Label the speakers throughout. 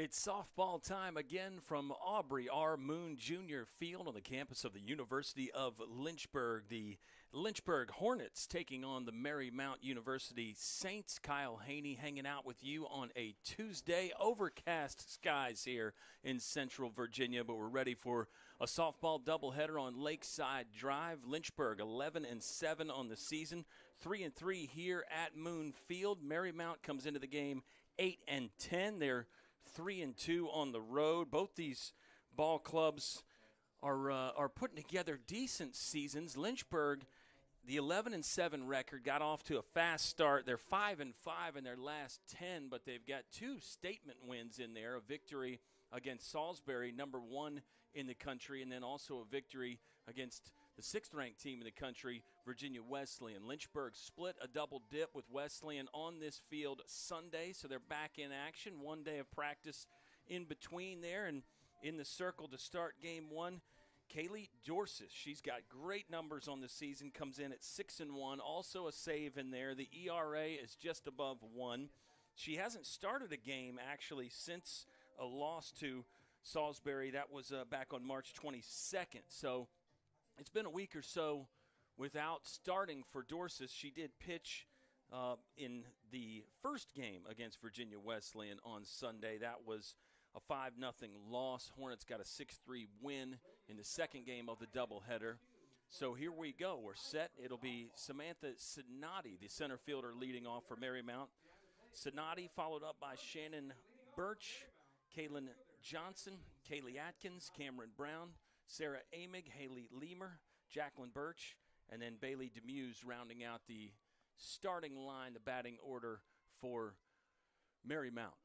Speaker 1: It's softball time again from Aubrey R. Moon Jr. Field on the campus of the University of Lynchburg. The Lynchburg Hornets taking on the Marymount University Saints. Kyle Haney hanging out with you on a Tuesday. Overcast skies here in Central Virginia, but we're ready for a softball doubleheader on Lakeside Drive. Lynchburg 11-7 on the season, 3-3 here at Moon Field. Marymount comes into the game 8-10. They're 3-2 on the road. Both these ball clubs are putting together decent seasons. Lynchburg, the 11-7 record, got off to a fast start. They're 5-5 in their last 10, but they've got two statement wins in there, a victory against Salisbury, number 1 in the country, and then also a victory against the 6th-ranked team in the country, Virginia Wesleyan. Lynchburg split a double dip with Wesleyan on this field Sunday, so they're back in action. 1 day of practice in between there, and in the circle to start game 1, Kaylee Dorsis. She's got great numbers on the season, comes in at 6-1, also a save in there. The ERA is just above 1. She hasn't started a game, actually, since a loss to Salisbury. That was back on March 22nd. So it's been a week or so without starting for Dorsis. She did pitch in the first game against Virginia Wesleyan on Sunday. That was a 5-0 loss. Hornets got a 6-3 win in the second game of the doubleheader. So here we go. We're set. It'll be Samantha Sidnati, the center fielder, leading off for Marymount. Sidnati followed up by Shannon Birch, Kaylin Johnson, Kaylee Atkins, Cameron Brown, Sarah Amig, Haley Leamer, Jacqueline Birch, and then Bailey Demuse rounding out the starting line, the batting order for Marymount.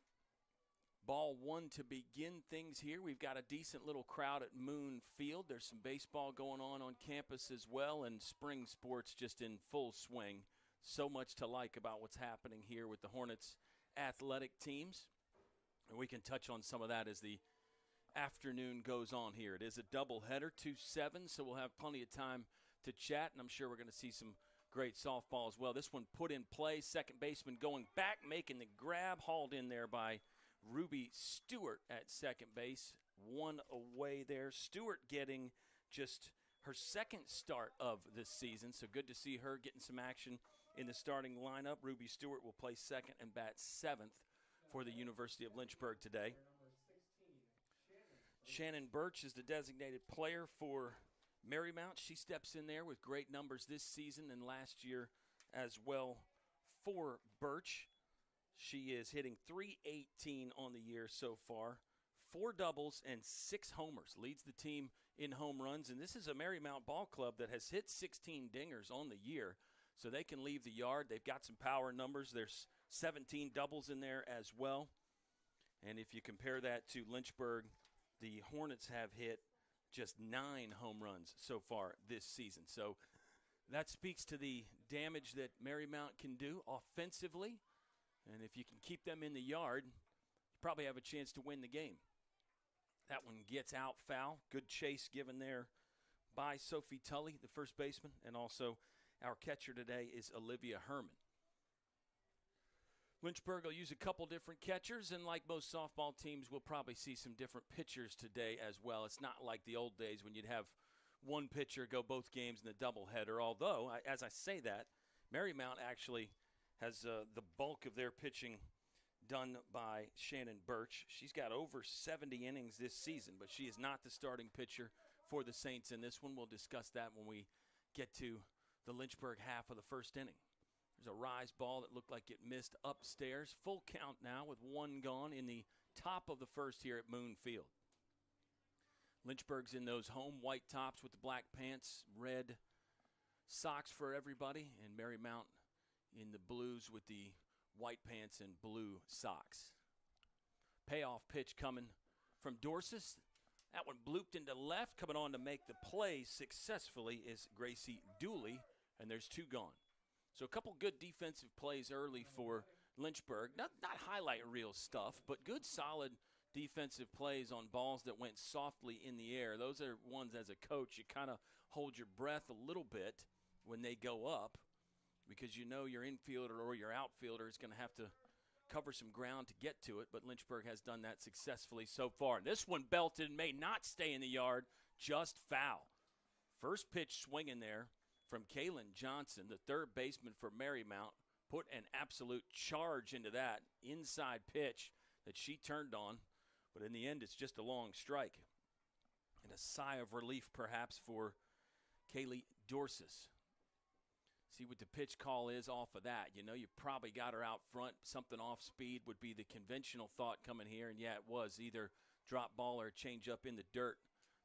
Speaker 1: Ball 1 to begin things here. We've got a decent little crowd at Moon Field. There's some baseball going on campus as well, and spring sports just in full swing. So much to like about what's happening here with the Hornets athletic teams. And we can touch on some of that as the afternoon goes on here. It is a doubleheader, 2-7, so we'll have plenty of time to chat, and I'm sure we're going to see some great softball as well. This one put in play, second baseman going back, making the grab, hauled in there by Ruby Stewart at second base. One away there. Stewart getting just her second start of this season, so good to see her getting some action in the starting lineup. Ruby Stewart will play second and bat 7th for the University of Lynchburg today. Shannon Birch is the designated player for Marymount. She steps in there with great numbers this season and last year as well for Birch. She is hitting .318 on the year so far. 4 doubles and 6 homers. Leads the team in home runs. And this is a Marymount ball club that has hit 16 dingers on the year. So they can leave the yard. They've got some power numbers. There's 17 doubles in there as well. And if you compare that to Lynchburg, the Hornets have hit just 9 home runs so far this season. So that speaks to the damage that Marymount can do offensively. And if you can keep them in the yard, you probably have a chance to win the game. That one gets out foul. Good chase given there by Sophie Tully, the first baseman, and also our catcher today is Olivia Herman. Lynchburg will use a couple different catchers, and like most softball teams, we'll probably see some different pitchers today as well. It's not like the old days when you'd have one pitcher go both games in the doubleheader, although, as I say that, Marymount actually has the bulk of their pitching done by Shannon Birch. She's got over 70 innings this season, but she is not the starting pitcher for the Saints in this one. We'll discuss that when we get to the Lynchburg half of the first inning. There's a rise ball that looked like it missed upstairs. Full count now with 1 gone in the top of the first here at Moon Field. Lynchburg's in those home white tops with the black pants, red socks for everybody, and Marymount in the blues with the white pants and blue socks. Payoff pitch coming from Dorsis. That one blooped into left. Coming on to make the play successfully is Gracie Dooley, and there's 2 gone. So a couple good defensive plays early for Lynchburg. Not highlight reel stuff, but good solid defensive plays on balls that went softly in the air. Those are ones as a coach you kind of hold your breath a little bit when they go up, because you know your infielder or your outfielder is going to have to cover some ground to get to it, but Lynchburg has done that successfully so far. This one belted and may not stay in the yard, just foul. First pitch swinging there from Kaylin Johnson, the third baseman for Marymount, put an absolute charge into that inside pitch that she turned on, but in the end it's just a long strike. And a sigh of relief perhaps for Kaylee Dorsis. See what the pitch call is off of that. You know, you probably got her out front. Something off speed would be the conventional thought coming here. And, yeah, it was either drop ball or change up in the dirt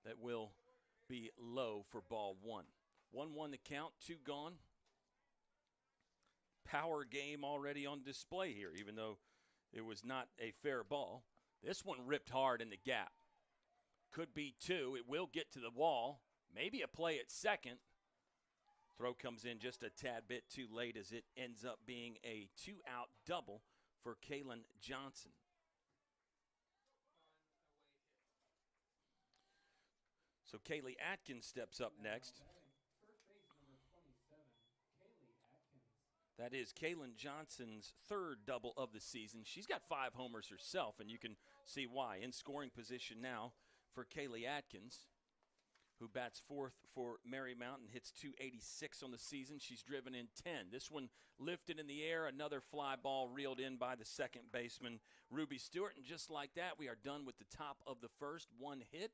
Speaker 1: that will be low for ball one. 1-1 the count, 2 gone. Power game already on display here, even though it was not a fair ball. This one ripped hard in the gap. Could be 2. It will get to the wall. Maybe a play at second. Throw comes in just a tad bit too late as it ends up being a 2-out double for Kaylin Johnson. So Kaylee Atkins steps up next. That is Kaylin Johnson's third double of the season. She's got 5 homers herself, and you can see why. In scoring position now for Kaylee Atkins, who bats fourth for Marymount and hits .286 on the season. She's driven in 10. This one lifted in the air, another fly ball reeled in by the second baseman, Ruby Stewart. And just like that, we are done with the top of the first. 1 hit,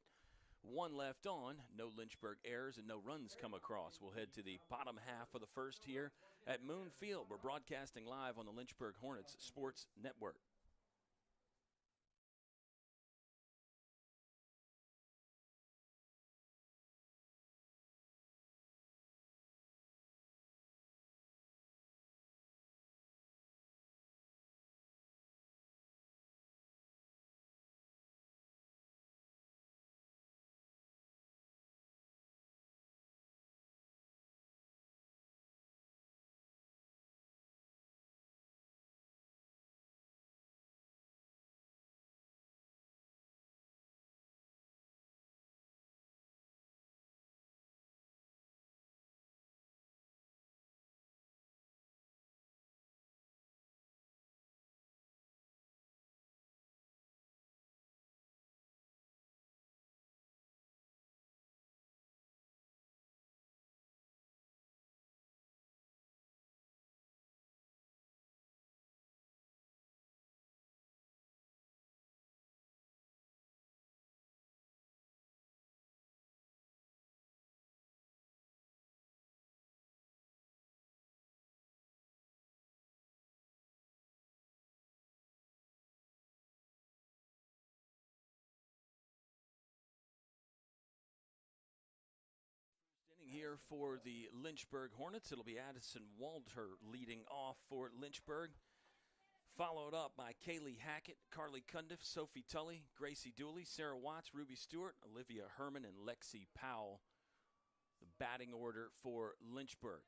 Speaker 1: 1 left on. No Lynchburg errors and no runs come across. We'll head to the bottom half of the first here at Moon Field. We're broadcasting live on the Lynchburg Hornets Sports Network. Here for the Lynchburg Hornets, it'll be Addison Walter leading off for Lynchburg, followed up by Kaylee Hackett, Carly Cundiff, Sophie Tully, Gracie Dooley, Sarah Watts, Ruby Stewart, Olivia Herman, and Lexi Powell. The batting order for Lynchburg.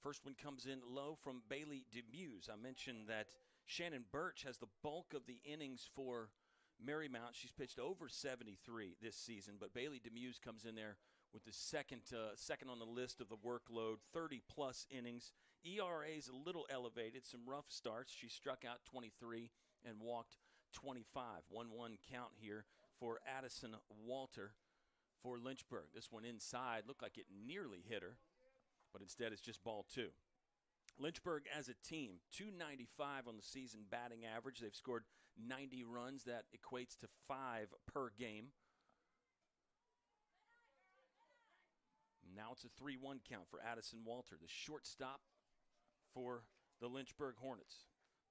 Speaker 1: First one comes in low from Bailey Demuse. I mentioned that Shannon Birch has the bulk of the innings for Marymount. She's pitched over 73 this season, but Bailey Demuse comes in there with the second on the list of the workload, 30-plus innings. ERA is a little elevated, some rough starts. She struck out 23 and walked 25. 1-1 count here for Addison Walter for Lynchburg. This one inside looked like it nearly hit her, but instead it's just ball 2. Lynchburg as a team, .295 on the season batting average. They've scored 90 runs. That equates to 5 per game. Now it's a 3-1 count for Addison Walter, the shortstop for the Lynchburg Hornets.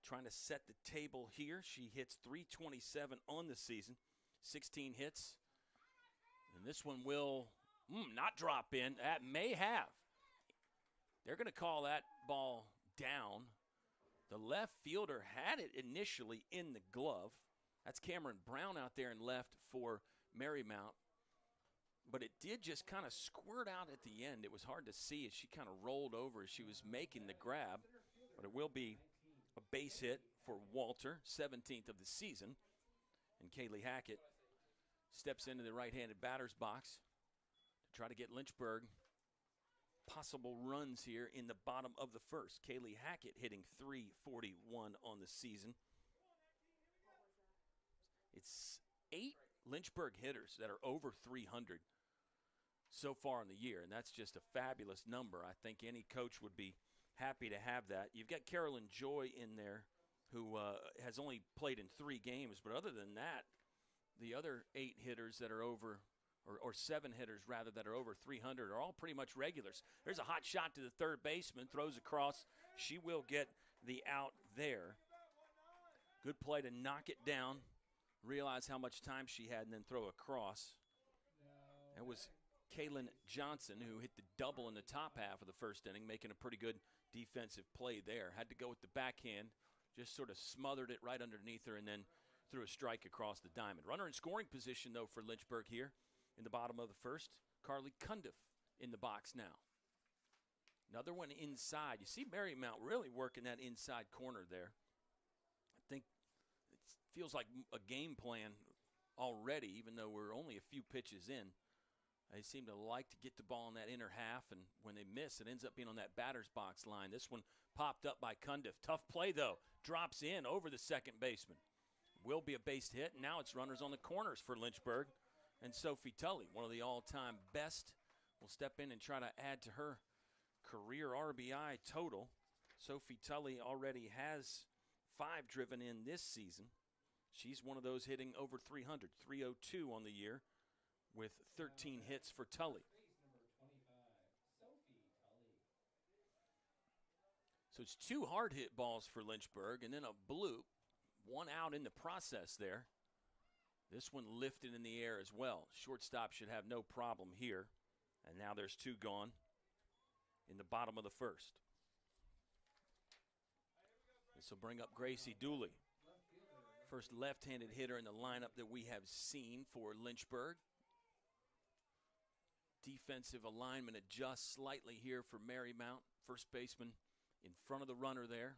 Speaker 1: Trying to set the table here. She hits .327 on the season, 16 hits. And this one will not drop in. That may have. They're going to call that ball down. The left fielder had it initially in the glove. That's Cameron Brown out there in left for Marymount. But it did just kind of squirt out at the end. It was hard to see as she kind of rolled over as she was making the grab. But it will be a base hit for Walter, 17th of the season. And Kaylee Hackett steps into the right-handed batter's box to try to get Lynchburg possible runs here in the bottom of the first. Kaylee Hackett hitting .341 on the season. It's 8 Lynchburg hitters that are over 300 so far in the year, and that's just a fabulous number. I think any coach would be happy to have that. You've got Carolyn Joy in there, who has only played in 3 games, but other than that, the other 8 hitters that are over, or 7 hitters rather, that are over 300 are all pretty much regulars. There's a hot shot to the third baseman, throws across. She will get the out there. Good play to knock it down, realize how much time she had, and then throw across. That was Kaylin Johnson, who hit the double in the top half of the first inning, making a pretty good defensive play there. Had to go with the backhand, just sort of smothered it right underneath her, and then threw a strike across the diamond. Runner in scoring position, though, for Lynchburg here in the bottom of the first. Carly Cundiff in the box now. Another one inside. You see Marymount really working that inside corner there. I think it feels like a game plan already, even though we're only a few pitches in. They seem to like to get the ball in that inner half, and when they miss, it ends up being on that batter's box line. This one popped up by Cundiff. Tough play, though. Drops in over the second baseman. Will be a base hit, and now it's runners on the corners for Lynchburg. And Sophie Tully, one of the all-time best, will step in and try to add to her career RBI total. Sophie Tully already has 5 driven in this season. She's one of those hitting over 300, 302 on the year, with 13 hits for Tully. So it's 2 hard hit balls for Lynchburg, and then a bloop. 1 out in the process there. This one lifted in the air as well. Shortstop should have no problem here. And now there's 2 gone in the bottom of the first. This will bring up Gracie Dooley. First left-handed hitter in the lineup that we have seen for Lynchburg. Defensive alignment adjusts slightly here for Marymount. First baseman in front of the runner there.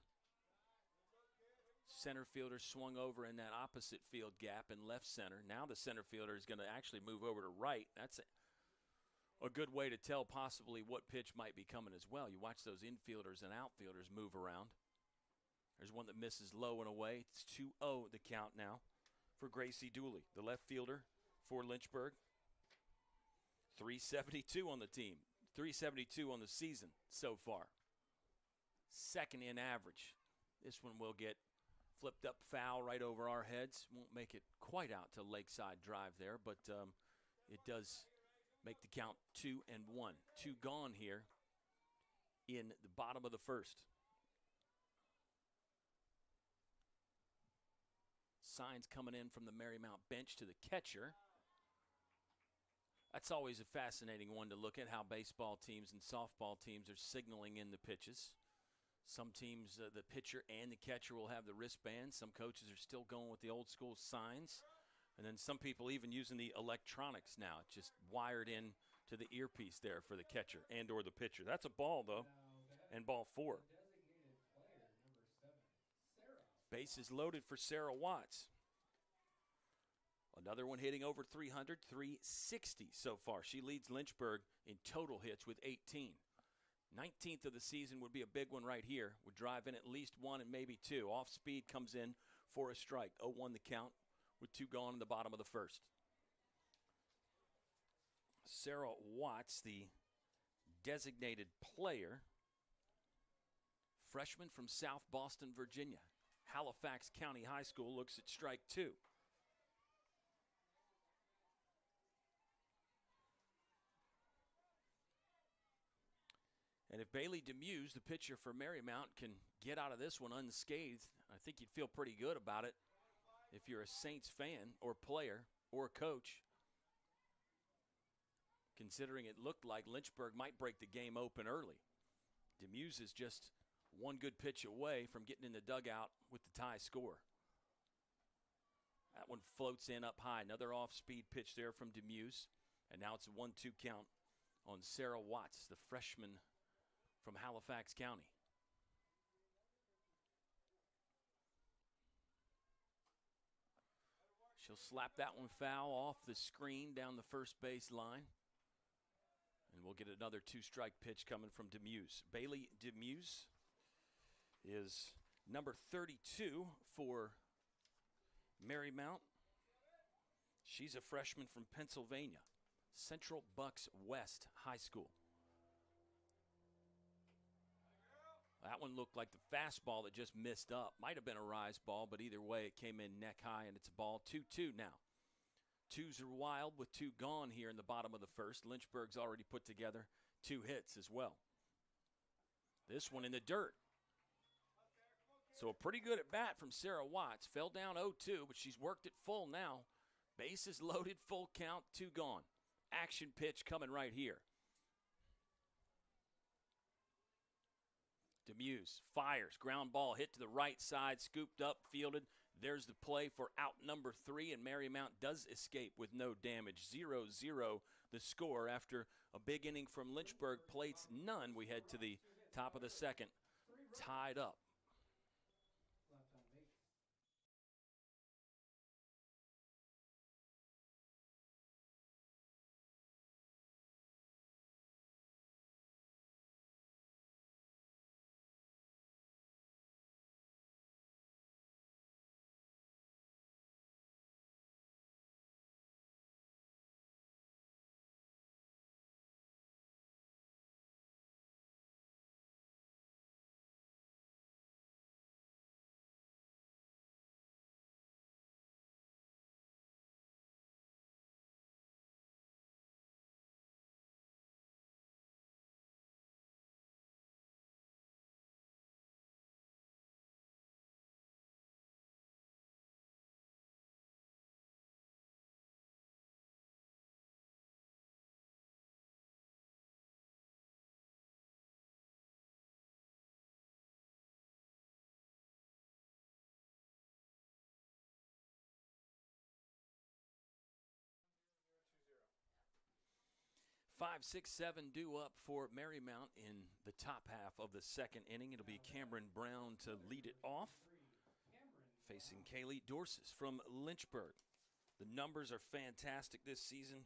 Speaker 1: Center fielder swung over in that opposite field gap in left center. Now the center fielder is going to actually move over to right. That's a good way to tell possibly what pitch might be coming as well. You watch those infielders and outfielders move around. There's one that misses low and away. It's 2-0 the count now for Gracie Dooley, the left fielder for Lynchburg. 372 on the team, 372 on the season so far. Second in average. This one will get flipped up foul right over our heads. Won't make it quite out to Lakeside Drive there, but it does make the count 2-1. 2 gone here in the bottom of the first. Signs coming in from the Marymount bench to the catcher. That's always a fascinating one to look at, how baseball teams and softball teams are signaling in the pitches. Some teams, the pitcher and the catcher will have the wristbands. Some coaches are still going with the old school signs. And then some people even using the electronics now. It's just wired in to the earpiece there for the catcher and or the pitcher. That's a ball, though, and ball 4. Bases loaded for Sarah Watts. Another one hitting over 300, 360 so far. She leads Lynchburg in total hits with 18. 19th of the season would be a big one right here. Would drive in at least 1 and maybe 2. Off speed comes in for a strike. 0-1 the count with 2 gone in the bottom of the first. Sarah Watts, the designated player. Freshman from South Boston, Virginia. Halifax County High School looks at strike 2. And if Bailey Demuse, the pitcher for Marymount, can get out of this one unscathed, I think you'd feel pretty good about it if you're a Saints fan or player or coach, considering it looked like Lynchburg might break the game open early. Demuse is just 1 good pitch away from getting in the dugout with the tie score. That one floats in up high. Another off-speed pitch there from Demuse. And now it's a 1-2 count on Sarah Watts, the freshman from Halifax County. She'll slap that one foul off the screen down the first base line. And we'll get another 2-strike pitch coming from Demuse. Bailey Demuse is number 32 for Marymount. She's a freshman from Pennsylvania, Central Bucks West High School. That one looked like the fastball that just missed up. Might have been a rise ball, but either way, it came in neck high, and it's a ball. 2-2 now. Twos are wild with 2 gone here in the bottom of the first. Lynchburg's already put together 2 hits as well. This one in the dirt. So a pretty good at bat from Sarah Watts. Fell down 0-2, but she's worked it full now. Bases loaded, full count, 2 gone. Action pitch coming right here. Demuse fires, ground ball hit to the right side, scooped up, fielded. There's the play for out number 3, and Marymount does escape with no damage. 0-0 the score after a big inning from Lynchburg. Plates none. We head to the top of the second, tied up. 5, 6, 7 due up for Marymount in the top half of the second inning. It'll be Cameron Brown to lead it off, facing Kaylee Dorsis from Lynchburg. The numbers are fantastic this season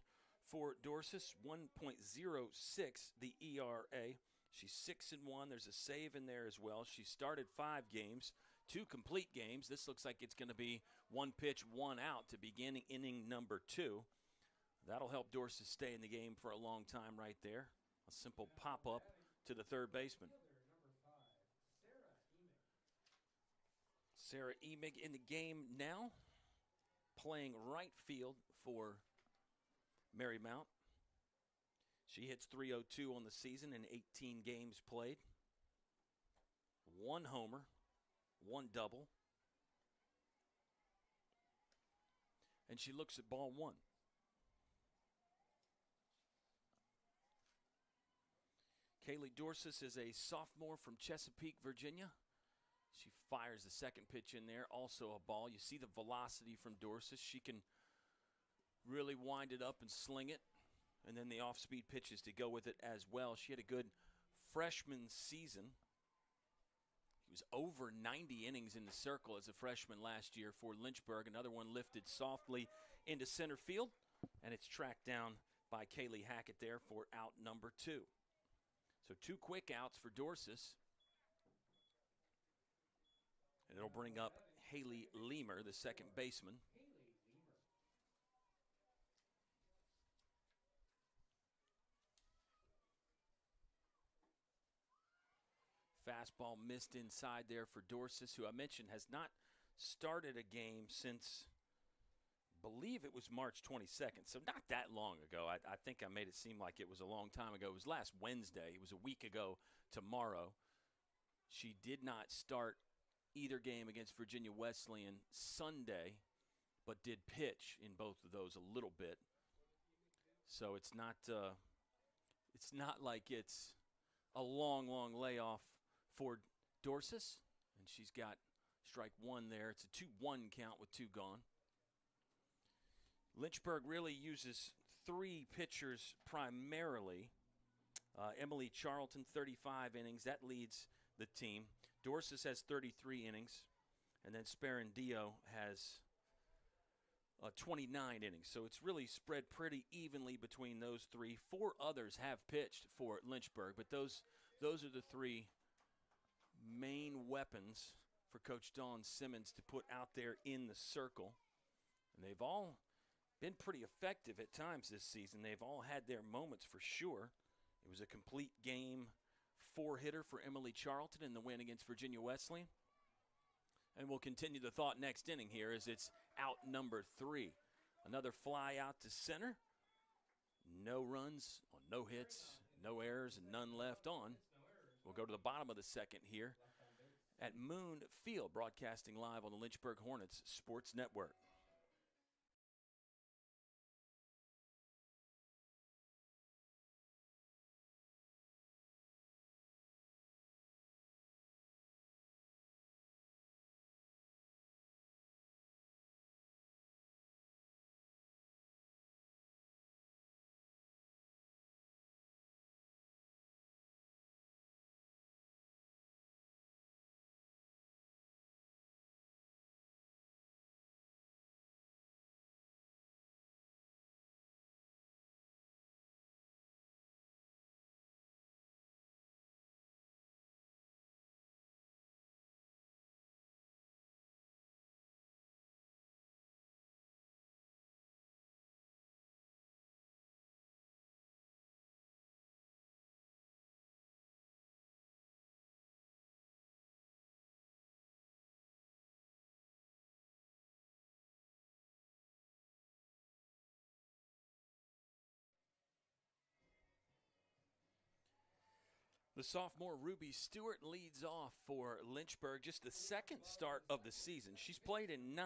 Speaker 1: for Dorsis. 1.06 the ERA. She's 6-1. There's a save in there as well. She started 5 games, 2 complete games. This looks like it's going to be 1 pitch, 1 out to begin inning number 2. That'll help Dorsis stay in the game for a long time right there. A simple pop-up to the third baseman. Sarah Emig in the game now, playing right field for Marymount. She hits .302 on the season in 18 games played. 1 homer, 1 double. And she looks at ball 1. Kaylee Dorsis is a sophomore from Chesapeake, Virginia. She fires the second pitch in there, also a ball. You see the velocity from Dorsis. She can really wind it up and sling it, and then the off-speed pitches to go with it as well. She had a good freshman season. He was over 90 innings in the circle as a freshman last year for Lynchburg. Another one lifted softly into center field, and it's tracked down by Kaylee Hackett there for out number 2. So 2 quick outs for Dorsis. And it'll bring up Haley Leamer, the second baseman. Fastball missed inside there for Dorsis, who I mentioned has not started a game since, I believe it was March 22nd, so not that long ago. I think I made it seem like it was a long time ago. It was last Wednesday. It was a week ago tomorrow. She did not start either game against Virginia Wesleyan Sunday, but did pitch in both of those a little bit. So it's not like it's a long layoff for Dorsis, and she's got strike 1 there. It's a 2-1 count with 2 gone. Lynchburg really uses 3 pitchers primarily. Emily Charlton, 35 innings. That leads the team. Dorsis has 33 innings. And then Sparandio has 29 innings. So it's really spread pretty evenly between those three. 4 others have pitched for Lynchburg, but those are the 3 main weapons for Coach Dawn Simmons to put out there in the circle. And they've all been pretty effective at times this season. They've all had their moments for sure. It was a complete game 4-hitter for Emily Charlton in the win against Virginia Wesleyan. And we'll continue the thought next inning here as it's out number 3. Another fly out to center. No runs, no hits, no errors, and none left on. We'll go to the bottom of the second here at Moon Field, broadcasting live on the Lynchburg Hornets Sports Network. The sophomore Ruby Stewart leads off for Lynchburg, just the second start of the season. She's played in 9.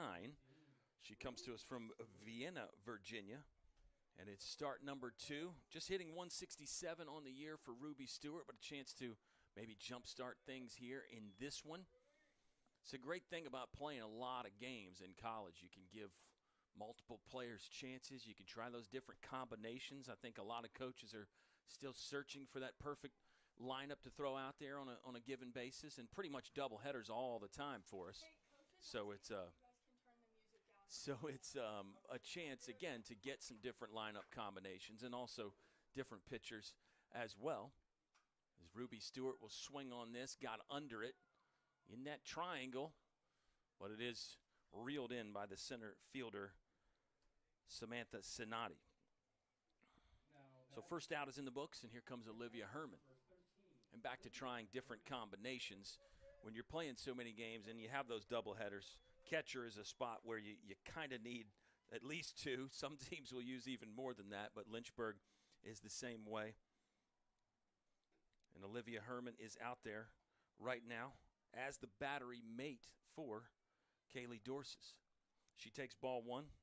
Speaker 1: She comes to us from Vienna, Virginia, and it's start number 2. Just hitting 167 on the year for Ruby Stewart, but a chance to maybe jumpstart things here in this one. It's a great thing about playing a lot of games in college. You can give multiple players chances. You can try those different combinations. I think a lot of coaches are still searching for that perfect lineup to throw out there on a given basis, and pretty much double headers all the time for us. So it's a chance again to get some different lineup combinations and also different pitchers as well. As Ruby Stewart will swing on this, got under it in that triangle, but it is reeled in by the center fielder Samantha Sinati. So first out is in the books, and here comes Olivia Herman. And back to trying different combinations. When you're playing so many games and you have those doubleheaders, catcher is a spot where you kind of need at least 2. Some teams will use even more than that, but Lynchburg is the same way. And Olivia Herman is out there right now as the battery mate for Kaylee Dorsis. She takes ball 1.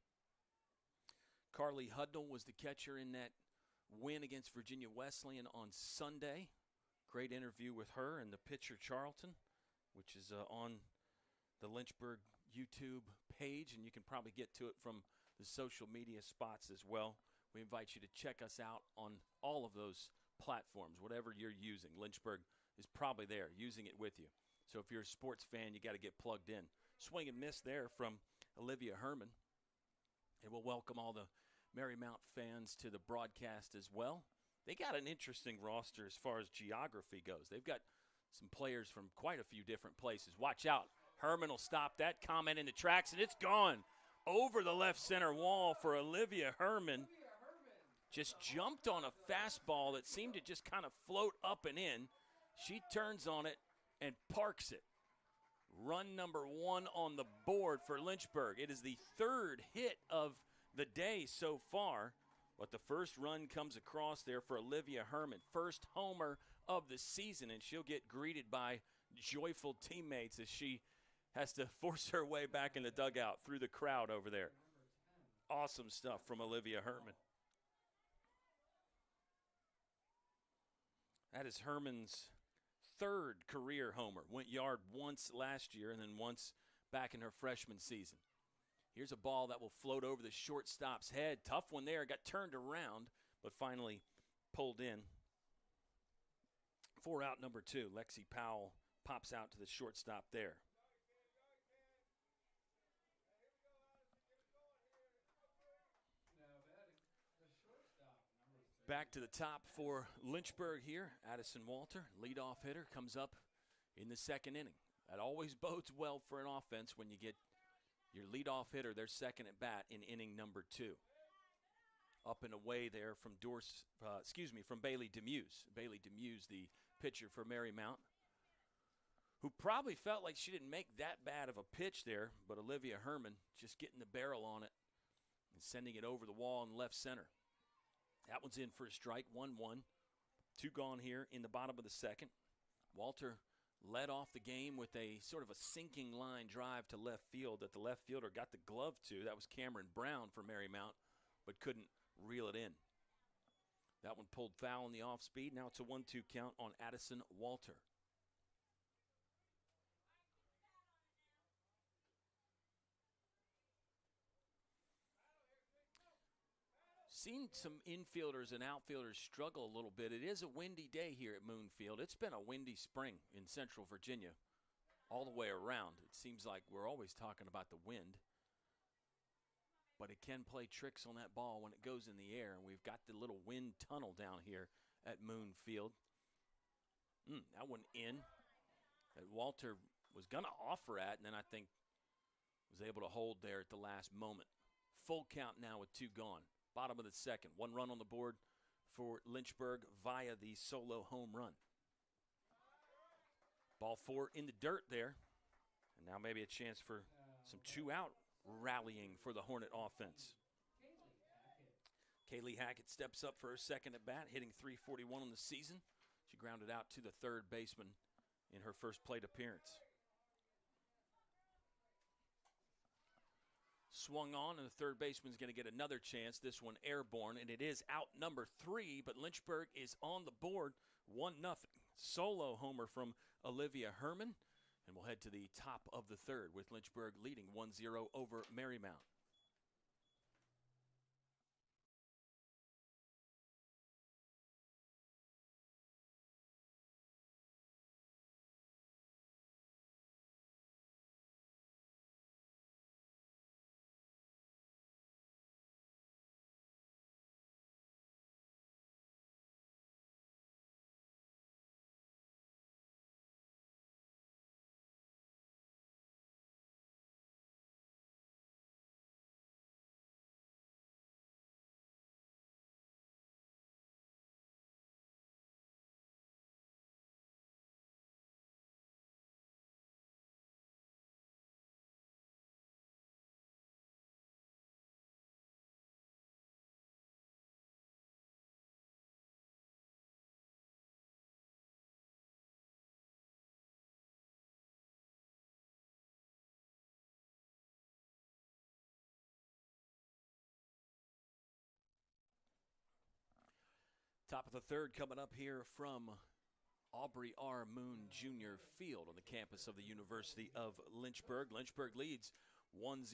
Speaker 1: Carly Hudnall was the catcher in that win against Virginia Wesleyan on Sunday. Great interview with her and the pitcher Charlton, which is on the Lynchburg YouTube page, and you can probably get to it from the social media spots as well. We invite you to check us out on all of those platforms, whatever you're using. Lynchburg is probably there using it with you. So if you're a sports fan, you got to get plugged in. Swing and miss there from Olivia Herman. And we'll welcome all the Marymount fans to the broadcast as well. They got an interesting roster as far as geography goes. They've got some players from quite a few different places. Watch out. Herman will stop that comment in the tracks, and it's gone over the left center wall for Olivia Herman. Just jumped on a fastball that seemed to just kind of float up and in. She turns on it and parks it. Run number 1 on the board for Lynchburg. It is the 3rd hit of the day so far. But the first run comes across there for Olivia Herman. First homer of the season, and she'll get greeted by joyful teammates as she has to force her way back in the dugout through the crowd over there. Awesome stuff from Olivia Herman. That is Herman's 3rd career homer. Went yard once last year and then once back in her freshman season. Here's a ball that will float over the shortstop's head. Tough one there. Got turned around, but finally pulled in. For out number 2. Lexi Powell pops out to the shortstop there. Back to the top for Lynchburg here. Addison Walter, leadoff hitter, comes up in the second inning. That always bodes well for an offense when you get your leadoff hitter, their second at bat in inning number 2. Up and away there from from Bailey Demuse. Bailey Demuse, the pitcher for Marymount, who probably felt like she didn't make that bad of a pitch there, but Olivia Herman just getting the barrel on it and sending it over the wall in left center. That one's in for a strike, 1-1. 2 gone here in the bottom of the second. Walter led off the game with a sort of a sinking line drive to left field that the left fielder got the glove to. That was Cameron Brown for Marymount, but couldn't reel it in. That one pulled foul in the off speed. Now it's a 1-2 count on Addison Walter. Seen some infielders and outfielders struggle a little bit. It is a windy day here at Moonfield. It's been a windy spring in Central Virginia all the way around. It seems like we're always talking about the wind, but it can play tricks on that ball when it goes in the air, and we've got the little wind tunnel down here at Moonfield. That one in. That Walter was going to offer at, and then I think was able to hold there at the last moment. Full count now with 2 gone. Bottom of the second. 1 run on the board for Lynchburg via the solo home run. Ball 4 in the dirt there. And now maybe a chance for some 2-out rallying for the Hornet offense. Kaylee Hackett steps up for her second at bat, hitting .341 on the season. She grounded out to the third baseman in her first plate appearance. Swung on, and the third baseman's going to get another chance. This one airborne, and it is out number 3, but Lynchburg is on the board, 1-0. Solo homer from Olivia Herman, and we'll head to the top of the third with Lynchburg leading 1-0 over Marymount. Top of the third coming up here from Aubrey R. Moon Jr. Field on the campus of the University of Lynchburg. Lynchburg leads 1-0.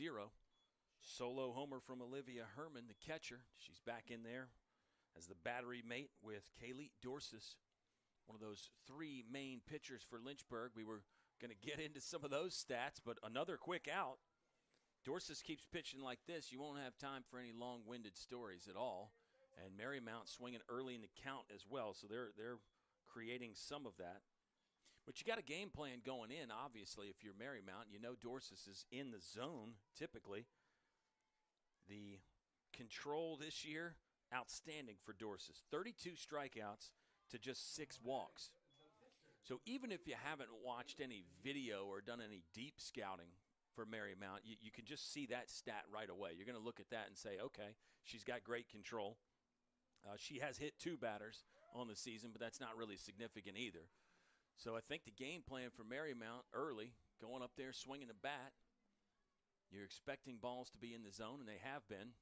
Speaker 1: Solo homer from Olivia Herman, the catcher. She's back in there as the battery mate with Kaylee Dorsis, one of those 3 main pitchers for Lynchburg. We were going to get into some of those stats, but another quick out. Dorsis keeps pitching like this. You won't have time for any long-winded stories at all. And Marymount swinging early in the count as well, so they're creating some of that. But you got a game plan going in, obviously, if you're Marymount. You know Dorsis is in the zone, typically. The control this year, outstanding for Dorsis. 32 strikeouts to just 6 walks. So even if you haven't watched any video or done any deep scouting for Marymount, you can just see that stat right away. You're going to look at that and say, okay, she's got great control. She has hit 2 batters on the season, but that's not really significant either. So I think the game plan for Marymount early, going up there, swinging a bat, you're expecting balls to be in the zone, and they have been.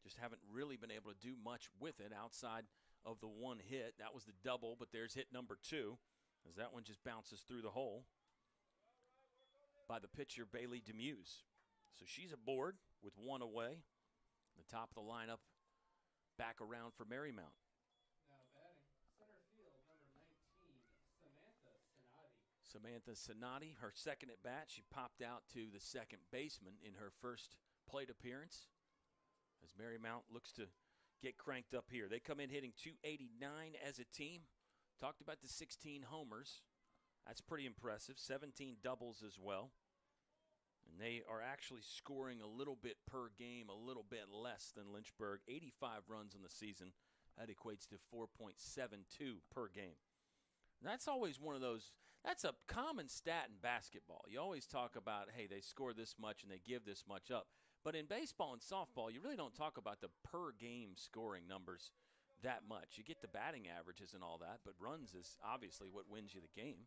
Speaker 1: Just haven't really been able to do much with it outside of the 1 hit. That was the double, but there's hit number 2, as that one just bounces through the hole by the pitcher, Bailey Demuse. So she's aboard with 1 away. The top of the lineup back around for Marymount.
Speaker 2: Now batting, center field, number 19,
Speaker 1: Samantha Sonati, her second at bat. She popped out to the second baseman in her first plate appearance as Marymount looks to get cranked up here. They come in hitting .289 as a team. Talked about the 16 homers. That's pretty impressive. 17 doubles as well. And they are actually scoring a little bit per game, a little bit less than Lynchburg. 85 runs in the season. That equates to 4.72 per game. And that's always one of those, that's a common stat in basketball. You always talk about, hey, they score this much and they give this much up. But in baseball and softball, you really don't talk about the per game scoring numbers that much. You get the batting averages and all that, but runs is obviously what wins you the game.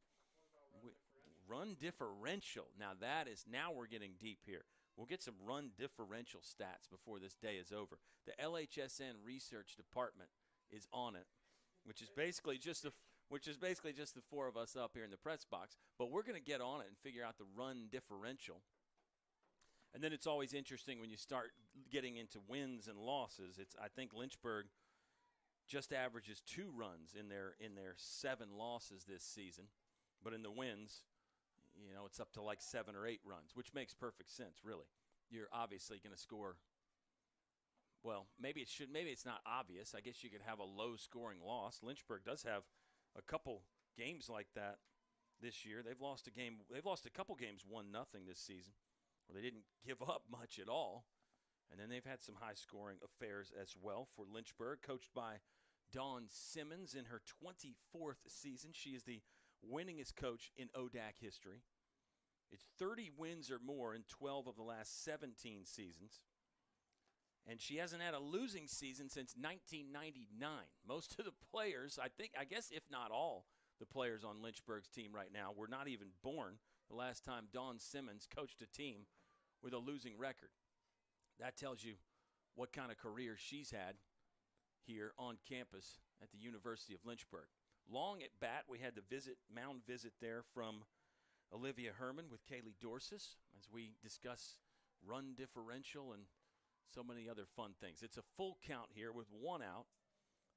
Speaker 1: Run differential. Now we're getting deep here. We'll get some run differential stats before this day is over. The LHSN research department is on it, which is basically just the four of us up here in the press box. But we're going to get on it and figure out the run differential. And then it's always interesting when you start getting into wins and losses. I think Lynchburg just averages 2 runs in their 7 losses this season, but in the wins, it's up to like 7 or 8 runs, which makes perfect sense, really. You're obviously going to score. Well, maybe it's not obvious. I guess you could have a low-scoring loss. Lynchburg does have a couple games like that this year. They've lost a couple games 1-0 this season, where they didn't give up much at all. And then they've had some high-scoring affairs as well for Lynchburg, coached by Dawn Simmons in her 24th season. She is the winningest coach in ODAC history. It's 30 wins or more in 12 of the last 17 seasons. And she hasn't had a losing season since 1999. Most of the players, I guess if not all the players on Lynchburg's team right now, were not even born the last time Dawn Simmons coached a team with a losing record. That tells you what kind of career she's had here on campus at the University of Lynchburg. Long at bat, we had the mound visit there from Olivia Herman with Kaylee Dorsis as we discuss run differential and so many other fun things. It's a full count here with 1 out.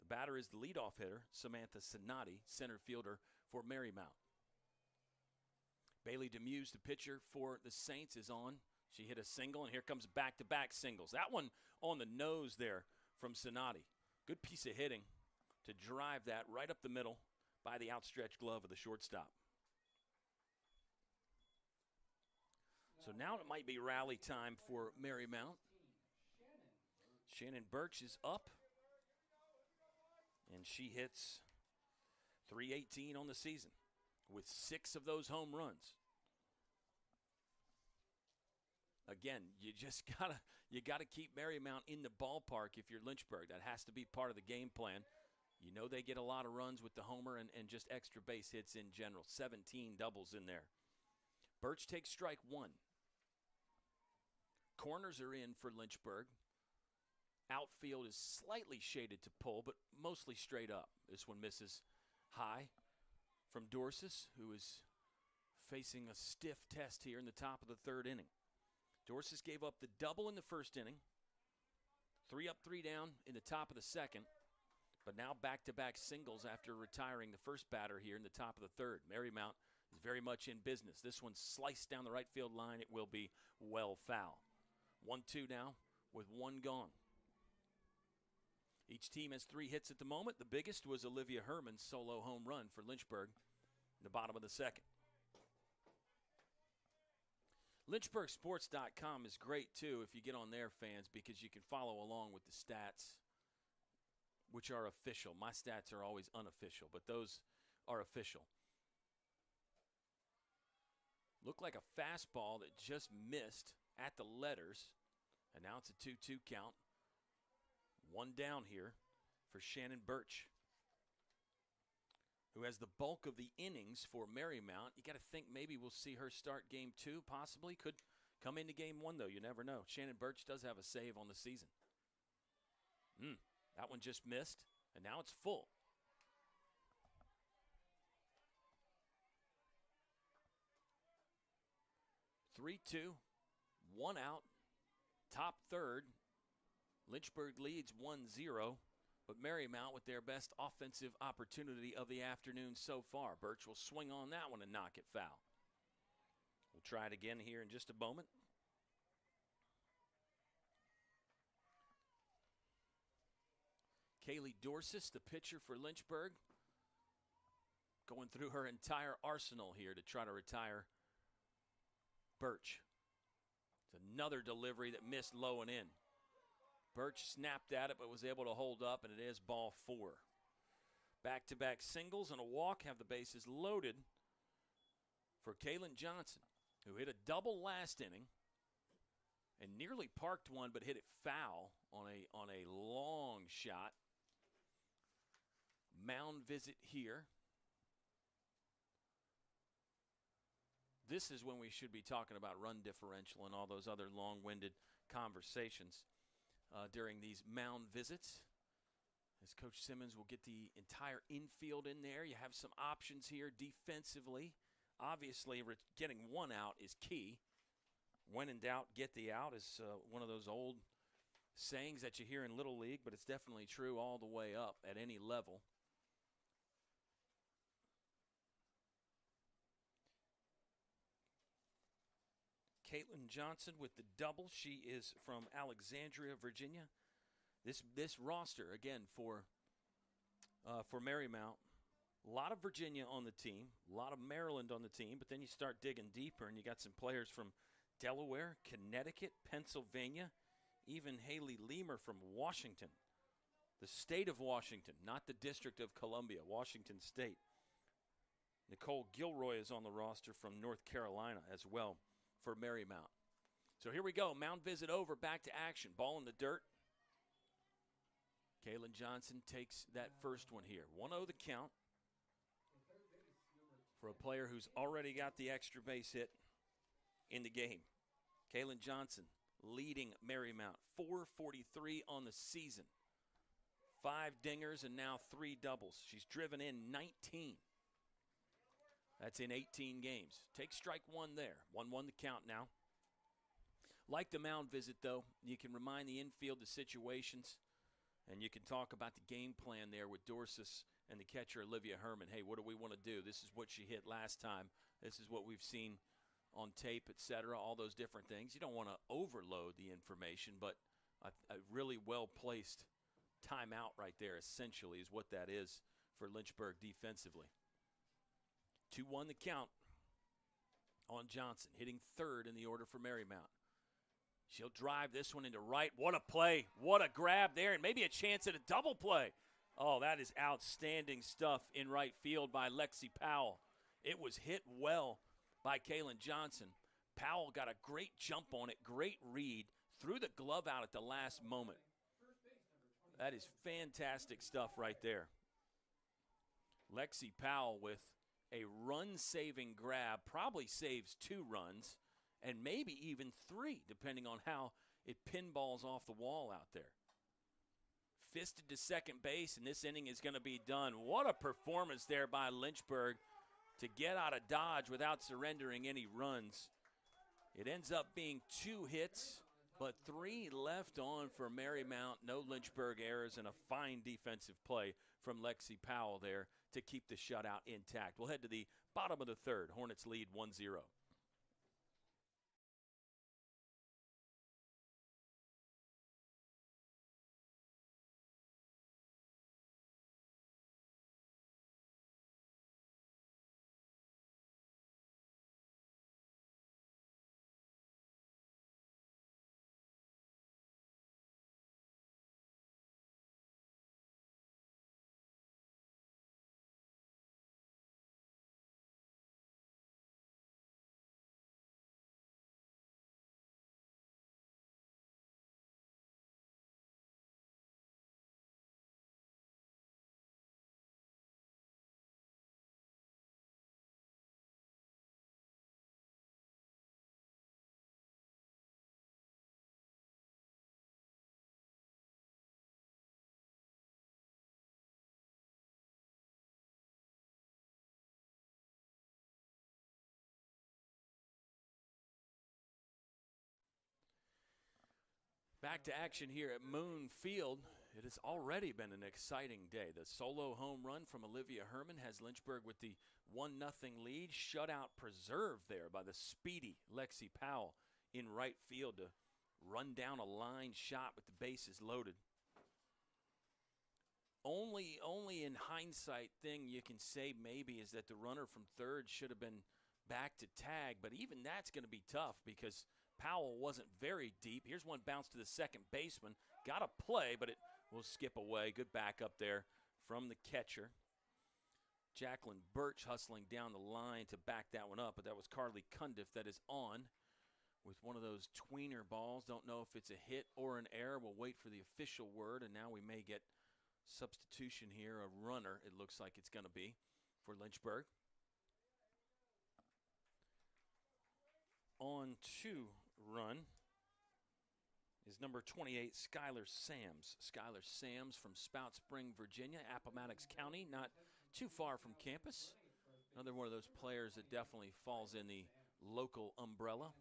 Speaker 1: The batter is the leadoff hitter, Samantha Sonati, center fielder for Marymount. Bailey Demuse, the pitcher for the Saints, is on. She hit a single, and here comes back-to-back singles. That one on the nose there from Sonati. Good piece of hitting to drive that right up the middle by the outstretched glove of the shortstop. So now it might be rally time for Marymount. Shannon Birch is up, and she hits .318 on the season with 6 of those home runs. Again, you gotta keep Marymount in the ballpark if you're Lynchburg. That has to be part of the game plan. You know they get a lot of runs with the homer and just extra base hits in general. 17 doubles in there. Birch takes strike 1. Corners are in for Lynchburg. Outfield is slightly shaded to pull, but mostly straight up. This one misses high from Dorsis, who is facing a stiff test here in the top of the 3rd inning. Dorsis gave up the double in the 1st inning. 3 up, 3 down in the top of the 2nd. But now back-to-back singles after retiring the first batter here in the top of the 3rd. Marymount is very much in business. This one's sliced down the right field line. It will be well foul. 1-2 now with 1 gone. Each team has 3 hits at the moment. The biggest was Olivia Herman's solo home run for Lynchburg in the bottom of the 2nd. LynchburgSports.com is great, too, if you get on there, fans, because you can follow along with the stats, which are official. My stats are always unofficial, but those are official. Looked like a fastball that just missed at the letters, and now it's a 2-2 count. 1 down here for Shannon Birch, who has the bulk of the innings for Marymount. You got to think maybe we'll see her start game 2, possibly. Could come into game 1, though. You never know. Shannon Birch does have a save on the season. That one just missed, and now it's full. (3-2), 1 out, top 3rd. Lynchburg leads 1-0, but Marymount with their best offensive opportunity of the afternoon so far. Birch will swing on that one and knock it foul. We'll try it again here in just a moment. Kaylee Dorsis, the pitcher for Lynchburg, going through her entire arsenal here to try to retire Birch. It's another delivery that missed low and in. Birch snapped at it but was able to hold up, and it is ball 4. Back-to-back singles and a walk have the bases loaded for Kaylin Johnson, who hit a double last inning and nearly parked one but hit it foul on a long shot. Mound visit here. This is when we should be talking about run differential and all those other long-winded conversations during these mound visits. As Coach Simmons will get the entire infield in there. You have some options here defensively. Obviously, getting one out is key. When in doubt, get the out is one of those old sayings that you hear in Little League, but it's definitely true all the way up at any level. Caitlin Johnson with the double. She is from Alexandria, Virginia. This roster, again, for Marymount, a lot of Virginia on the team, a lot of Maryland on the team, but then you start digging deeper, and you got some players from Delaware, Connecticut, Pennsylvania, even Haley Leamer from Washington, the state of Washington, not the District of Columbia, Washington State. Nicole Gilroy is on the roster from North Carolina as well for Marymount. So here we go, mound visit over, back to action, ball in the dirt. Kaylin Johnson takes that first one here. 1-0 the count for a player who's already got the extra base hit in the game. Kaylin Johnson leading Marymount, 443 on the season. 5 dingers and now 3 doubles. She's driven in 19. That's in 18 games. Take strike 1 there. 1-1 the count now. Like the mound visit, though, you can remind the infield the situations, and you can talk about the game plan there with Dorsis and the catcher Olivia Herman. Hey, what do we want to do? This is what she hit last time. This is what we've seen on tape, etc., all those different things. You don't want to overload the information, but a really well-placed timeout right there essentially is what that is for Lynchburg defensively. 2-1 the count on Johnson, hitting third in the order for Marymount. She'll drive this one into right. What a play. What a grab there, and maybe a chance at a double play. Oh, that is outstanding stuff in right field by Lexi Powell. It was hit well by Kaylin Johnson. Powell got a great jump on it, great read, threw the glove out at the last moment. That is fantastic stuff right there. Lexi Powell with a run-saving grab, probably saves 2 runs, and maybe even 3, depending on how it pinballs off the wall out there. Fisted to second base, and this inning is going to be done. What a performance there by Lynchburg to get out of Dodge without surrendering any runs. It ends up being 2 hits, but 3 left on for Marymount. No Lynchburg errors and a fine defensive play from Lexi Powell there to keep the shutout intact. We'll head to the bottom of the third. Hornets lead 1-0. Back to action here at Moon Field. It has already been an exciting day. The solo home run from Olivia Herman has Lynchburg with the 1-0 lead. Shutout preserved there by the speedy Lexi Powell in right field to run down a line shot with the bases loaded. Only in hindsight thing you can say maybe is that the runner from third should have been back to tag, but even that's going to be tough because Powell wasn't very deep. Here's one bounce to the second baseman. Got a play, but it will skip away. Good backup there from the catcher. Jacqueline Birch hustling down the line to back that one up, but that was Carly Cundiff that is on with one of those tweener balls. Don't know if it's a hit or an error. We'll wait for the official word, and now we may get substitution here. A runner, it looks like it's going to be for Lynchburg. On to run is number 28, Skylar Sams. Skylar Sams from Spout Spring, Virginia, Appomattox County, not too far from campus. Another one of those players that definitely falls in the local umbrella.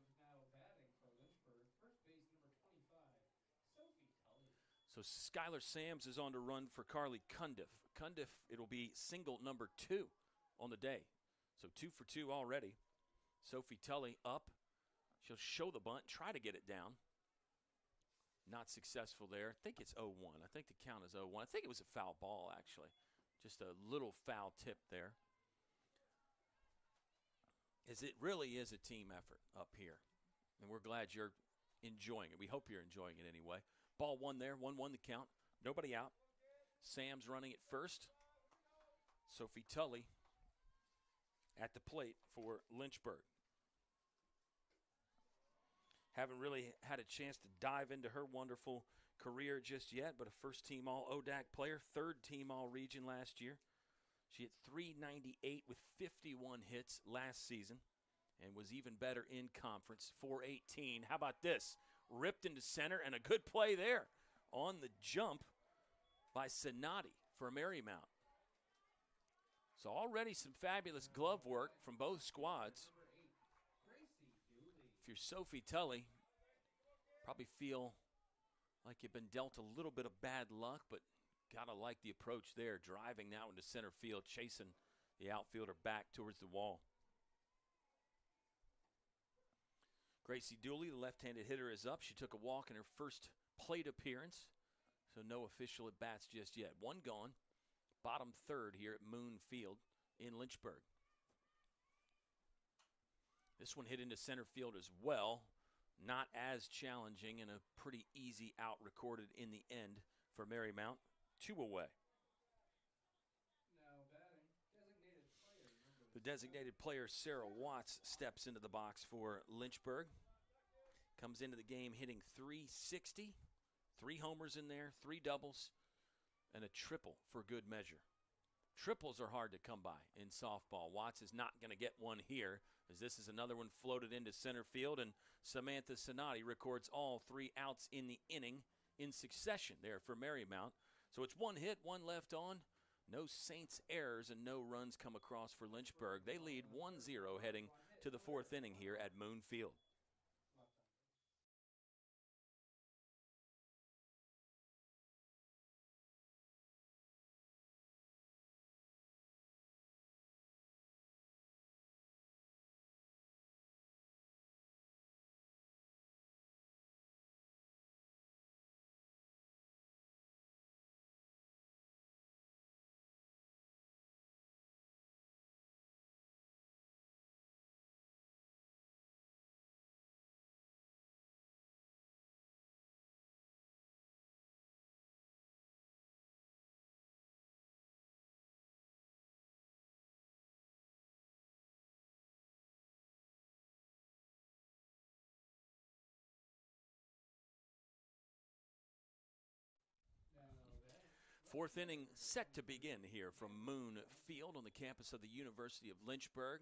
Speaker 1: So Skylar Sams is on to run for Carly Cundiff. Cundiff, it'll be single number 2 on the day. So 2 for 2 already. Sophie Tully up. She'll show the bunt, try to get it down. Not successful there. I think it's 0-1. I think the count is 0-1. I think it was a foul ball, actually. Just a little foul tip there. As it really is a team effort up here. And we're glad you're enjoying it. We hope you're enjoying it anyway. Ball 1 there, 1-1 the count. Nobody out. Sam's running at first. Sophie Tully at the plate for Lynchburg. Haven't really had a chance to dive into her wonderful career just yet, but a first-team All-ODAC player, third-team All-Region last year. She hit .398 with 51 hits last season and was even better in conference, .418. How about this? Ripped into center, and a good play there on the jump by Sonati for Marymount. So already some fabulous glove work from both squads. If you're Sophie Tully, probably feel like you've been dealt a little bit of bad luck, but gotta like the approach there, driving that one to center field, chasing the outfielder back towards the wall. Gracie Dooley, the left-handed hitter, is up. She took a walk in her first plate appearance, so no official at-bats just yet. One gone, bottom third here at Moon Field in Lynchburg. This one hit into center field as well. Not as challenging, and a pretty easy out recorded in the end for Marymount. 2 away.
Speaker 2: Now batting, designated player number
Speaker 1: The designated player, Sarah Watts, steps into the box for Lynchburg. Comes into the game hitting .360. 3 homers in there, 3 doubles, and a triple for good measure. Triples are hard to come by in softball. Watts is not going to get one here, as this is another one floated into center field, and Samantha Sonati records all 3 outs in the inning in succession there for Marymount. So it's 1 hit, 1 left on. No Saints errors and no runs come across for Lynchburg. They lead 1-0 heading to the 4th inning here at Moon Field. Fourth inning set to begin here from Moon Field on the campus of the University of Lynchburg.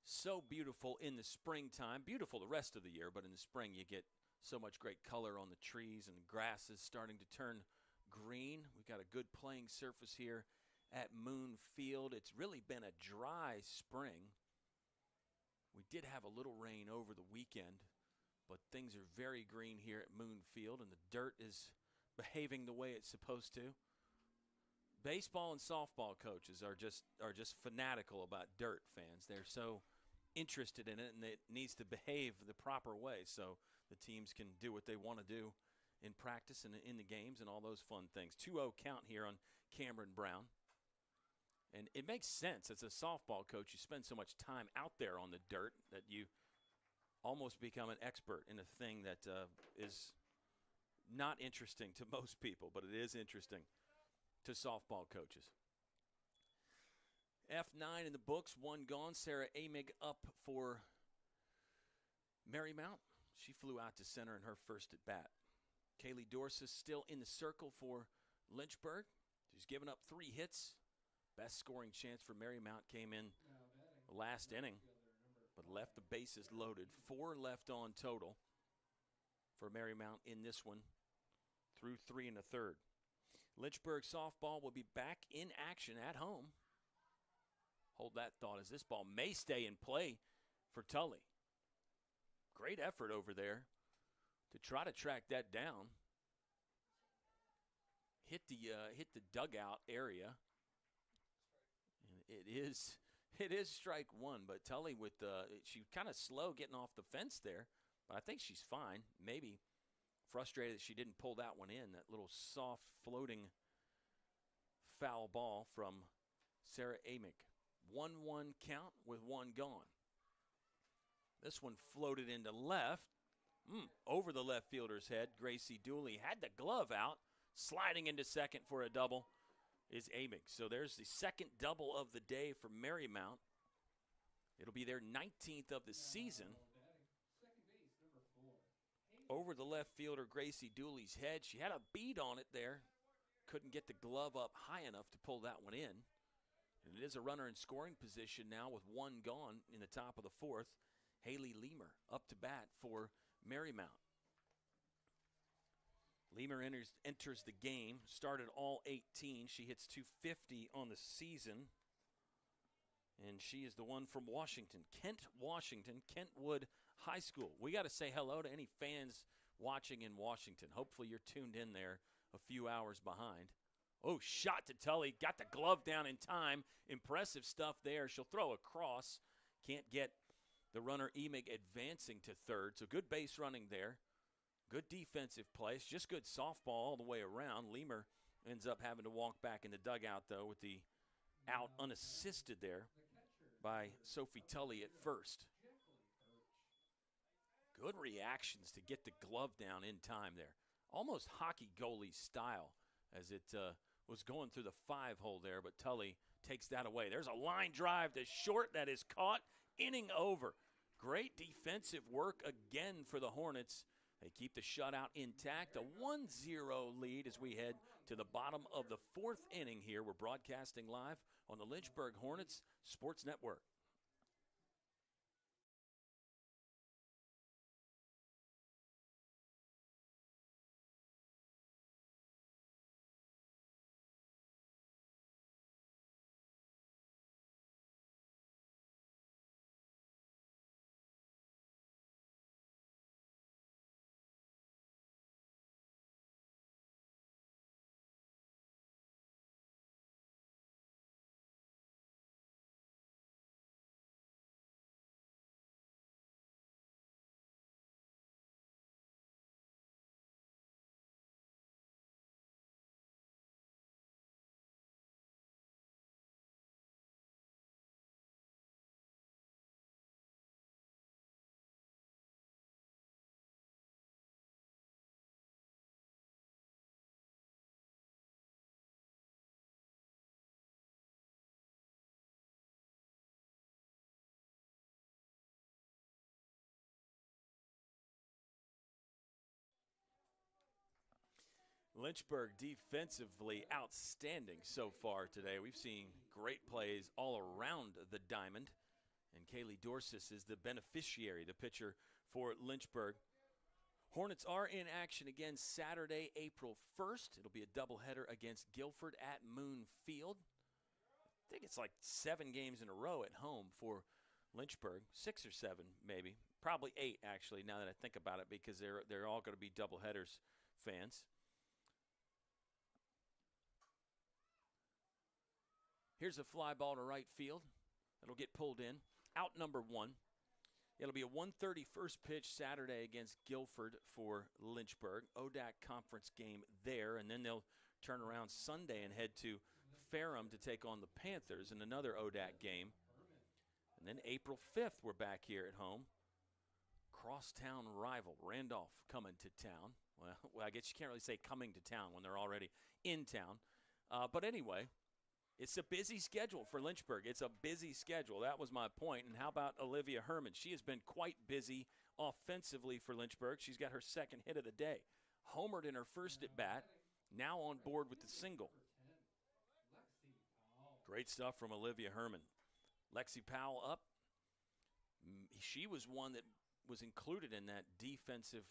Speaker 1: So beautiful in the springtime, beautiful the rest of the year, but in the spring you get so much great color on the trees and the grass is starting to turn green. We've got a good playing surface here at Moon Field. It's really been a dry spring. We did have a little rain over the weekend, but things are very green here at Moon Field, and the dirt is behaving the way it's supposed to. Baseball and softball coaches are just fanatical about dirt, fans. They're so interested in it, and it needs to behave the proper way so the teams can do what they want to do in practice and in the games and all those fun things. 2-0 count here on Cameron Brown. And it makes sense. As a softball coach, you spend so much time out there on the dirt that you almost become an expert in a thing that is not interesting to most people, but it is interesting to softball coaches. F9 in the books, 1 gone. Sarah Amig up for Marymount. She flew out to center in her first at bat. Kaylee Dorsis still in the circle for Lynchburg. She's given up 3 hits. Best scoring chance for Marymount came in last inning, but left the bases loaded. 4 left on total for Marymount in this one through 3 1/3. Lynchburg softball will be back in action at home. Hold that thought as this ball may stay in play for Tully. Great effort over there to try to track that down. Hit the dugout area. And it is strike 1, but Tully with she kind of slow getting off the fence there, but I think she's fine. Maybe frustrated that she didn't pull that one in, that little soft floating foul ball from Sarah Amick. 1-1 count with 1 gone. This one floated into left, over the left fielder's head. Gracie Dooley had the glove out. Sliding into second for a double is Amick. So there's the second double of the day for Marymount. It'll be their 19th of the season. Over the left fielder Gracie Dooley's head. She had a bead on it there. Couldn't get the glove up high enough to pull that one in. And it is a runner in scoring position now with 1 gone in the top of the 4th. Haley Leamer up to bat for Marymount. Leamer enters the game, started all 18. She hits .250 on the season. And she is the one from Washington, Washington, Kentwood High School. We got to say hello to any fans watching in Washington. Hopefully you're tuned in there a few hours behind. Oh, shot to Tully. Got the glove down in time. Impressive stuff there. She'll throw across. Can't get the runner Emig advancing to third. So good base running there. Good defensive plays. Just good softball all the way around. Leamer ends up having to walk back in the dugout, though, with the out unassisted there by Sophie Tully at first. Good reactions to get the glove down in time there. Almost hockey goalie style as it was going through the 5-hole there, but Tully takes that away. There's a line drive to short that is caught. Inning over. Great defensive work again for the Hornets. They keep the shutout intact. A 1-0 lead as we head to the bottom of the 4th inning here. We're broadcasting live on the Lynchburg Hornets Sports Network. Lynchburg defensively outstanding so far today. We've seen great plays all around the diamond. And Kaylee Dorsis is the beneficiary, the pitcher for Lynchburg. Hornets are in action again Saturday, April 1st. It'll be a doubleheader against Guilford at Moon Field. I think it's like 7 games in a row at home for Lynchburg. 6 or 7 maybe. Probably 8 actually now that I think about it, because they're all going to be doubleheaders fans. Here's a fly ball to right field. It'll get pulled in. Out number 1. It'll be a 1:30 first pitch Saturday against Guilford for Lynchburg. ODAC conference game there, and then they'll turn around Sunday and head to Ferrum to take on the Panthers in another ODAC game. And then April 5th, we're back here at home. Crosstown rival, Randolph, coming to town. Well, I guess you can't really say coming to town when they're already in town. But anyway, it's a busy schedule for Lynchburg. It's a busy schedule. That was my point. And how about Olivia Herman? She has been quite busy offensively for Lynchburg. She's got her second hit of the day. Homered in her first at bat, now on board with the single. Great stuff from Olivia Herman. Lexi Powell up. She was one that was included in that defensive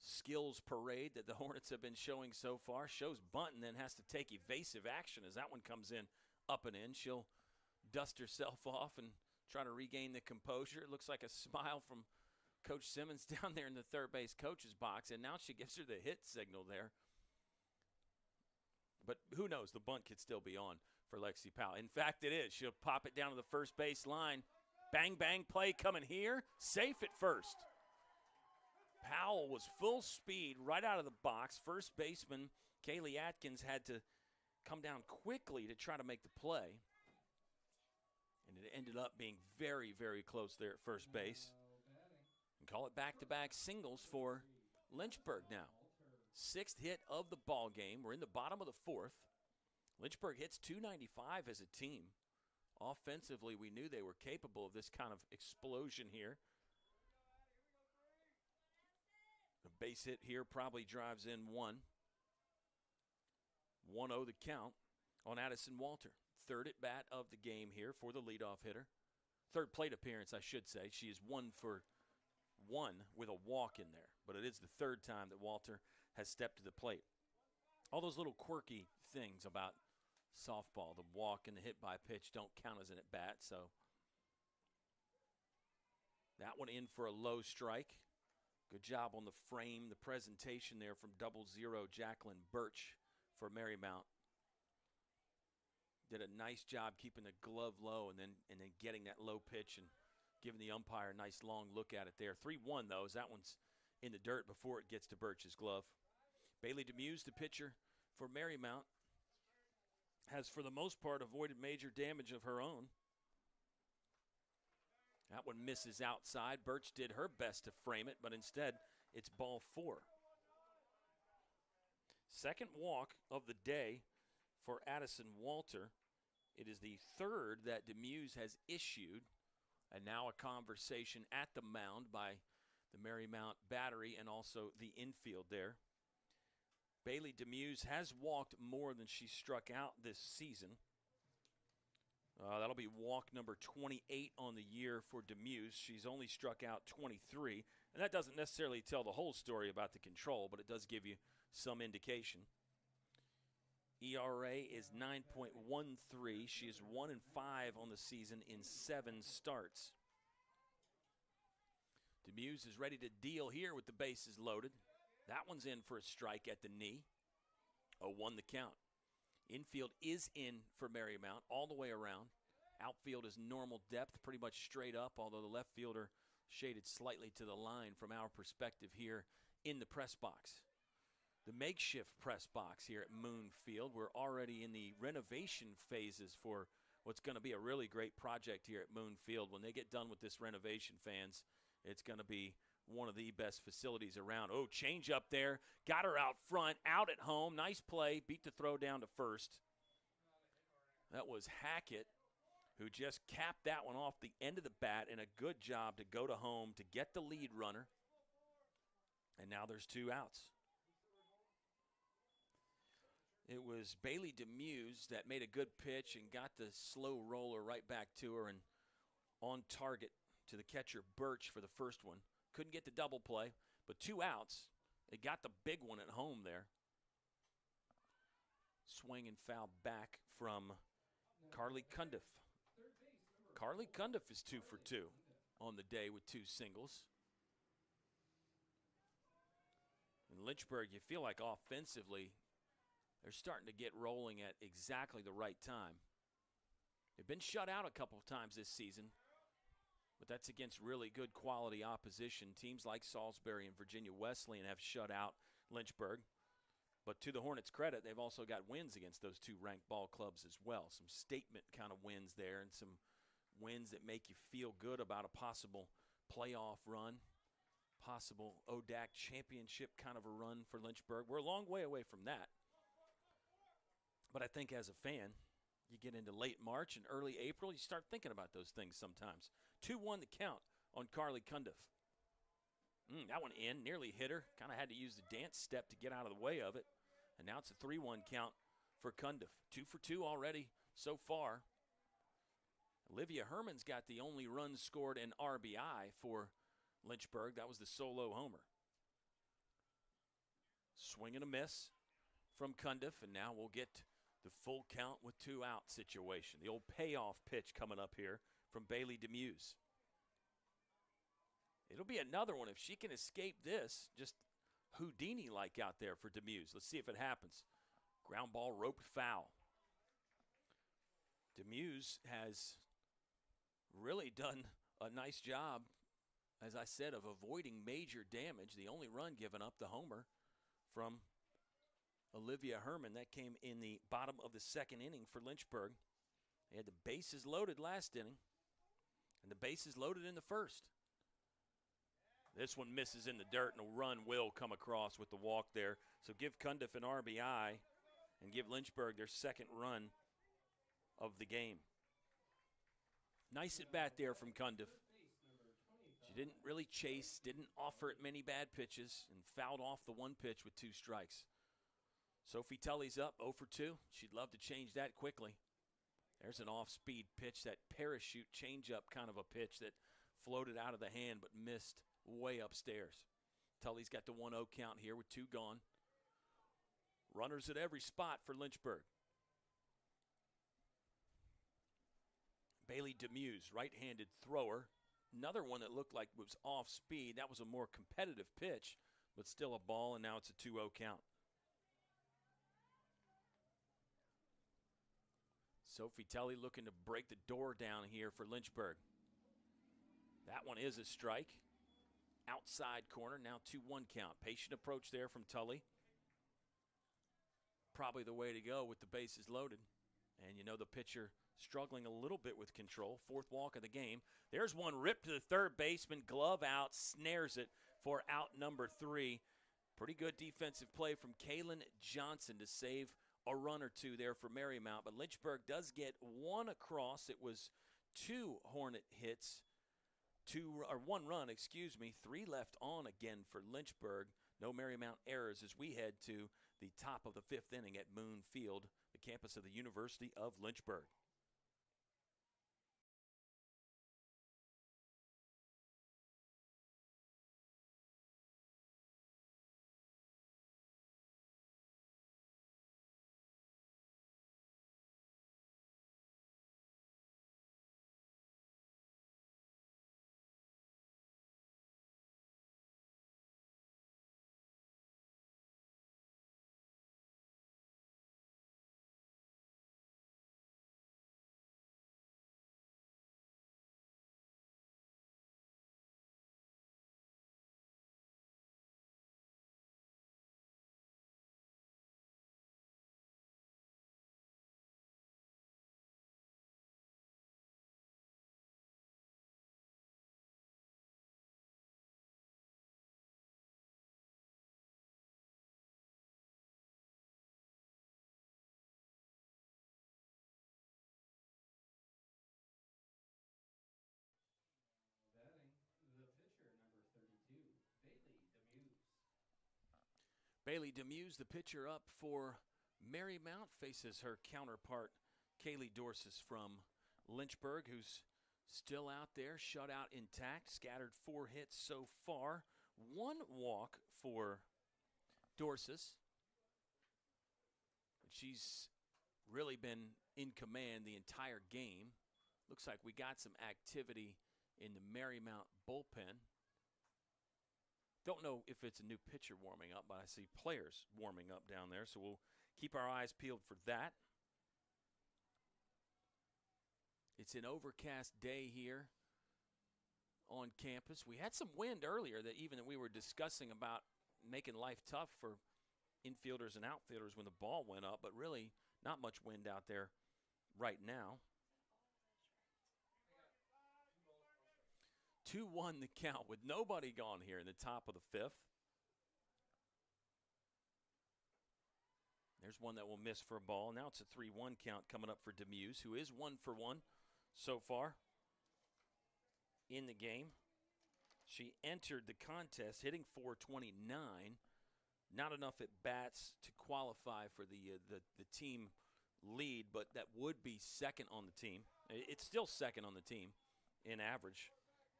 Speaker 1: skills parade that the Hornets have been showing so far. Shows bunt and then has to take evasive action as that one comes in up and in. She'll dust herself off and try to regain the composure. It looks like a smile from Coach Simmons down there in the third base coach's box, and now she gives her the hit signal there. But who knows? The bunt could still be on for Lexi Powell. In fact, it is. She'll pop it down to the first base line. Bang, bang play coming here. Safe at first. Powell was full speed right out of the box. First baseman Kaylee Atkins had to come down quickly to try to make the play. And it ended up being very, very close there at first base. And call it back-to-back singles for Lynchburg now. Sixth hit of the ball game. We're in the bottom of the fourth. Lynchburg hits .295 as a team. Offensively, we knew they were capable of this kind of explosion here. The base hit here probably drives in one. 1-0 the count on Addison Walter. Third at bat of the game here for the leadoff hitter. Third plate appearance, I should say. She is 1 for 1 with a walk in there. But it is the third time that Walter has stepped to the plate. All those little quirky things about softball, the walk and the hit by pitch, don't count as an at bat. So that one in for a low strike. Good job on the frame, the presentation there from 00 Jacqueline Birch for Marymount. Did a nice job keeping the glove low and then getting that low pitch and giving the umpire a nice long look at it there. 3-1 though, as that one's in the dirt before it gets to Birch's glove. Bailey Demuse, the pitcher for Marymount, has for the most part avoided major damage of her own. That one misses outside. Birch did her best to frame it, but instead it's ball 4. Second walk of the day for Addison Walter. It is the third that Demuse has issued, and now a conversation at the mound by the Marymount battery and also the infield there. Bailey Demuse has walked more than she struck out this season. That'll be walk number 28 on the year for Demuse. She's only struck out 23, and that doesn't necessarily tell the whole story about the control, but it does give you some indication. ERA is 9.13. She is 1-5 on the season in 7 starts. Demuse is ready to deal here with the bases loaded. That one's in for a strike at the knee. 0-1 the count. Infield is in for Marymount all the way around. Outfield is normal depth, pretty much straight up, although the left fielder shaded slightly to the line from our perspective here in the press box. The makeshift press box here at Moon Field. We're already in the renovation phases for what's going to be a really great project here at Moon Field. When they get done with this renovation, fans, it's going to be one of the best facilities around. Oh, change up there. Got her out front, out at home. Nice play. Beat the throw down to first. That was Hackett, who just capped that one off the end of the bat, and a good job to go to home to get the lead runner. And now there's 2 outs. It was Bailey Demuse that made a good pitch and got the slow roller right back to her and on target to the catcher Birch for the first one. Couldn't get the double play, but 2 outs. They got the big one at home there. Swing and foul back from Carly Cundiff. Carly Cundiff is 2 for 2 on the day with 2 singles. In Lynchburg, you feel like offensively, they're starting to get rolling at exactly the right time. They've been shut out a couple of times this season. But that's against really good quality opposition. Teams like Salisbury and Virginia Wesleyan have shut out Lynchburg. But to the Hornets' credit, they've also got wins against those two ranked ball clubs as well. Some statement kind of wins there and some wins that make you feel good about a possible playoff run, possible ODAC championship kind of a run for Lynchburg. We're a long way away from that. But I think as a fan, you get into late March and early April, you start thinking about those things sometimes. 2-1 the count on Carly Cundiff. That one in, nearly hit her. Kind of had to use the dance step to get out of the way of it. And now it's a 3-1 count for Cundiff. 2 for 2 already so far. Olivia Herman's got the only run scored in RBI for Lynchburg. That was the solo homer. Swing and a miss from Cundiff, and now we'll get the full count with 2 out situation. The old payoff pitch coming up here from Bailey Demuse. It'll be another one if she can escape this. Just Houdini-like out there for Demuse. Let's see if it happens. Ground ball roped foul. Demuse has really done a nice job, as I said, of avoiding major damage. The only run given up, the homer from Olivia Herman. That came in the bottom of the second inning for Lynchburg. They had the bases loaded last inning, and the bases loaded in the first. This one misses in the dirt, and a run will come across with the walk there. So give Cundiff an RBI and give Lynchburg their second run of the game. Nice at bat there from Cundiff. She didn't really chase, didn't offer it many bad pitches, and fouled off the one pitch with 2 strikes. Sophie Tully's up 0 for 2. She'd love to change that quickly. There's an off-speed pitch, that parachute changeup kind of a pitch that floated out of the hand but missed way upstairs. Tully's got the 1-0 count here with 2 gone. Runners at every spot for Lynchburg. Bailey Demuse, right-handed thrower. Another one that looked like it was off speed. That was a more competitive pitch, but still a ball, and now it's a 2-0 count. Sophie Tully looking to break the door down here for Lynchburg. That one is a strike. Outside corner, now 2-1 count. Patient approach there from Tully. Probably the way to go with the bases loaded. And you know the pitcher struggling a little bit with control. 4th walk of the game. There's one ripped to the third baseman. Glove out, snares it for out number 3. Pretty good defensive play from Kaylin Johnson to save a run or 2 there for Marymount. But Lynchburg does get 1 across. It was 2 Hornet hits. 1 run, 3 left on again for Lynchburg. No Marymount errors as we head to the top of the 5th inning at Moon Field, the campus of the University of Lynchburg. Bailey Demuse, the pitcher up for Marymount, faces her counterpart, Kaylee Dorsis from Lynchburg, who's still out there, shutout intact, scattered 4 hits so far. 1 walk for Dorsis. She's really been in command the entire game. Looks like we got some activity in the Marymount bullpen. Don't know if it's a new pitcher warming up, but I see players warming up down there, so we'll keep our eyes peeled for that. It's an overcast day here on campus. We had some wind earlier that we were discussing about making life tough for infielders and outfielders when the ball went up, but really not much wind out there right now. 2-1 the count with nobody gone here in the top of the fifth. There's one that will miss for a ball. Now it's a 3-1 count coming up for Demuse, who is 1 for 1 so far in the game. She entered the contest hitting .429. Not enough at bats to qualify for the team lead, but that would be second on the team. It's still second on the team in average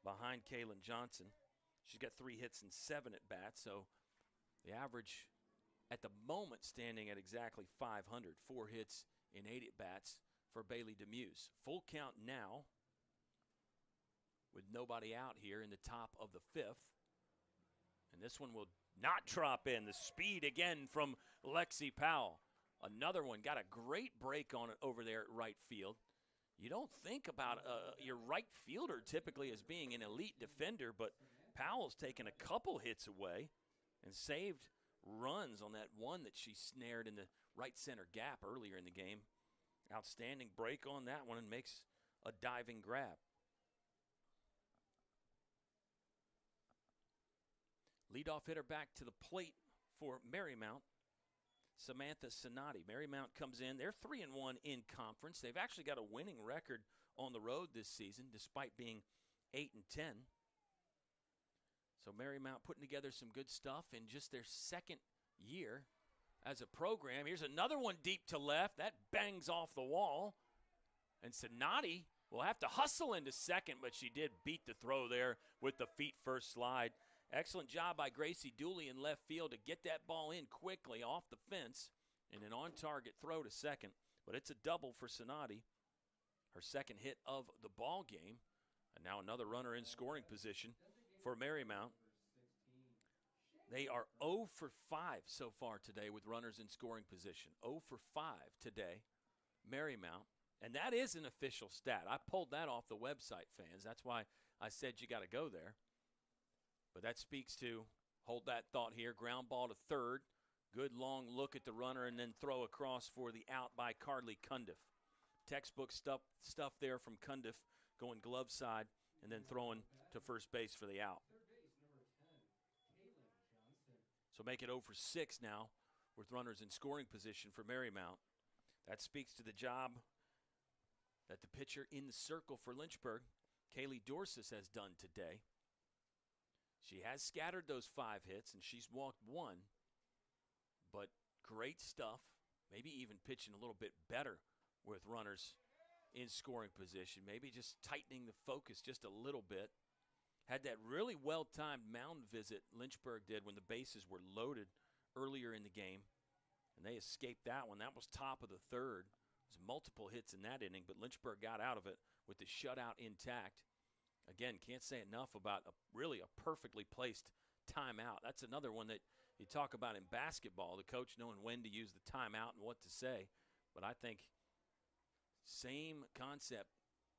Speaker 1: behind Kaylin Johnson. She's got 3 hits and 7 at bats, so the average at the moment standing at exactly 500, 4 hits in 8 at bats for Bailey Demuse. Full count now with nobody out here in the top of the fifth. And this one will not drop in. The speed again from Lexi Powell. Another one got a great break on it over there at right field. You don't think about your right fielder typically as being an elite defender, but Powell's taken a couple hits away and saved runs on that one that she snared in the right center gap earlier in the game. Outstanding break on that one and makes a diving grab. Leadoff hitter back to the plate for Marymount, Samantha Sonati. Marymount comes in. They're 3-1 in conference. They've actually got a winning record on the road this season despite being 8-10. So Marymount putting together some good stuff in just their second year as a program. Here's another one deep to left. That bangs off the wall. And Sonati will have to hustle into second, but she did beat the throw there with the feet first slide. Excellent job by Gracie Dooley in left field to get that ball in quickly off the fence and an on-target throw to second. But it's a double for Sonati, her second hit of the ball game. And now another runner in scoring position for Marymount. They are 0 for 5 so far today with runners in scoring position. 0 for 5 today, Marymount. And that is an official stat. I pulled that off the website, fans. That's why I said you got to go there. But that speaks to, hold that thought here, ground ball to third. Good long look at the runner and then throw across for the out by Carly Cundiff. Textbook stuff there from Cundiff, going glove side and then throwing to first base for the out. So make it 0 for 6 now with runners in scoring position for Marymount. That speaks to the job that the pitcher in the circle for Lynchburg, Kaylee Dorsis, has done today. She has scattered those 5 hits, and she's walked 1. But great stuff, maybe even pitching a little bit better with runners in scoring position. Maybe just tightening the focus just a little bit. Had that really well-timed mound visit Lynchburg did when the bases were loaded earlier in the game. And they escaped that one. That was top of the third. There was multiple hits in that inning, but Lynchburg got out of it with the shutout intact. Again, can't say enough about really a perfectly placed timeout. That's another one that you talk about in basketball, the coach knowing when to use the timeout and what to say. But I think same concept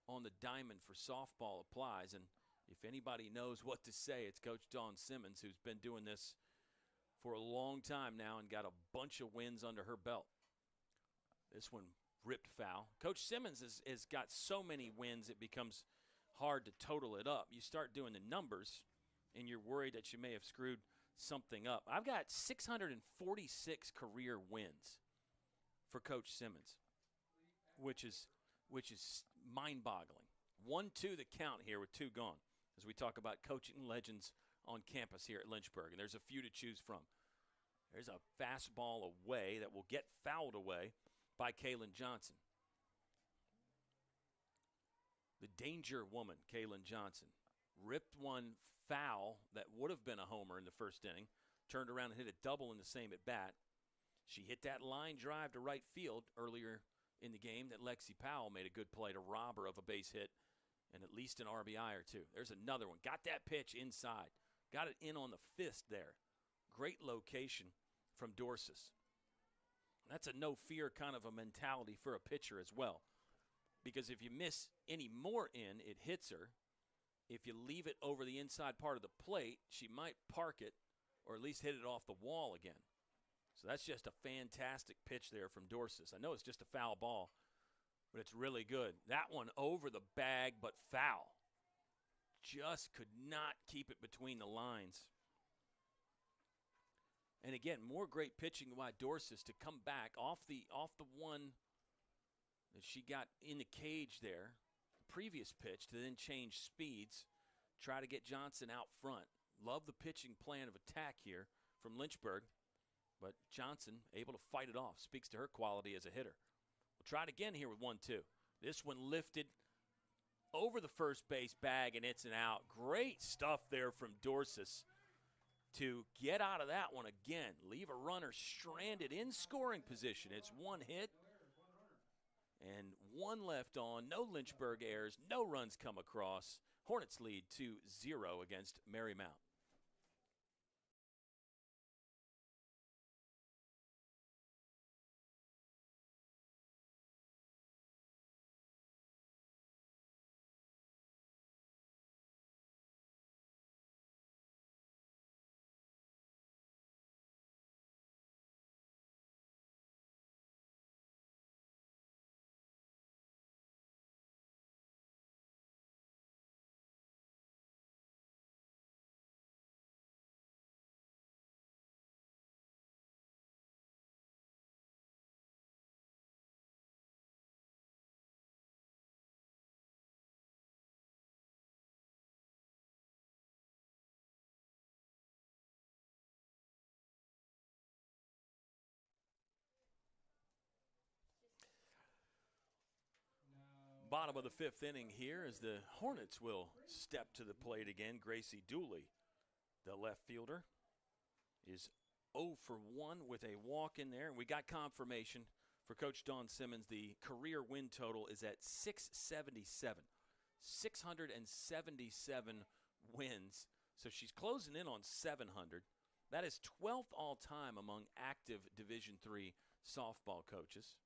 Speaker 1: on the diamond for softball applies. And if anybody knows what to say, it's Coach Dawn Simmons, who's been doing this for a long time now and got a bunch of wins under her belt. This one ripped foul. Coach Simmons has got so many wins it becomes hard to total it up. You start doing the numbers, and you're worried that you may have screwed something up. I've got 646 career wins for Coach Simmons, which is mind-boggling. 1-2 the count here with 2 gone as we talk about coaching legends on campus here at Lynchburg, and there's a few to choose from. There's a fastball away that will get fouled away by Kaylin Johnson. The danger woman, Kaylin Johnson, ripped one foul that would have been a homer in the first inning, turned around and hit a double in the same at bat. She hit that line drive to right field earlier in the game that Lexi Powell made a good play to rob her of a base hit and at least an RBI or 2. There's another one. Got that pitch inside. Got it in on the fist there. Great location from Dorsis. That's a no-fear kind of a mentality for a pitcher as well. Because if you miss any more in, it hits her. if you leave it over the inside part of the plate, she might park it or at least hit it off the wall again. So that's just a fantastic pitch there from Dorsis. I know it's just a foul ball, but it's really good. That one over the bag, but foul. Just could not keep it between the lines. And again, more great pitching by Dorsis to come back off the one that she got in the cage there, the previous pitch, to then change speeds, try to get Johnson out front. Love the pitching plan of attack here from Lynchburg, but Johnson able to fight it off. Speaks to her quality as a hitter. We'll try it again here with 1-2. This one lifted over the first base bag, and it's an out. Great stuff there from Dorsis to get out of that one again. Leave a runner stranded in scoring position. It's one hit and one left on. No Lynchburg errors, no runs come across. Hornets lead 2-0 against Marymount. Bottom of the fifth inning here as the Hornets will step to the plate again. Gracie Dooley, the left fielder, is 0 for 1 with a walk in there. And we got confirmation for Coach Dawn Simmons. The career win total is at 677. 677 wins. So she's closing in on 700. That is 12th all-time among active Division III softball coaches.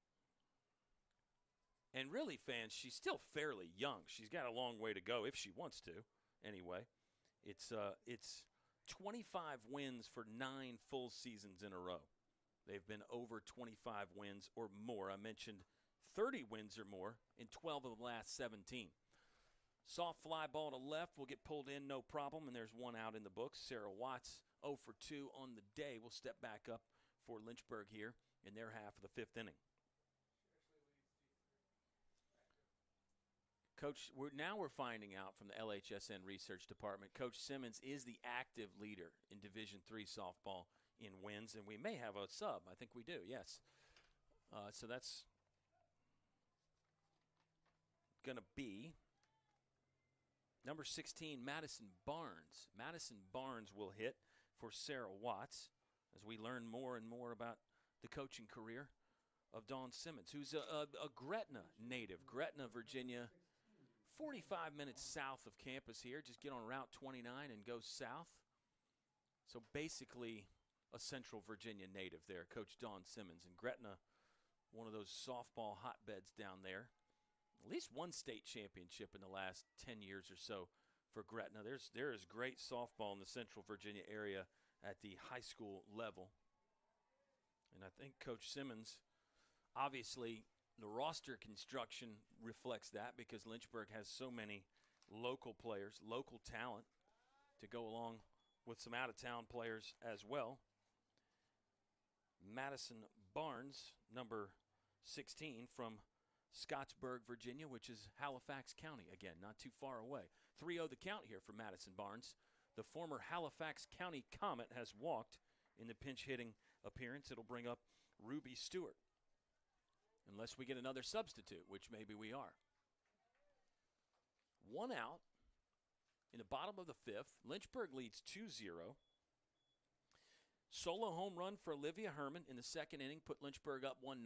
Speaker 1: And really, fans, she's still fairly young. She's got a long way to go if she wants to. Anyway, it's 25 wins for 9 full seasons in a row. They've been over 25 wins or more. I mentioned 30 wins or more in 12 of the last 17. Soft fly ball to left will get pulled in, no problem, and there's one out in the books. Sarah Watts, 0 for 2 on the day, will step back up for Lynchburg here in their half of the 5th inning. Coach, we're finding out from the LHSN research department, Coach Simmons is the active leader in Division III softball in wins, and we may have a sub. I think we do, yes. So that's going to be number 16, Madison Barnes. Madison Barnes will hit for Sarah Watts as we learn more and more about the coaching career of Dawn Simmons, who's a Gretna native, Gretna, Virginia. 45 minutes south of campus here. Just get on Route 29 and go south. So basically a Central Virginia native there, Coach Dawn Simmons. And Gretna, one of those softball hotbeds down there. At least one state championship in the last 10 years or so for Gretna. There is great softball in the Central Virginia area at the high school level. And I think Coach Simmons, obviously, the roster construction reflects that because Lynchburg has so many local players, local talent to go along with some out-of-town players as well. Madison Barnes, number 16 from Scottsburg, Virginia, which is Halifax County. Again, not too far away. 3-0 the count here for Madison Barnes. The former Halifax County Comet has walked in the pinch hitting appearance. It'll bring up Ruby Stewart. Unless we get another substitute, which maybe we are. One out in the bottom of the 5th. Lynchburg leads 2-0. Solo home run for Olivia Herman in the 2nd inning put Lynchburg up 1-0.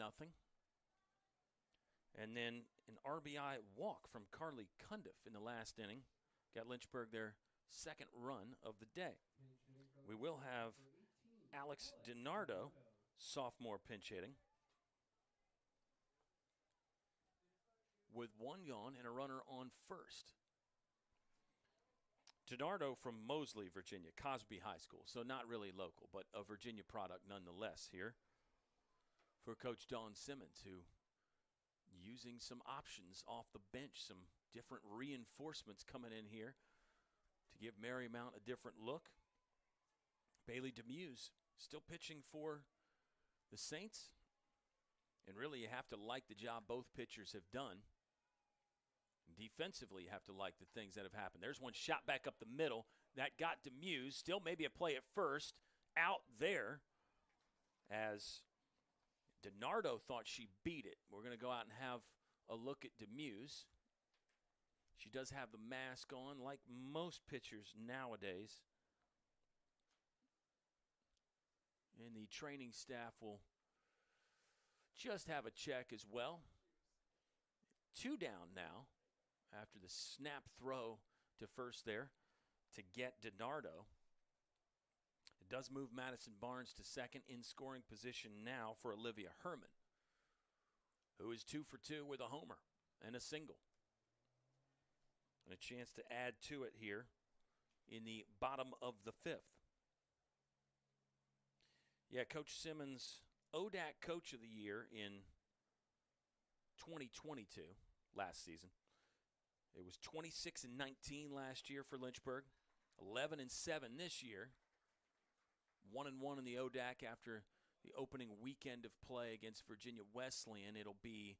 Speaker 1: And then an RBI walk from Carly Cundiff in the last inning got Lynchburg their 2nd run of the day. We will have Alex DiNardo, sophomore pinch hitting, with 1 gone and a runner on first. DiNardo from Moseley, Virginia, Cosby High School, so not really local, but a Virginia product nonetheless here for Coach Dawn Simmons, who using some options off the bench, some different reinforcements coming in here to give Marymount a different look. Bailey Demuse still pitching for the Saints, and really you have to like the job both pitchers have done. Defensively, you have to like the things that have happened. There's one shot back up the middle. That got Demuse. Still maybe a play at first. Out there as DiNardo thought she beat it. We're going to go out and have a look at Demuse. She does have the mask on like most pitchers nowadays. And the training staff will just have a check as well. 2 down now after the snap throw to first there to get DiNardo. It does move Madison Barnes to second in scoring position now for Olivia Herman, who is 2 for 2 with a homer and a single. And a chance to add to it here in the bottom of the 5th. Yeah, Coach Simmons, ODAC Coach of the Year in 2022, last season. It was 26-19 last year for Lynchburg, 11-7 this year, 1-1 in the ODAC after the opening weekend of play against Virginia Wesleyan. It'll be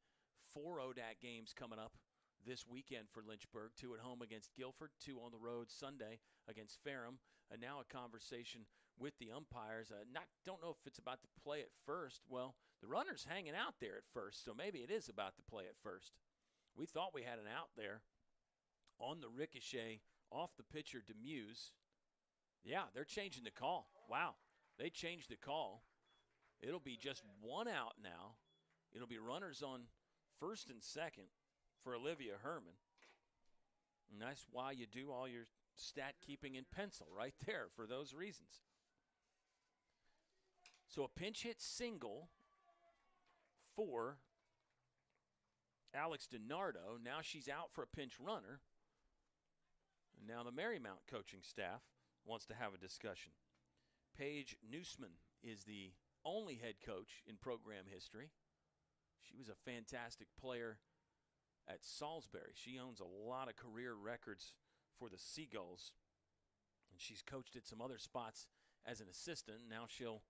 Speaker 1: 4 ODAC games coming up this weekend for Lynchburg, 2 at home against Guilford, 2 on the road Sunday against Ferrum, and now a conversation with the umpires. Don't know if it's about the play at first. Well, the runner's hanging out there at first, so maybe it is about the play at first. We thought we had an out there on the ricochet off the pitcher, Demuse. Yeah, they're changing the call. Wow, they changed the call. It'll be just 1 out now. It'll be runners on first and second for Olivia Herman. And that's why you do all your stat keeping in pencil right there for those reasons. So a pinch hit single for Alex DiNardo. Now she's out for a pinch runner. And now the Marymount coaching staff wants to have a discussion. Paige Newsman is the only head coach in program history. She was a fantastic player at Salisbury. She owns a lot of career records for the Seagulls. And she's coached at some other spots as an assistant. Now she'll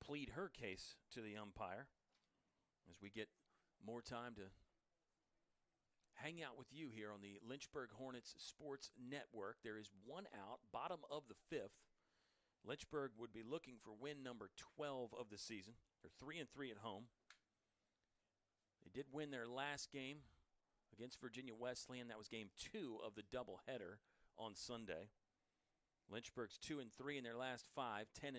Speaker 1: plead her case to the umpire as we get more time to hang out with you here on the Lynchburg Hornets Sports Network. There is 1 out, bottom of the 5th. Lynchburg would be looking for win number 12 of the season. They're 3-3 at home. They did win their last game against Virginia Wesleyan. That was game 2 of the doubleheader on Sunday. Lynchburg's 2-3 in their last 5, 10-10,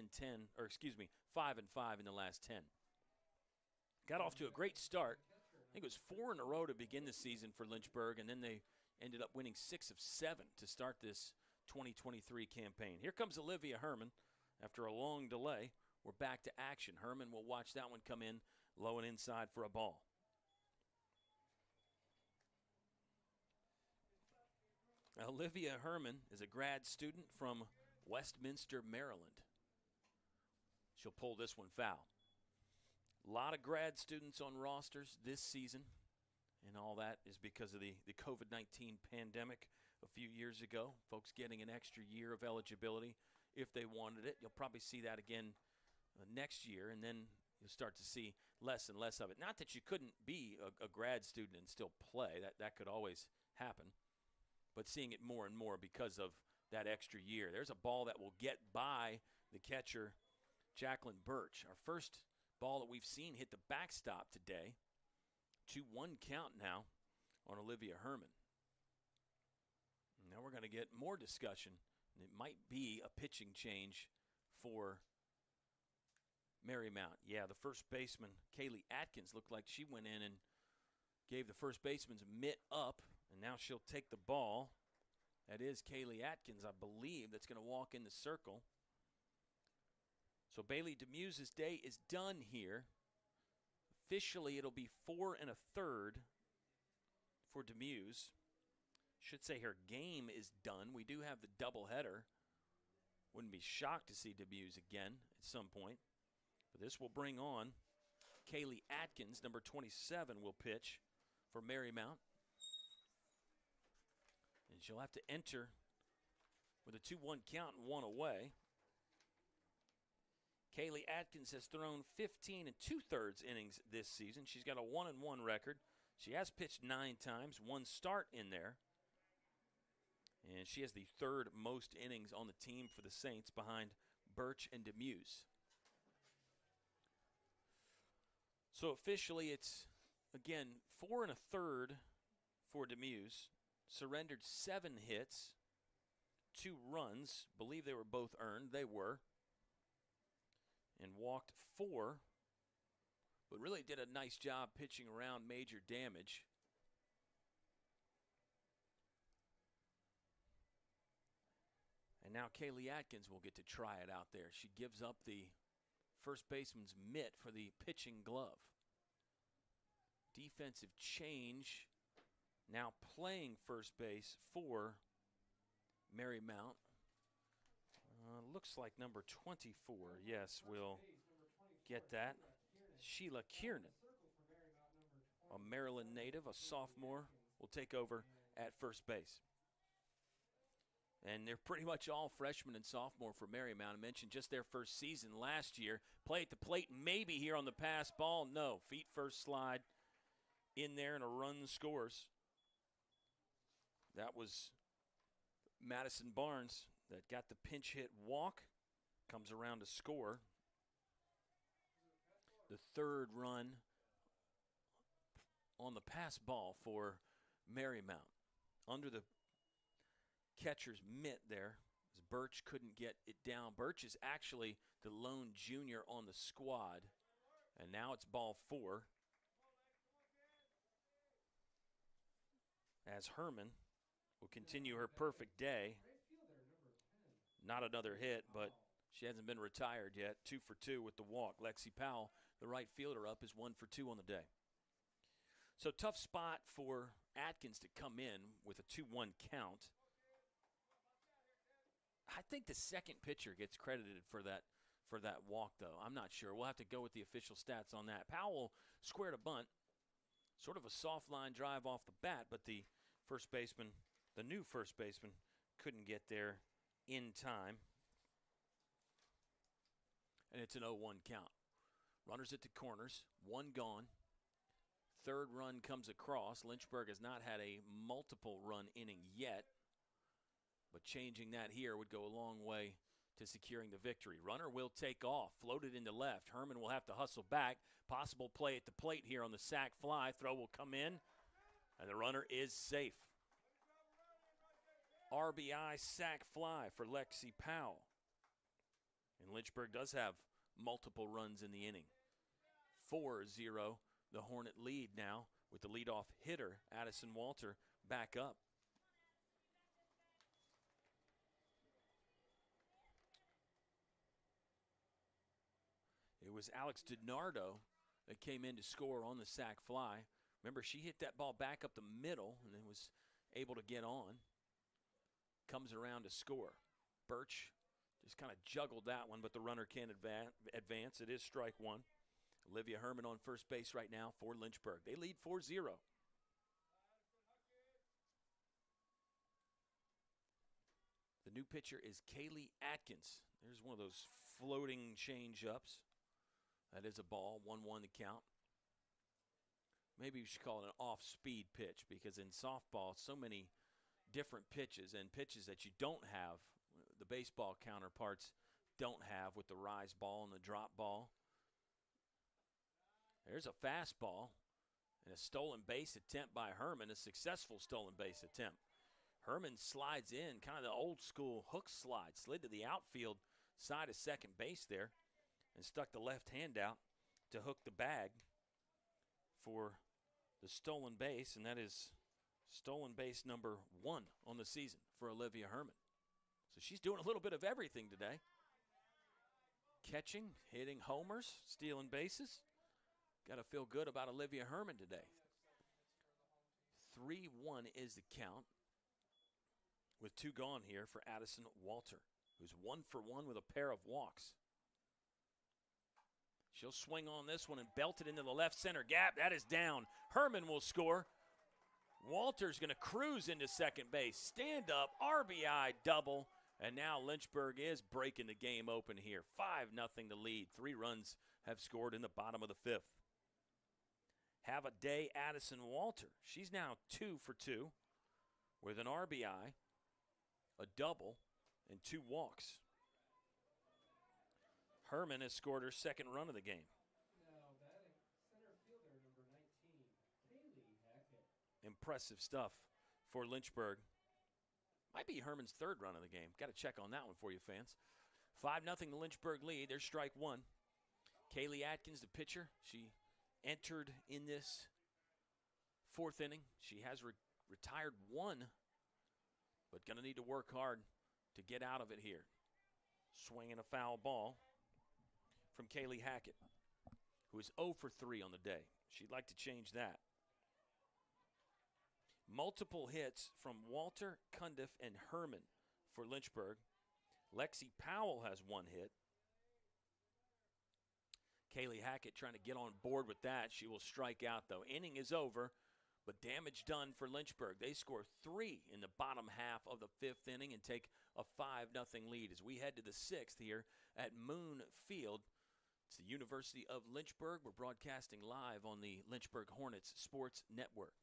Speaker 1: or excuse me, 5-5 in the last 10. Got off to a great start. I think it was 4 in a row to begin the season for Lynchburg, and then they ended up winning 6 of 7 to start this 2023 campaign. Here comes Olivia Herman. After a long delay, we're back to action. Herman will watch that one come in low and inside for a ball. Olivia Herman is a grad student from Westminster, Maryland. She'll pull this one foul. A lot of grad students on rosters this season, and all that is because of the COVID-19 pandemic a few years ago. Folks getting an extra year of eligibility if they wanted it. You'll probably see that again next year, and then you'll start to see less and less of it. Not that you couldn't be a grad student and still play. That could always happen. But seeing it more and more because of that extra year. There's a ball that will get by the catcher, Jacqueline Birch. Our first ball that we've seen hit the backstop today. 2-1 count now on Olivia Herman. Now we're going to get more discussion. It might be a pitching change for Marymount. Yeah, the first baseman, Kaylee Atkins, looked like she went in and gave the first baseman's mitt up, and now she'll take the ball. That is Kaylee Atkins, I believe, that's going to walk in the circle. So Bailey Demuse's day is done here. Officially, it'll be 4 1/3 for Demuse. should say her game is done. We do have the doubleheader. Wouldn't be shocked to see Demuse again at some point. But this will bring on Kaylee Atkins, number 27, will pitch for Marymount. And she'll have to enter with a 2-1 count and 1 away. Kaylee Atkins has thrown 15 2/3 innings this season. She's got a 1-1 record. She has pitched 9 times, 1 start in there. And she has the 3rd most innings on the team for the Saints behind Birch and Demuse. So officially it's, again, 4 1/3 for Demuse. Surrendered 7 hits, 2 runs. Believe they were both earned. They were. And walked 4. But really did a nice job pitching around major damage. And now Kaylee Atkins will get to try it out there. She gives up the first baseman's mitt for the pitching glove. Defensive change. Now playing first base for Marymount. Looks like number 24. Yes, we'll get that. Sheila Kiernan, a Maryland native, a sophomore, will take over at first base. And they're pretty much all freshmen and sophomore for Marymount. I mentioned just their first season last year. Play at the plate, maybe here on the pass ball. No, feet first slide in there and a run scores. That was Madison Barnes that got the pinch hit walk. Comes around to score. The 3rd run on the pass ball for Marymount. Under the catcher's mitt there, as Birch couldn't get it down. Birch is actually the lone junior on the squad. And now it's ball 4. As Herman will continue her perfect day. Not another hit, but she hasn't been retired yet. 2 for 2 with the walk. Lexi Powell, the right fielder, up is 1 for 2 on the day. So tough spot for Atkins to come in with a 2-1 count. I think the second pitcher gets credited for that walk, though. I'm not sure. We'll have to go with the official stats on that. Powell squared a bunt. Sort of a soft line drive off the bat, but the first baseman, the new first baseman, couldn't get there in time. And it's an 0-1 count. Runners at the corners, 1 gone. 3rd run comes across. Lynchburg has not had a multiple run inning yet, but changing that here would go a long way to securing the victory. Runner will take off, floated into left. Herman will have to hustle back. Possible play at the plate here on the sac fly. Throw will come in, and the runner is safe. RBI sac fly for Lexi Powell. And Lynchburg does have multiple runs in the inning. 4-0, the Hornet lead now with the leadoff hitter, Addison Walter, back up. It was Alex DiNardo that came in to score on the sac fly. Remember, she hit that ball back up the middle and then was able to get on. Comes around to score. Birch just kind of juggled that one, but the runner can't advance. It is strike 1. Olivia Herman on first base right now for Lynchburg. They lead 4-0. The new pitcher is Kaylee Atkins. There's one of those floating change-ups. That is a ball, 1-1 the count. Maybe you should call it an off-speed pitch because in softball, so many different pitches and pitches that you don't have, the baseball counterparts don't have with the rise ball and the drop ball. There's a fastball and a stolen base attempt by Herman, a successful stolen base attempt. Herman slides in, kind of the old school hook slide, slid to the outfield side of second base there and stuck the left hand out to hook the bag for the stolen base, and that is stolen base number 1 on the season for Olivia Herman. So she's doing a little bit of everything today. Catching, hitting homers, stealing bases. Got to feel good about Olivia Herman today. 3-1 is the count. with 2 gone here for Addison Walter, who's 1 for 1 with a pair of walks. She'll swing on this one and belt it into the left center gap. That is down. Herman will score. Walter's going to cruise into second base. Stand up, RBI double. And now Lynchburg is breaking the game open here. 5-0 the lead. 3 runs have scored in the bottom of the 5th. Have a day, Addison Walter. She's now 2 for 2 with an RBI, a double, and 2 walks. Herman has scored her 2nd run of the game.
Speaker 2: Now batting, center fielder number 19, Kaylee Hackett.
Speaker 1: Impressive stuff for Lynchburg. Might be Herman's 3rd run of the game. Got to check on that one for you, fans. 5-0 the Lynchburg lead. There's strike 1. Kaylee Atkins, the pitcher. She entered in this 4th inning. She has retired 1, but going to need to work hard to get out of it here. Swinging a foul ball from Kaylee Hackett, who is 0 for 3 on the day. She'd like to change that. Multiple hits from Walter, Cundiff, and Herman for Lynchburg. Lexi Powell has 1 hit. Kaylee Hackett trying to get on board with that. She will strike out, though. Inning is over, but damage done for Lynchburg. They score 3 in the bottom half of the 5th inning and take a 5-0 lead as we head to the 6th here at Moon Field. It's the University of Lynchburg. We're broadcasting live on the Lynchburg Hornets Sports Network.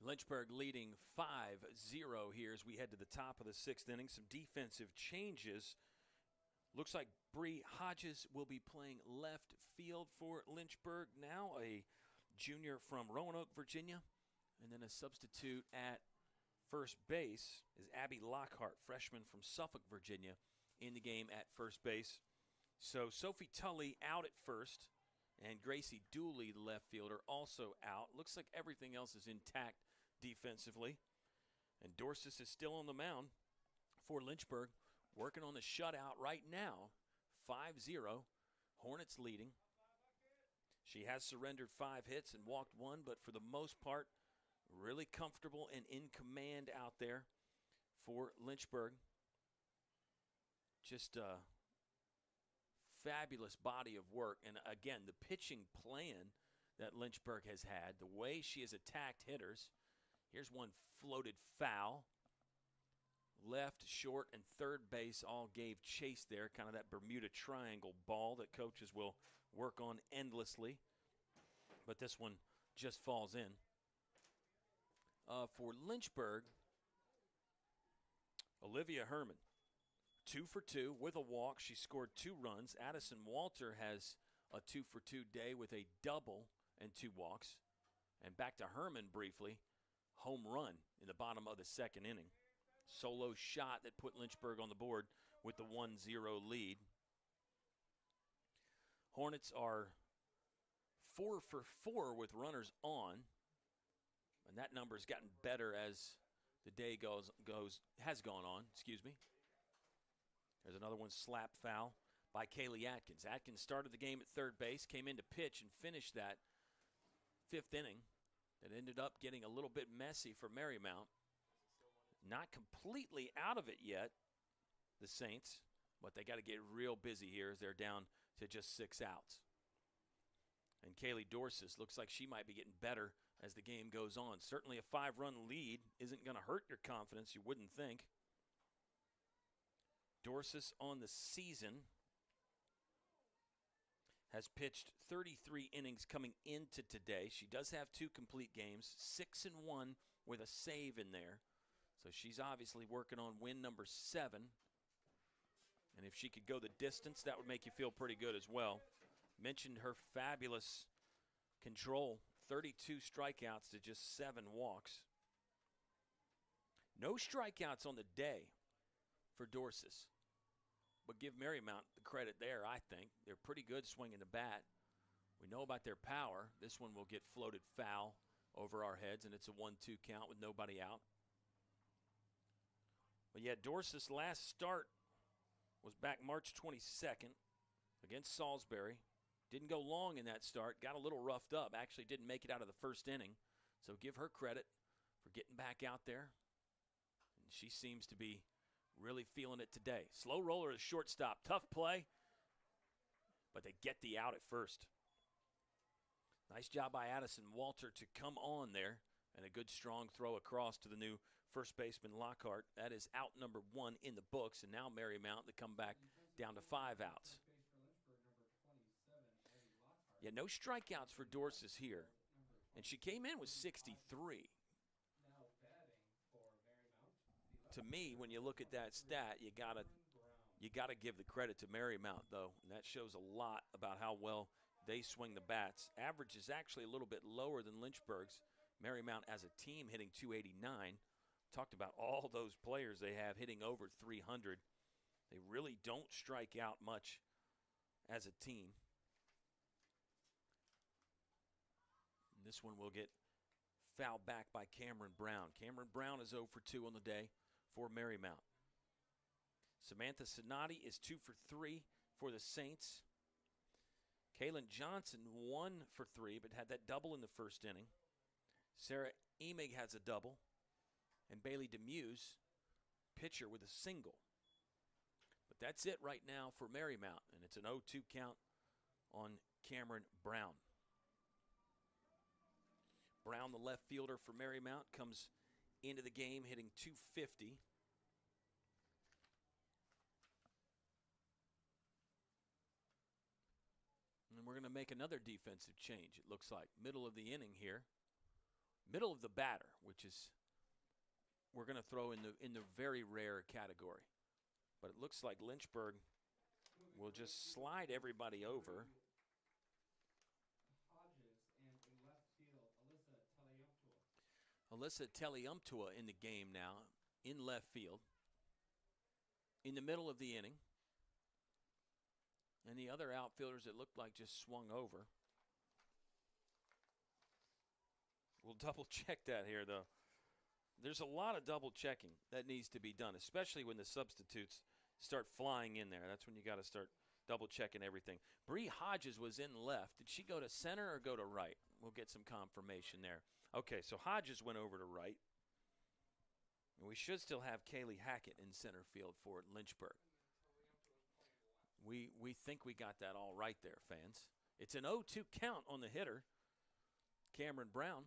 Speaker 1: Lynchburg leading 5-0 here as we head to the top of the 6th inning. Some defensive changes. Looks like Bree Hodges will be playing left field for Lynchburg. Now a junior from Roanoke, Virginia. And then a substitute at first base is Abby Lockhart, freshman from Suffolk, Virginia, in the game at first base. So Sophie Tully out at first, and Gracie Dooley, the left fielder, also out. Looks like everything else is intact defensively. And Dorsis is still on the mound for Lynchburg, working on the shutout right now. 5-0, Hornets leading. She has surrendered 5 hits and walked 1, but for the most part, really comfortable and in command out there for Lynchburg. Just a fabulous body of work. And again, the pitching plan that Lynchburg has had, the way she has attacked hitters. Here's one floated foul. Left, short, and third base all gave chase there, kind of that Bermuda Triangle ball that coaches will work on endlessly. But this one just falls in. For Lynchburg, Olivia Herman, 2 for 2 with a walk. She scored 2 runs. Addison Walter has a 2 for 2 day with a double and 2 walks. And back to Herman briefly, home run in the bottom of the 2nd inning. Solo shot that put Lynchburg on the board with the 1-0 lead. Hornets are 4 for 4 with runners on. And that number has gotten better as the day has gone on. There's another one, slap foul by Kaylee Atkins. Atkins started the game at third base, came in to pitch and finished that 5th inning. That ended up getting a little bit messy for Marymount. Not completely out of it yet, the Saints, but they got to get real busy here as they're down to just 6 outs. And Kaylee Dorsis looks like she might be getting better as the game goes on. Certainly a 5-run lead isn't going to hurt your confidence, you wouldn't think. Dorsis on the season has pitched 33 innings coming into today. She does have 2 complete games, 6-1 with a save in there. So she's obviously working on win number 7. And if she could go the distance, that would make you feel pretty good as well. Mentioned her fabulous control, 32 strikeouts to just 7 walks. No strikeouts on the day for Dorsis. But give Marymount the credit there, I think. They're pretty good swinging the bat. We know about their power. This one will get floated foul over our heads, and it's a 1-2 count with nobody out. But yeah, Dorsis' last start was back March 22nd against Salisbury. Didn't go long in that start. Got a little roughed up. Actually didn't make it out of the first inning. So give her credit for getting back out there. And she seems to be really feeling it today. Slow roller to shortstop. Tough play. But they get the out at first. Nice job by Addison Walter to come on there. And a good strong throw across to the new first baseman Lockhart. That is out number 1 in the books. And now Marymount to come back down to 5 outs. Yeah, no strikeouts for Dorsis here. And she came in with 63. To me, when you look at that stat, you gotta give the credit to Marymount, though. And that shows a lot about how well they swing the bats. Average is actually a little bit lower than Lynchburg's. Marymount as a team hitting 289. Talked about all those players they have hitting over 300. They really don't strike out much as a team. And this one will get fouled back by Cameron Brown. Cameron Brown is 0 for 2 on the day for Marymount. Samantha Sinati is 2 for 3 for the Saints. Kaylin Johnson 1 for 3, but had that double in the first inning. Sarah Emig has a double. And Bailey Demuse, pitcher, with a single. But that's it right now for Marymount, and it's an 0-2 count on Cameron Brown. Brown, the left fielder for Marymount, comes into the game hitting .250. And we're going to make another defensive change, it looks like. Middle of the inning here. Middle of the batter, which is we're going to throw in the very rare category. But it looks like Lynchburg will just slide everybody over. Alyssa Teliumtua in the game now, in left field, in the middle of the inning. And the other outfielders, it looked like, just swung over. We'll double check that here, though. There's a lot of double checking that needs to be done, especially when the substitutes start flying in there. That's when you got to start double checking everything. Bree Hodges was in left. Did she go to center or go to right? We'll get some confirmation there. Okay, so Hodges went over to right. And we should still have Kaylee Hackett in center field for Lynchburg. We think we got that all right there, fans. It's an 0-2 count on the hitter, Cameron Brown.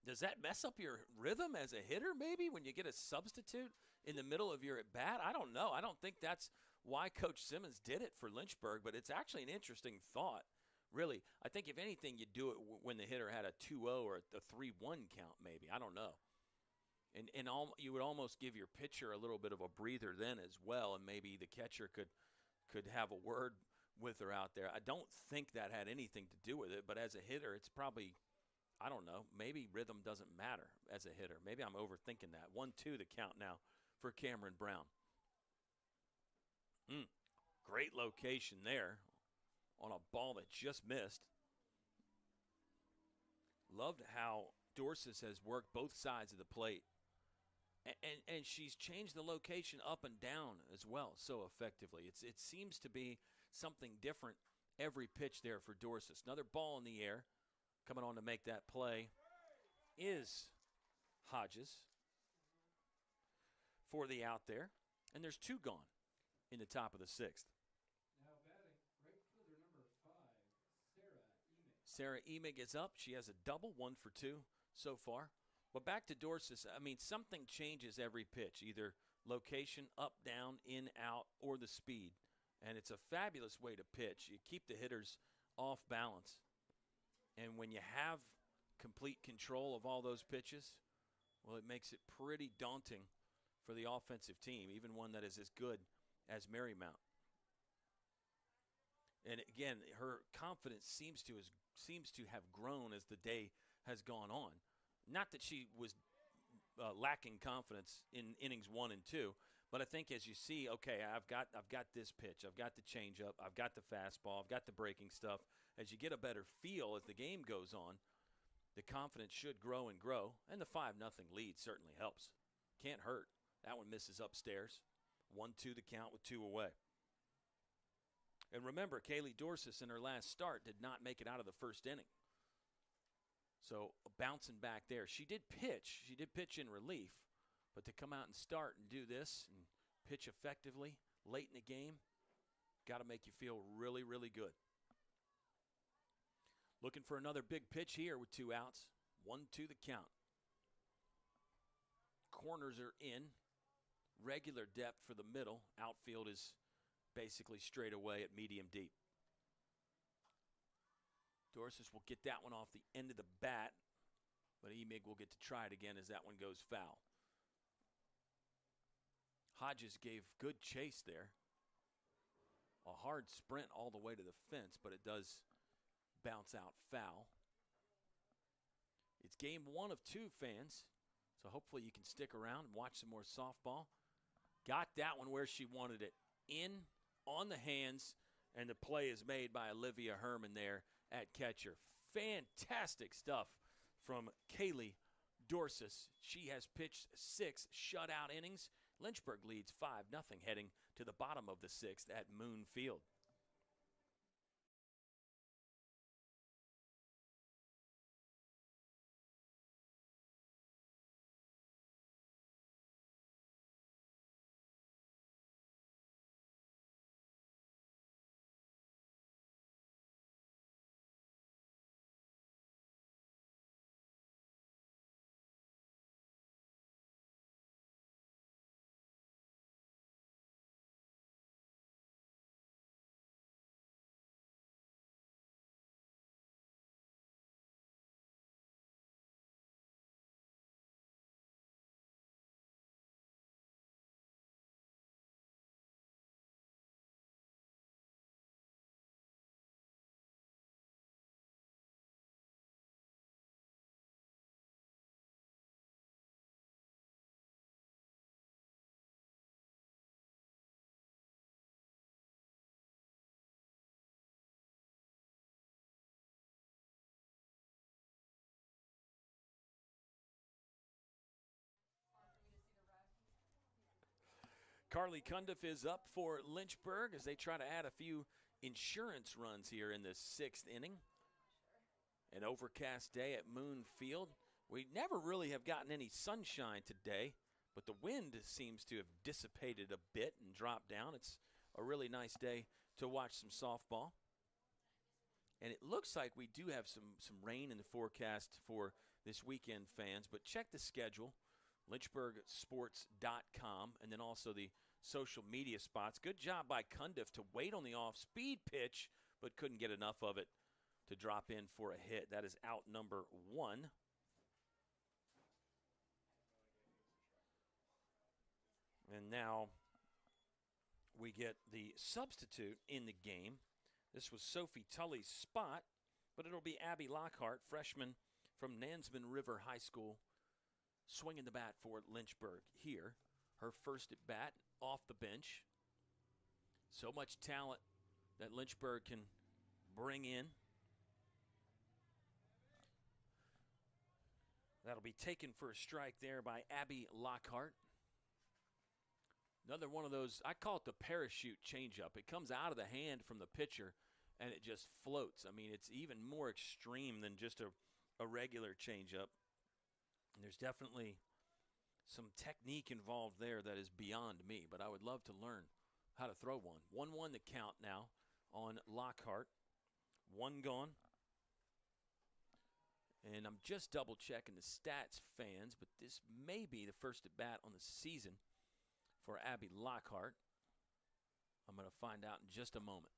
Speaker 1: Does that mess up your rhythm as a hitter, maybe, when you get a substitute in the middle of your at-bat? I don't know. I don't think that's why Coach Simmons did it for Lynchburg, but it's actually an interesting thought, really. I think, if anything, you do it when the hitter had a 2-0 or a 3-1 count, maybe. I don't know. And you would almost give your pitcher a little bit of a breather then as well, and maybe the catcher could have a word with her out there. I don't think that had anything to do with it, but as a hitter, it's probably, I don't know, maybe rhythm doesn't matter as a hitter. Maybe I'm overthinking that. 1-2 the count now for Cameron Brown. Great location there on a ball that just missed. Loved how Dorsis has worked both sides of the plate. And she's changed the location up and down as well so effectively. It seems to be something different every pitch there for Dorsis. Another ball in the air. Coming on to make that play is Hodges. for the out there. And there's 2 gone in the top of the 6th.
Speaker 2: Now batting, right fielder number 5, Sarah Emig.
Speaker 1: Sarah Emig is up. She has a double, 1 for 2 so far. But back to Dorsis, I mean, something changes every pitch, either location, up, down, in, out, or the speed. And it's a fabulous way to pitch. You keep the hitters off balance. And when you have complete control of all those pitches, well, it makes it pretty daunting for the offensive team, even one that is as good as Marymount. And again, her confidence seems to have grown as the day has gone on. Not that she was lacking confidence in innings 1 and 2, but I think as you see, okay, I've got this pitch, I've got the changeup, I've got the fastball, I've got the breaking stuff. As you get a better feel as the game goes on, the confidence should grow and grow, and the 5-0 lead certainly helps. Can't hurt. That one misses upstairs. 1-2 the count with 2 away. And remember, Kaylee Dorsis in her last start did not make it out of the first inning. So bouncing back there. She did pitch. She did pitch in relief. But to come out and start and do this and pitch effectively late in the game, got to make you feel really, really good. Looking for another big pitch here with 2 outs. 1-2 the count. Corners are in. Regular depth for the middle. Outfield is basically straight away at medium deep. Dorsis will get that one off the end of the bat, but Emig will get to try it again as that one goes foul. Hodges gave good chase there. A hard sprint all the way to the fence, but it does bounce out foul. It's game 1 of 2, fans, so hopefully you can stick around and watch some more softball. Got that one where she wanted it. In, on the hands, and the play is made by Olivia Herman there at catcher. Fantastic stuff from Kaylee Dorsis. She has pitched 6 shutout innings. Lynchburg leads 5-0 heading to the bottom of the 6th at Moon Field. Carly Cundiff is up for Lynchburg as they try to add a few insurance runs here in the 6th inning. An overcast day at Moon Field. We never really have gotten any sunshine today, but the wind seems to have dissipated a bit and dropped down. It's a really nice day to watch some softball. And it looks like we do have some rain in the forecast for this weekend, fans, but check the schedule. LynchburgSports.com, and then also the social media spots. Good job by Cundiff to wait on the off-speed pitch, but couldn't get enough of it to drop in for a hit. That is out number 1. And now we get the substitute in the game. This was Sophie Tully's spot, but it'll be Abby Lockhart, freshman from Nansman River High School, swinging the bat for Lynchburg here. Her first at bat off the bench. So much talent that Lynchburg can bring in. That'll be taken for a strike there by Abby Lockhart. Another one of those, I call it the parachute changeup. It comes out of the hand from the pitcher, and it just floats. I mean, it's even more extreme than just a regular changeup. There's definitely some technique involved there that is beyond me, but I would love to learn how to throw one. 1-1 the count now on Lockhart. One gone. And I'm just double checking the stats, fans, but this may be the first at bat on the season for Abby Lockhart. I'm going to find out in just a moment.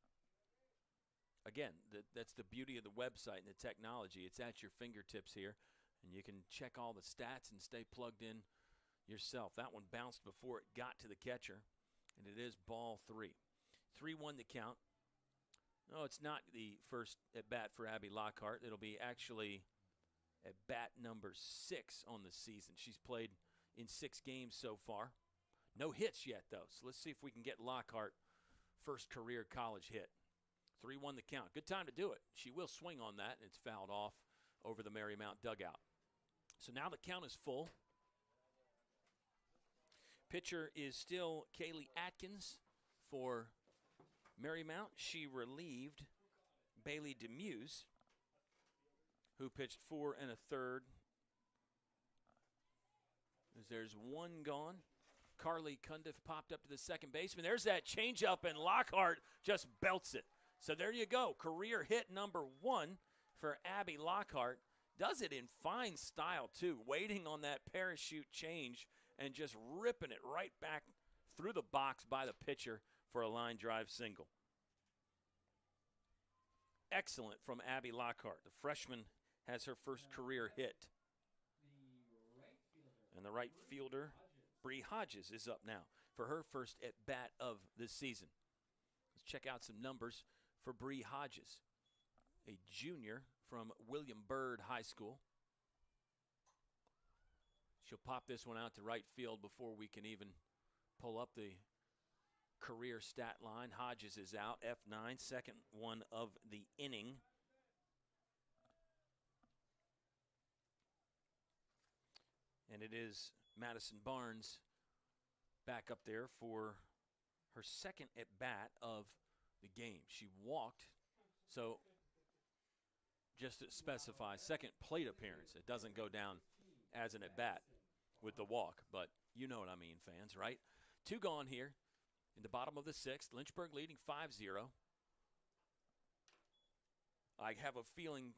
Speaker 1: Again, that's the beauty of the website and the technology. It's at your fingertips here, and you can check all the stats and stay plugged in yourself. That one bounced before it got to the catcher, and it is ball 3. 3-1 the count. No, it's not the first at bat for Abby Lockhart. It'll be actually at bat number 6 on the season. She's played in 6 games so far. No hits yet, though, so let's see if we can get Lockhart first career college hit. 3-1 the count. Good time to do it. She will swing on that, and it's fouled off over the Marymount dugout. So now the count is full. Pitcher is still Kaylee Atkins for Marymount. She relieved Bailey Demuse, who pitched 4 1/3. As there's one gone. Carly Cundiff popped up to the second baseman. There's that changeup, and Lockhart just belts it. So there you go. Career hit number 1 for Abby Lockhart. Does it in fine style, too, waiting on that parachute change and just ripping it right back through the box by the pitcher for a line drive single. Excellent from Abby Lockhart. The freshman has her first career hit. And the right fielder, Bree Hodges, is up now for her first at-bat of the season. Let's check out some numbers for Bree Hodges, a junior from William Byrd High School. She'll pop this one out to right field before we can even pull up the career stat line. Hodges is out, F9, second one of the inning. And it is Madison Barnes back up there for her second at-bat of the game. She walked, so just to specify, second plate appearance. It doesn't go down as an at-bat with the walk, but you know what I mean, fans, right? 2 gone here in the bottom of the 6th. Lynchburg leading 5-0. I have a feeling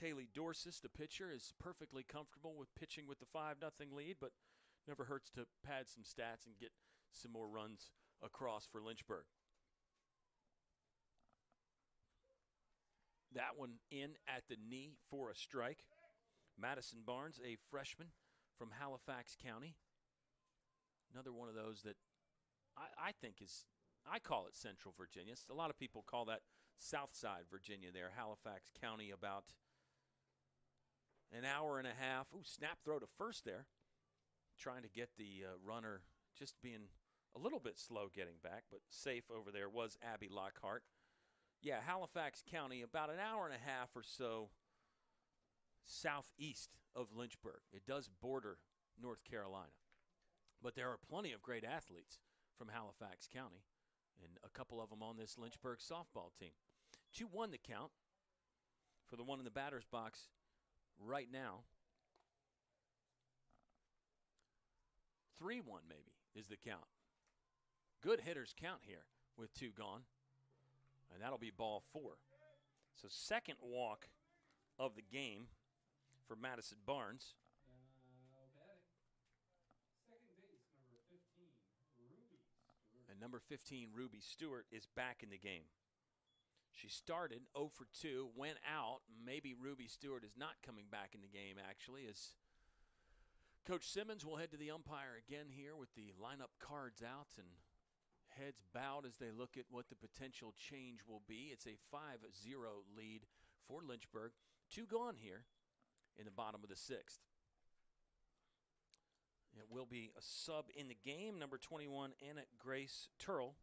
Speaker 1: Kaylee Dorsis, the pitcher, is perfectly comfortable with pitching with the 5-0 lead, but never hurts to pad some stats and get some more runs across for Lynchburg. That one in at the knee for a strike. Madison Barnes, a freshman from Halifax County. Another one of those that I think is, I call it Central Virginia. A lot of people call that Southside Virginia there. Halifax County, about an hour and a half. Ooh, snap throw to first there. Trying to get the runner, just being a little bit slow getting back, but safe over there was Abby Lockhart. Yeah, Halifax County, about an hour and a half or so southeast of Lynchburg. It does border North Carolina. But there are plenty of great athletes from Halifax County, and a couple of them on this Lynchburg softball team. 2-1 the count for the one in the batter's box right now. 3-1 maybe is the count. Good hitters count here with 2 gone, and that'll be ball 4. So second walk of the game for Madison Barnes.
Speaker 2: Second base, number 15, Ruby Stewart.
Speaker 1: And number 15, Ruby Stewart, is back in the game. She started 0 for 2, went out. Maybe Ruby Stewart is not coming back in the game, actually, as Coach Simmons will head to the umpire again here with the lineup cards out and heads bowed as they look at what the potential change will be. It's a 5-0 lead for Lynchburg. 2 gone here in the bottom of the 6th. It will be a sub in the game, number 21, Anna Grace Turl,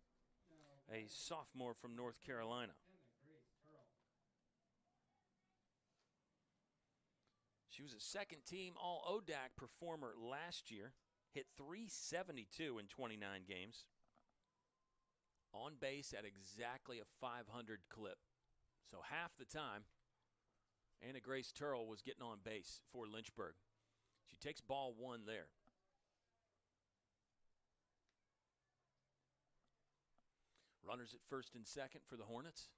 Speaker 1: a sophomore from North Carolina. She was a second-team All-ODAC performer last year, hit .372 in 29 games, on base at exactly a 500 clip. So half the time, Anna Grace Turl was getting on base for Lynchburg. She takes ball 1 there. Runners at first and second for the Hornets.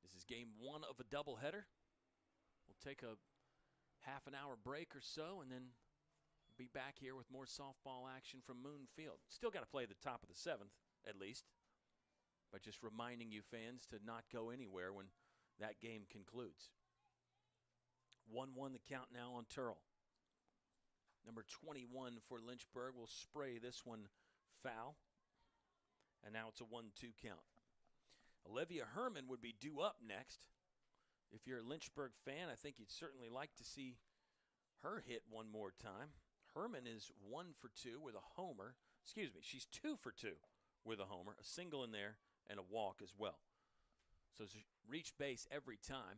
Speaker 1: This is game one of a doubleheader. We'll take a half an hour break or so and then be back here with more softball action from Moon Field. Still got to play the top of the seventh, at least. But just reminding you fans to not go anywhere when that game concludes. 1-1 the count now on Turl. Number 21 for Lynchburg will spray this one foul. And now it's a 1-2 count. Olivia Herman would be due up next. If you're a Lynchburg fan, I think you'd certainly like to see her hit one more time. Herman is 1 for 2 with a homer. Excuse me, she's 2 for 2 with a homer, a single in there, and a walk as well. So reach base every time.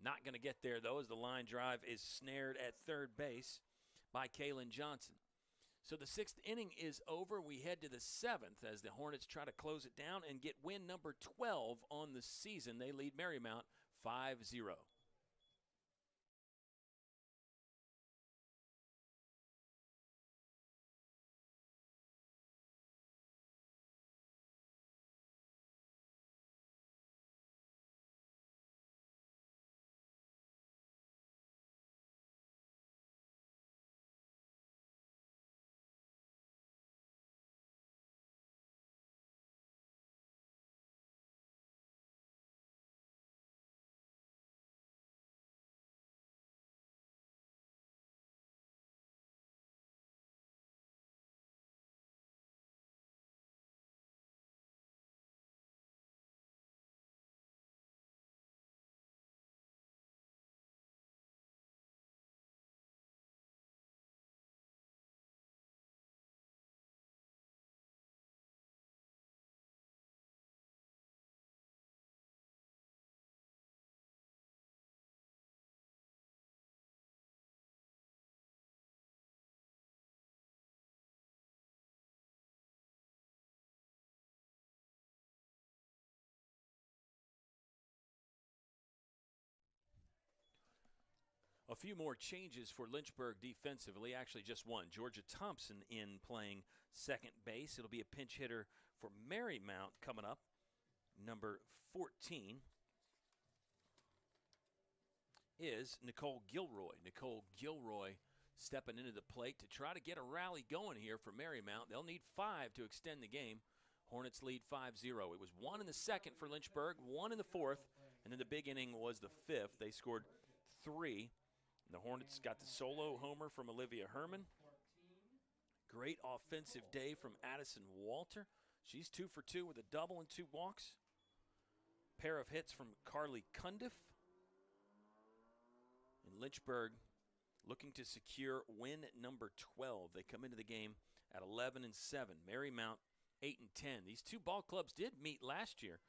Speaker 1: Not going to get there, though, as the line drive is snared at third base by Kaylin Johnson. So the sixth inning is over. We head to the seventh as the Hornets try to close it down and get win number 12 on the season. They lead Marymount 5-0. A few more changes for Lynchburg defensively, actually just one. Georgia Thompson in playing second base. It'll be a pinch hitter for Marymount coming up. Number 14 is Nicole Gilroy. Nicole Gilroy stepping into the plate to try to get a rally going here for Marymount. They'll need 5 to extend the game. Hornets lead 5-0. It was 1 in the second for Lynchburg, 1 in the fourth, and then the big inning was the fifth. They scored 3. The Hornets got the solo homer from Olivia Herman. Great offensive day from Addison Walter. She's 2 for 2 with a double and 2 walks. Pair of hits from Carly Cundiff. And Lynchburg looking to secure win number 12. They come into the game at 11-7. Marymount 8-10. These two ball clubs did meet last year.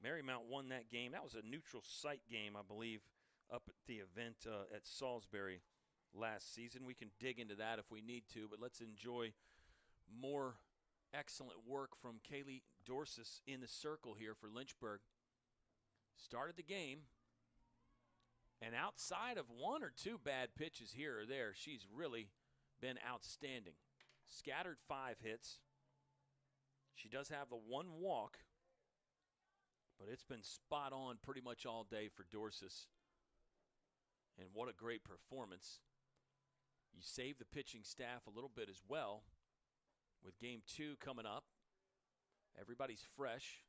Speaker 1: Marymount won that game. That was a neutral site game, I believe, up at the event at Salisbury last season. We can dig into that if we need to, but let's enjoy more excellent work from Kaylee Dorsis in the circle here for Lynchburg. Started the game, and outside of 1 or 2 bad pitches here or there, she's really been outstanding. Scattered 5 hits. She does have the 1 walk, but it's been spot on pretty much all day for Dorsis. And what a great performance. You save the pitching staff a little bit as well with game 2 coming up. Everybody's fresh.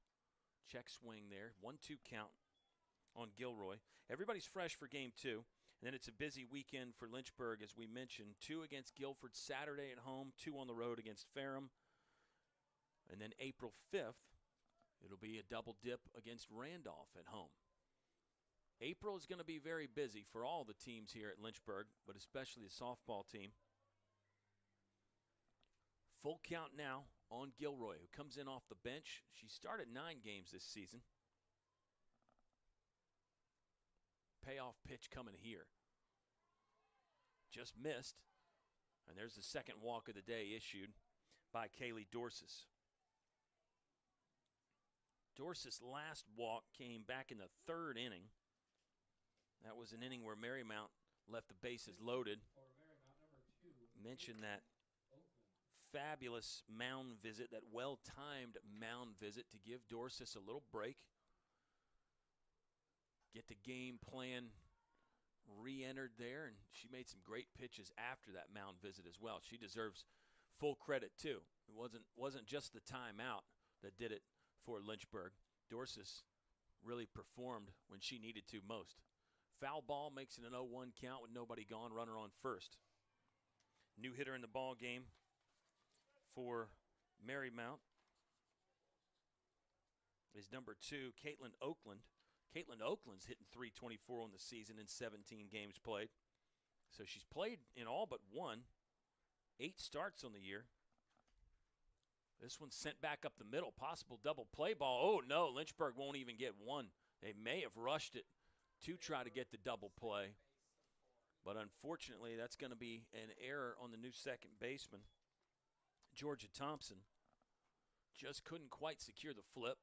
Speaker 1: Check swing there. 1-2 count on Gilroy. Everybody's fresh for game 2. And then it's a busy weekend for Lynchburg, as we mentioned. 2 against Guilford Saturday at home, 2 on the road against Ferrum. And then April 5th, it'll be a double dip against Randolph at home. April is going to be very busy for all the teams here at Lynchburg, but especially the softball team. Full count now on Gilroy, who comes in off the bench. She started 9 games this season. Payoff pitch coming here. Just missed. And there's the second walk of the day issued by Kaylee Dorsis. Dorsis' last walk came back in the 3rd inning. That was an inning where Marymount left the bases loaded. Mentioned that fabulous mound visit, that well-timed mound visit to give Dorsis a little break. Get the game plan re-entered there, and she made some great pitches after that mound visit as well. She deserves full credit too. It wasn't just the timeout that did it for Lynchburg. Dorsis really performed when she needed to most. Foul ball makes it an 0-1 count with nobody gone, runner on first. New hitter in the ball game for Marymount is number 2, Caitlin Oakland. Caitlin Oakland's hitting .324 on the season in 17 games played. So she's played in all but 8 starts on the year. This one's sent back up the middle. Possible double play ball. Oh, no, Lynchburg won't even get one. They may have rushed it to try to get the double play. But unfortunately, that's going to be an error on the new second baseman. Georgia Thompson just couldn't quite secure the flip.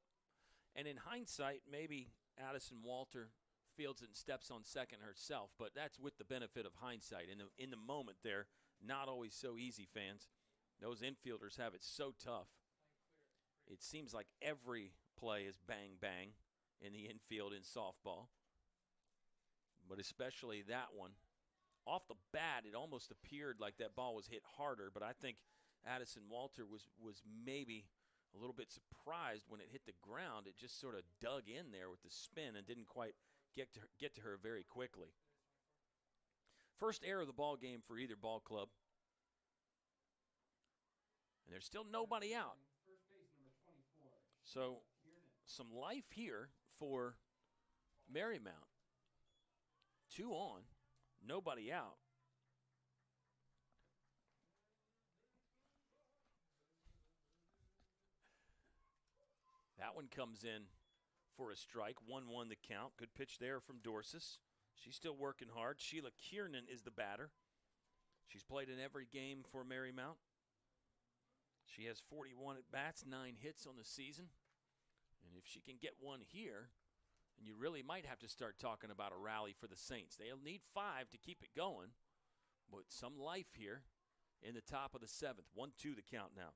Speaker 1: And in hindsight, maybe Addison Walter fields it and steps on second herself, but that's with the benefit of hindsight. In the moment there, not always so easy, fans. Those infielders have it so tough. It seems like every play is bang, bang in the infield in softball, but especially that one. Off the bat, it almost appeared like that ball was hit harder, but I think Addison Walter was maybe a little bit surprised when it hit the ground. It just sort of dug in there with the spin and didn't quite get to her very quickly. First error of the ball game for either ball club. And there's still nobody out.
Speaker 2: First base number 24.
Speaker 1: So some life here for Marymount. 2 on, nobody out. That one comes in for a strike. 1-1 the count. Good pitch there from Dorsis. She's still working hard. Sheila Kiernan is the batter. She's played in every game for Marymount. She has 41 at-bats, 9 hits on the season. And if she can get one here, then you really might have to start talking about a rally for the Saints. They'll need 5 to keep it going, but some life here in the top of the 7th. 1-2 the count now.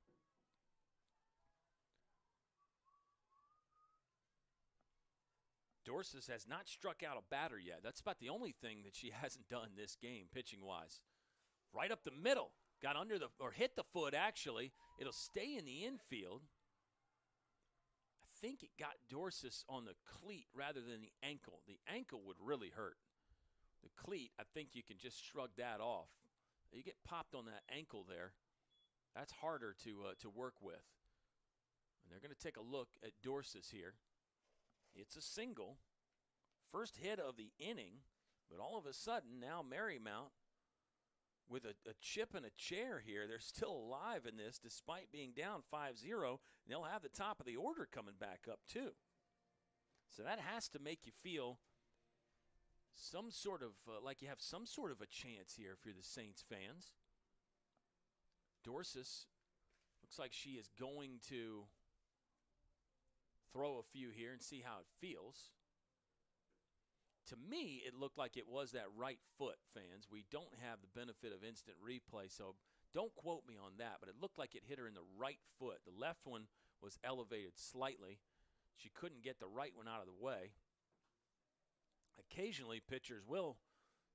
Speaker 1: Dorsis has not struck out a batter yet. That's about the only thing that she hasn't done this game, pitching-wise. Right up the middle. Got under the, or hit the foot, actually. It'll stay in the infield. I think it got Dorsis on the cleat rather than the ankle. The ankle would really hurt. The cleat, I think you can just shrug that off. You get popped on that ankle there. That's harder to work with. And they're going to take a look at Dorsis here. It's a single. First hit of the inning, but all of a sudden now Marymount with a chip and a chair here. They're still alive in this despite being down 5-0. And they'll have the top of the order coming back up too. So that has to make you feel some sort of like you have some sort of a chance here if you're the Saints fans. Dorsis looks like she is going to throw a few here and see how it feels. To me, it looked like it was that right foot, fans. We don't have the benefit of instant replay, so don't quote me on that, but it looked like it hit her in the right foot. The left one was elevated slightly. She couldn't get the right one out of the way. Occasionally, pitchers will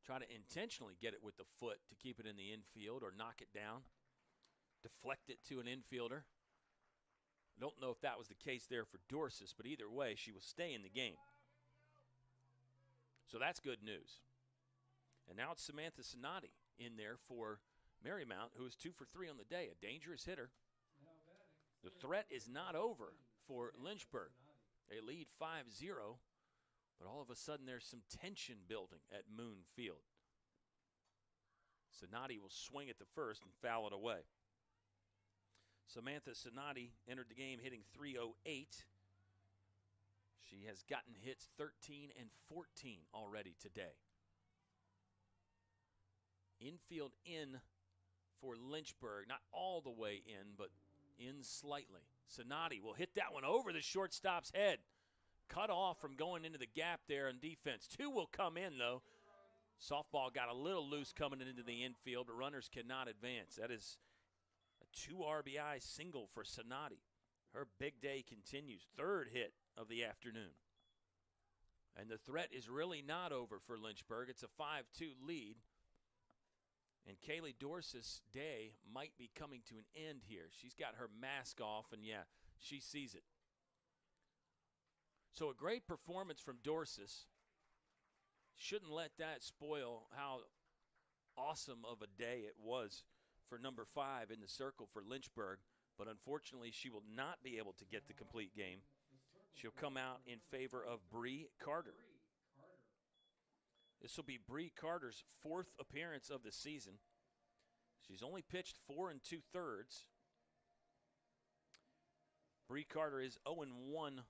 Speaker 1: try to intentionally get it with the foot to keep it in the infield or knock it down, deflect it to an infielder. I don't know if that was the case there for Dorsis, but either way, she will stay in the game. So that's good news. And now it's Samantha Sonati in there for Marymount, who is 2 for 3 on the day, a dangerous hitter. The threat is not over for Lynchburg. They lead 5-0, but all of a sudden there's some tension building at Moon Field. Sonati will swing at the first and foul it away. Samantha Sonati entered the game hitting .308. She has gotten hits 13 and 14 already today. Infield in for Lynchburg. Not all the way in, but in slightly. Sonati will hit that one over the shortstop's head. Cut off from going into the gap there on defense. 2 will come in, though. Softball got a little loose coming into the infield, but runners cannot advance. That is a 2 RBI single for Sonati. Her big day continues. 3rd hit of the afternoon. And the threat is really not over for Lynchburg. It's a 5-2 lead. And Kaylee Dorsey's day might be coming to an end here. She's got her mask off, and yeah, she sees it. So a great performance from Dorsey. Shouldn't let that spoil how awesome of a day it was for number 5 in the circle for Lynchburg. But unfortunately, she will not be able to get the complete game. She'll come out in favor of Bree Carter. This will be Bree Carter's 4th appearance of the season. She's only pitched 4 2/3. Bree Carter is 0-1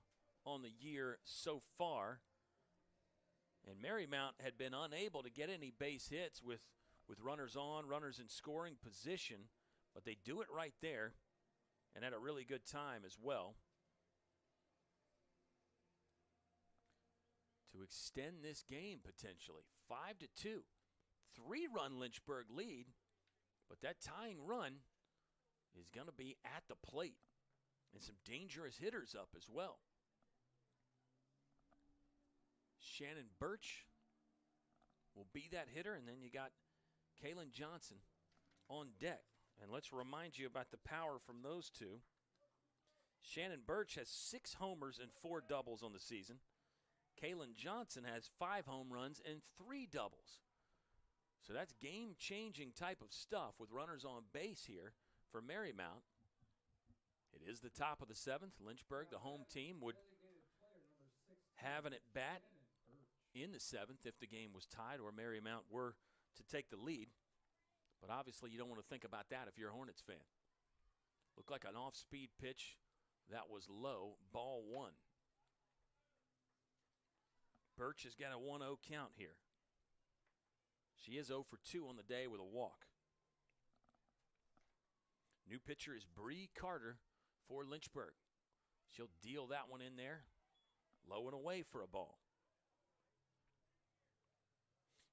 Speaker 1: on the year so far. And Marymount had been unable to get any base hits with runners on, runners in scoring position. But they do it right there and at a really good time as well. To extend this game potentially. 5-2. 3-run Lynchburg lead, but that tying run is going to be at the plate. And some dangerous hitters up as well. Shannon Birch will be that hitter, and then you got Kaylin Johnson on deck. And let's remind you about the power from those two. Shannon Birch has 6 homers and 4 doubles on the season. Kaylin Johnson has 5 home runs and 3 doubles. So that's game-changing type of stuff with runners on base here for Marymount. It is the top of the 7th. Lynchburg, the home team, would have an at-bat in the 7th if the game was tied or Marymount were to take the lead. But obviously you don't want to think about that if you're a Hornets fan. Looked like an off-speed pitch that was low, ball 1. Birch has got a 1-0 count here. She is 0 for 2 on the day with a walk. New pitcher is Bree Carter for Lynchburg. She'll deal that one in there, low and away for a ball.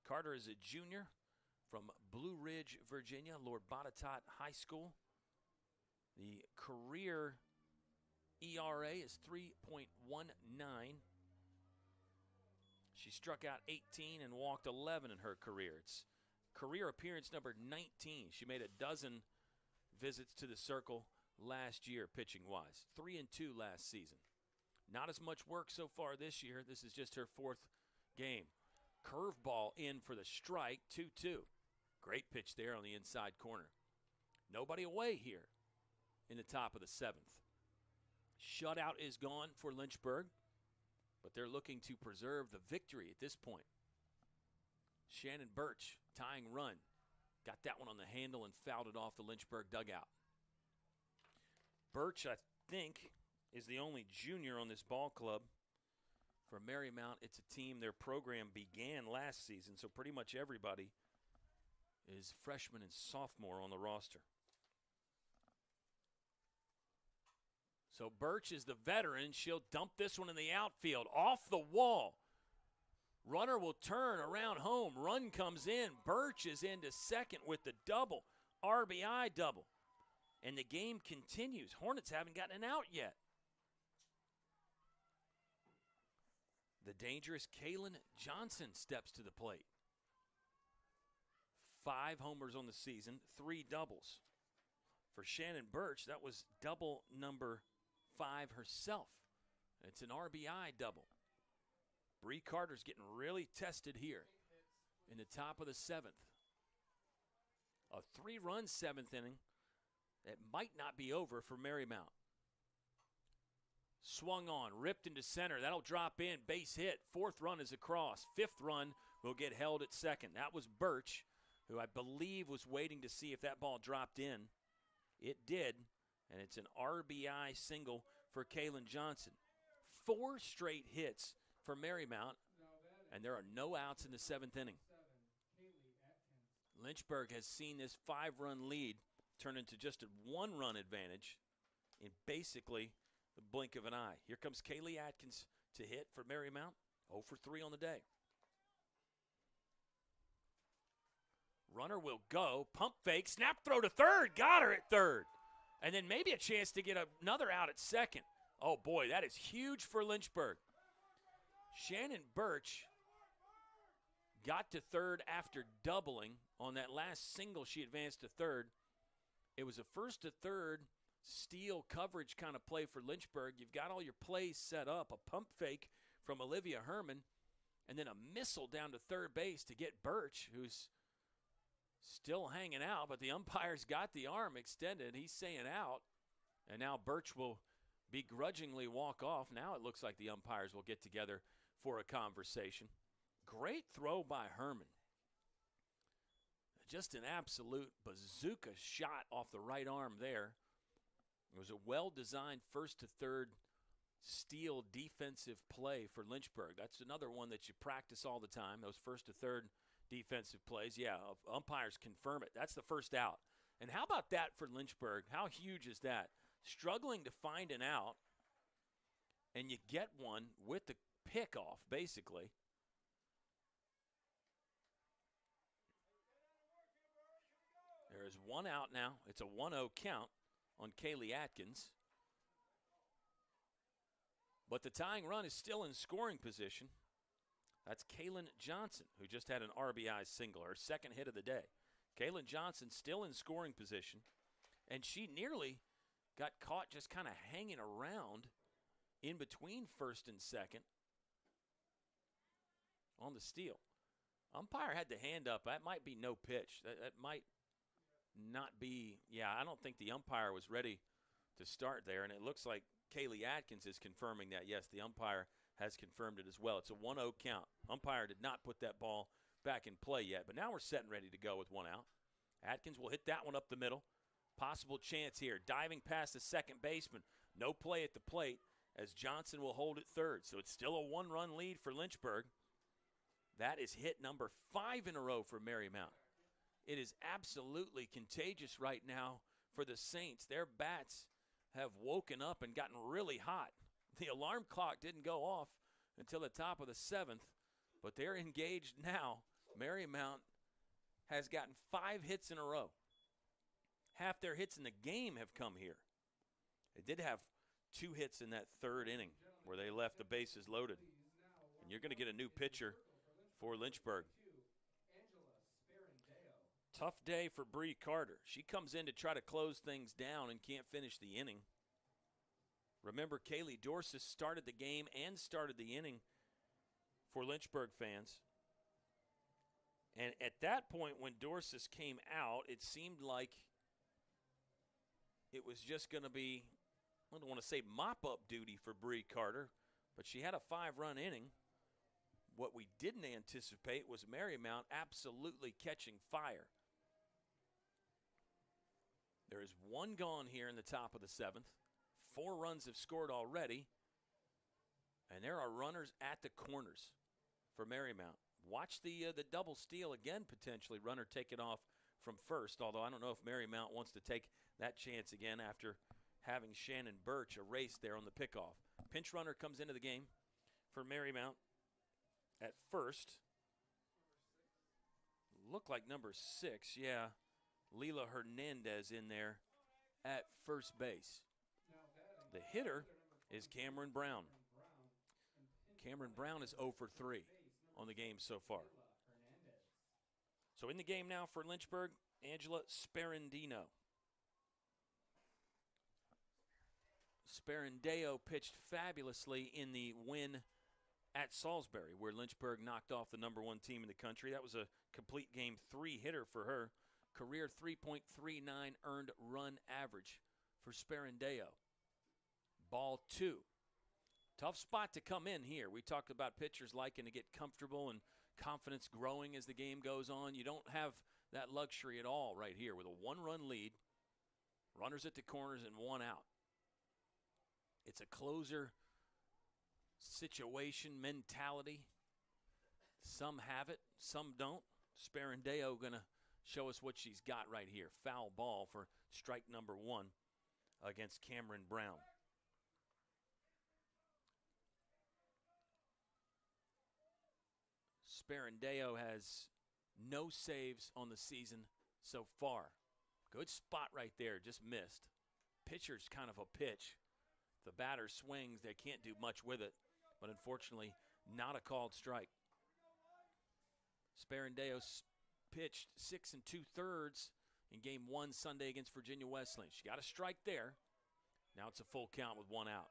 Speaker 1: Carter is a junior from Blue Ridge, Virginia, Lord Botetourt High School. The career ERA is 3.19. She struck out 18 and walked 11 in her career. It's career appearance number 19. She made a dozen visits to the circle last year, pitching-wise. 3-2 last season. Not as much work so far this year. This is just her 4th game. Curveball in for the strike, 2-2. Great pitch there on the inside corner. Nobody away here in the top of the 7th. Shutout is gone for Lynchburg, but they're looking to preserve the victory at this point. Shannon Birch, tying run. Got that one on the handle and fouled it off the Lynchburg dugout. Birch, I think, is the only junior on this ball club. For Marymount, it's a team, their program began last season, so pretty much everybody is freshman and sophomore on the roster. So Birch is the veteran. She'll dump this one in the outfield, off the wall. Runner will turn around home. Run comes in. Birch is into second with the double, RBI double. And the game continues. Hornets haven't gotten an out yet. The dangerous Kaylin Johnson steps to the plate. 5 homers on the season, 3 doubles. For Shannon Birch, that was double number 5 herself. It's an RBI double. Bree Carter's getting really tested here in the top of the 7th. A 3-run 7th inning that might not be over for Marymount. Swung on, ripped into center. That'll drop in, base hit. 4th run is across. 5th run will get held at second. That was Birch, who I believe was waiting to see if that ball dropped in. It did, and it's an RBI single for Kaylin Johnson. 4 straight hits for Marymount, and there are no outs in the 7th inning. Lynchburg has seen this 5-run lead turn into just a 1-run advantage in basically the blink of an eye. Here comes Kaylee Atkins to hit for Marymount. 0 for 3 on the day. Runner will go. Pump fake. Snap throw to third. Got her at third. And then maybe a chance to get another out at second. Oh, boy, that is huge for Lynchburg. Shannon Birch got to third after doubling on that last single. She advanced to third. It was a first to third steal coverage kind of play for Lynchburg. You've got all your plays set up, a pump fake from Olivia Herman, and then a missile down to third base to get Birch, who's still hanging out, but the umpire's got the arm extended. He's saying out, and now Birch will begrudgingly walk off. Now it looks like the umpires will get together for a conversation. Great throw by Herman. Just an absolute bazooka shot off the right arm there. It was a well-designed first to third steal defensive play for Lynchburg. That's another one that you practice all the time, those first to third defensive plays. Yeah, umpires confirm it. That's the first out. And how about that for Lynchburg? How huge is that? Struggling to find an out, and you get one with the pickoff, basically. There is one out now. It's a 1-0 count on Kaylee Atkins. But the tying run is still in scoring position. That's Kaylin Johnson, who just had an RBI single, her second hit of the day. Kaylin Johnson still in scoring position, and she nearly got caught just kind of hanging around in between first and second on the steal. Umpire had the hand up. That might be no pitch. That might not be. Yeah, I don't think the umpire was ready to start there, and it looks like Kaylee Atkins is confirming that. Yes, the umpire has confirmed it as well. It's a 1-0 count. Umpire did not put that ball back in play yet, but now we're set and ready to go with one out. Atkins will hit that one up the middle. Possible chance here. Diving past the second baseman. No play at the plate as Johnson will hold it third. So it's still a one-run lead for Lynchburg. That is hit number 5 in a row for Marymount. It is absolutely contagious right now for the Saints. Their bats have woken up and gotten really hot. The alarm clock didn't go off until the top of the 7th, but they're engaged now. Marymount has gotten 5 hits in a row. Half their hits in the game have come here. They did have 2 hits in that third inning where they left the bases loaded. And you're going to get a new pitcher for Lynchburg. Tough day for Bree Carter. She comes in to try to close things down and can't finish the inning. Remember, Kaylee Dorsis started the game and started the inning for Lynchburg fans. And at that point, when Dorsis came out, it seemed like it was just going to be, I don't want to say mop-up duty for Bree Carter, but she had a 5-run inning. What we didn't anticipate was Marymount absolutely catching fire. There is 1 gone here in the top of the 7th. 4 runs have scored already. And there are runners at the corners for Marymount. Watch the double steal again, potentially. Runner take it off from first, although I don't know if Marymount wants to take that chance again after having Shannon Birch erased there on the pickoff. Pinch runner comes into the game for Marymount at first. Looked like number 6, yeah. Leila Hernandez in there at first base. The hitter is Cameron Brown. Cameron Brown is 0 for 3 on the game so far. So in the game now for Lynchburg, Angela Sperandino. Sperandeo pitched fabulously in the win at Salisbury, where Lynchburg knocked off the number 1 team in the country. That was a complete game 3 hitter for her. Career 3.39 earned run average for Sperandeo. Ball 2. Tough spot to come in here. We talked about pitchers liking to get comfortable and confidence growing as the game goes on. You don't have that luxury at all right here with a 1-run lead, runners at the corners, and 1 out. It's a closer situation mentality. Some have it, some don't. Sperandeo going to show us what she's got right here. Foul ball for strike number 1 against Cameron Brown. Sperandeo has no saves on the season so far. Good spot right there, just missed. pitcher's kind of a pitch. The batter swings, they can't do much with it, but unfortunately, not a called strike. Sperandeo pitched 6 2/3 in Game 1 Sunday against Virginia Wesleyan. She got a strike there. Now it's a full count with 1 out.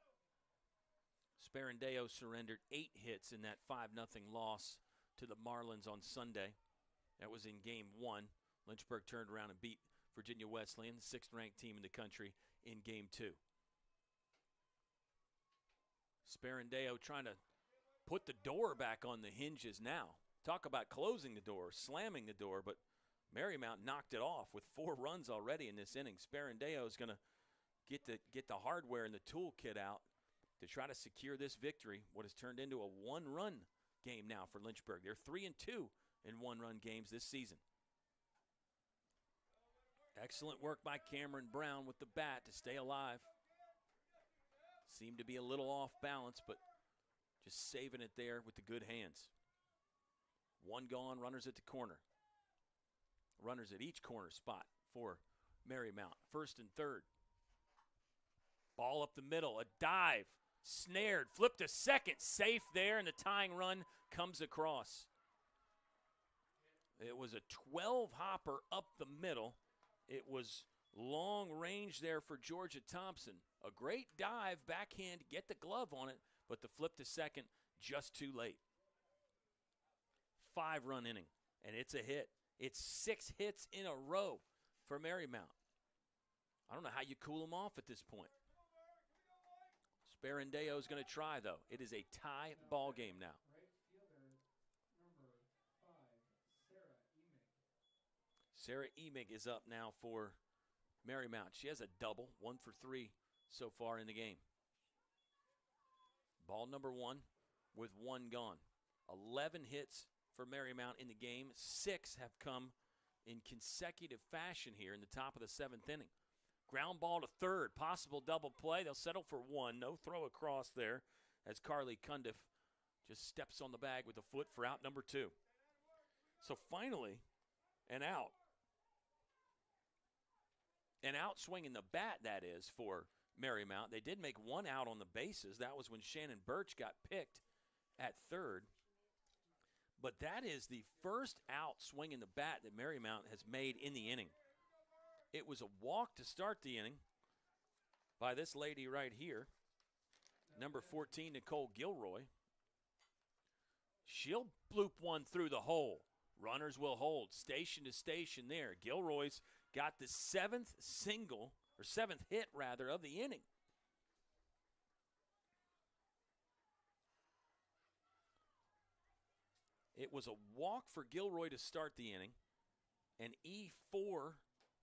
Speaker 1: Sperandeo surrendered 8 hits in that 5-0 loss to the Marlins on Sunday. That was in Game 1. Lynchburg turned around and beat Virginia Wesleyan, the 6th-ranked team in the country, in Game 2. Sperandeo trying to put the door back on the hinges now. Talk about closing the door, slamming the door, but Marymount knocked it off with 4 runs already in this inning. Sperandeo is going to get the hardware and the toolkit out to try to secure this victory, what has turned into a 1-run game now for Lynchburg. They're 3-2 in 1-run games this season. Excellent work by Cameron Brown with the bat to stay alive. Seemed to be a little off balance, but just saving it there with the good hands. 1 gone, runners at the corner. Runners at each corner spot for Marymount. 1st and 3rd. Ball up the middle, a dive, snared, flipped to second, safe there, and the tying run comes across. It was a 12-hopper up the middle. It was long range there for Georgia Thompson. A great dive, backhand, get the glove on it, but the flip to second just too late. 5-run inning, and it's a hit. It's 6 hits in a row for Marymount. I don't know how you cool them off at this point. Sperandeo is going to try, though. It is a tie ball game now.
Speaker 2: Right fielder number 5, Sarah Emig.
Speaker 1: Sarah Emig is up now for Marymount. She has a double, 1 for 3 so far in the game. Ball number 1 with 1 gone. 11 hits for Marymount in the game. 6 have come in consecutive fashion here in the top of the 7th inning. Ground ball to third, possible double play. They'll settle for 1. No throw across there as Carly Cundiff just steps on the bag with a foot for out number 2. So finally, an out. An out swinging the bat, that is, for Marymount. They did make 1 out on the bases. That was when Shannon Birch got picked at 3rd. But that is the first out swinging the bat that Marymount has made in the inning. It was a walk to start the inning by this lady right here, number 14, Nicole Gilroy. She'll bloop 1 through the hole. Runners will hold station to station there. Gilroy's got the 7th single, or 7th hit, rather, of the inning. It was a walk for Gilroy to start the inning, an E4,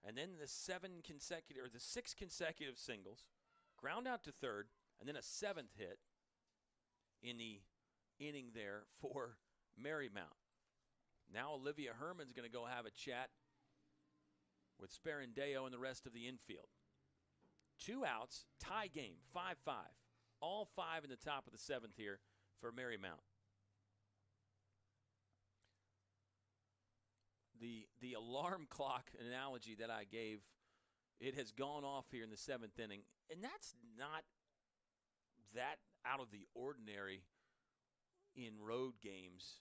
Speaker 1: and then the 6 consecutive singles, ground out to 3rd, and then a 7th hit in the inning there for Marymount. Now Olivia Herman's going to go have a chat with Sperandeo and the rest of the infield. 2 outs, tie game, 5-5. All 5 in the top of the 7th here for Marymount. The alarm clock analogy that I gave, it has gone off here in the 7th inning, and that's not that out of the ordinary in road games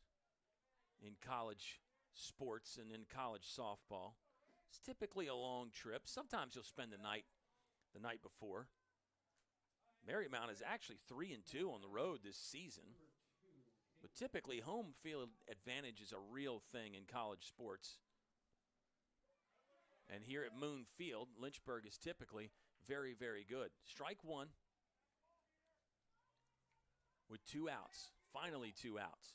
Speaker 1: in college sports and in college softball. It's typically a long trip. Sometimes you'll spend the night before. Marymount is actually 3-2 on the road this season. But typically, home field advantage is a real thing in college sports. And here at Moon Field, Lynchburg is typically very, very good. Strike 1 with 2 outs. Finally 2 outs.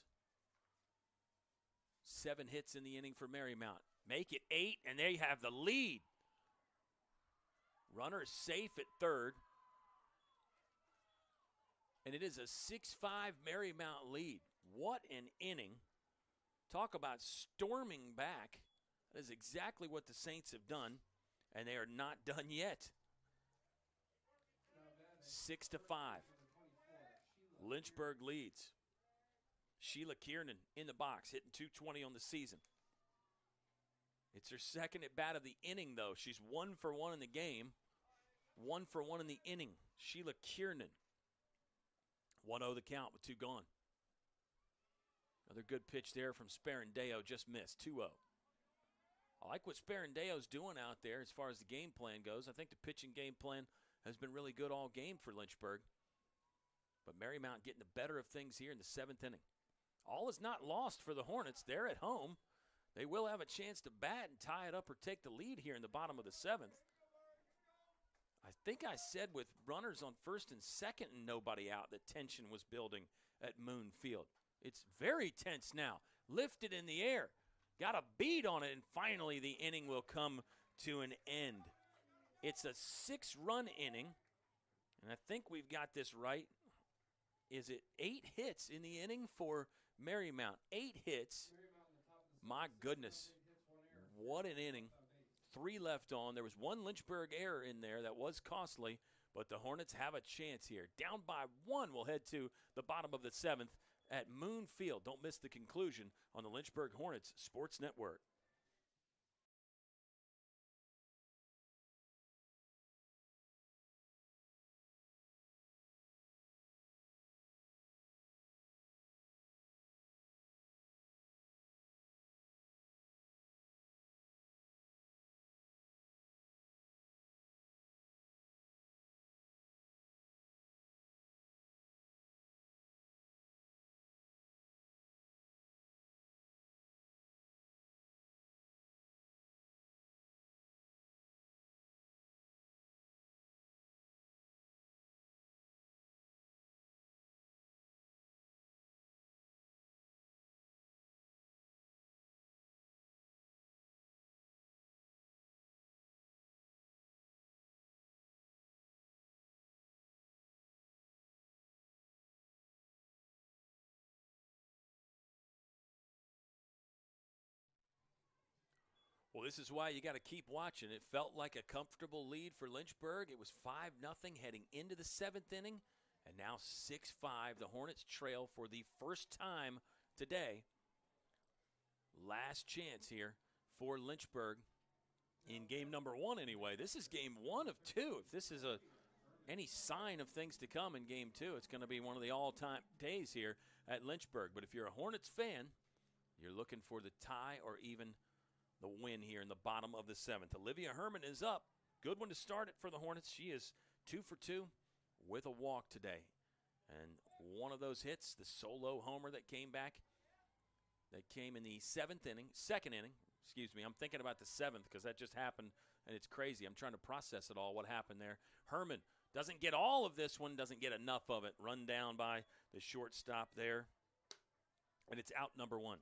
Speaker 1: 7 hits in the inning for Marymount. Make it 8, and they have the lead. Runner is safe at 3rd. And it is a 6-5 Marymount lead. What an inning. Talk about storming back. That is exactly what the Saints have done, and they are not done yet. 6-5. Lynchburg leads. Sheila Kiernan in the box, hitting .220 on the season. It's her second at bat of the inning, though. She's 1 for 1 in the game. 1 for 1 in the inning. Sheila Kiernan. 1-0 the count with 2 gone. Another good pitch there from Sparandeo, just missed, 2-0. I like what Sparandeo's doing out there as far as the game plan goes. I think the pitching game plan has been really good all game for Lynchburg. But Marymount getting the better of things here in the 7th inning. All is not lost for the Hornets. They're at home. They will have a chance to bat and tie it up or take the lead here in the bottom of the 7th. I think I said with runners on first and second and nobody out that tension was building at Moon Field. It's very tense now. Lifted in the air. Got a beat on it, and finally the inning will come to an end. It's a 6-run inning, and I think we've got this right. Is it 8 hits in the inning for Marymount? 8 hits. My goodness. What an inning. 3 left on. There was 1 Lynchburg error in there that was costly, but the Hornets have a chance here. Down by 1, we'll head to the bottom of the 7th at Moon Field. Don't miss the conclusion on the Lynchburg Hornets Sports Network. Well, this is why you got to keep watching. It felt like a comfortable lead for Lynchburg. It was 5-0 heading into the 7th inning, and now 6-5. The Hornets trail for the first time today. Last chance here for Lynchburg in game number 1 anyway. This is game 1 of 2. If this is any sign of things to come in game 2, it's going to be one of the all-time days here at Lynchburg. But if you're a Hornets fan, you're looking for the tie or even the win here in the bottom of the 7th. Olivia Herman is up. Good one to start it for the Hornets. She is 2 for 2 with a walk today. And one of those hits, the solo homer that came in the 7th inning, second inning, excuse me. I'm thinking about the 7th because that just happened, and it's crazy. I'm trying to process it all, what happened there. Herman doesn't get all of this one, doesn't get enough of it. Run down by the shortstop there, and it's out number 1.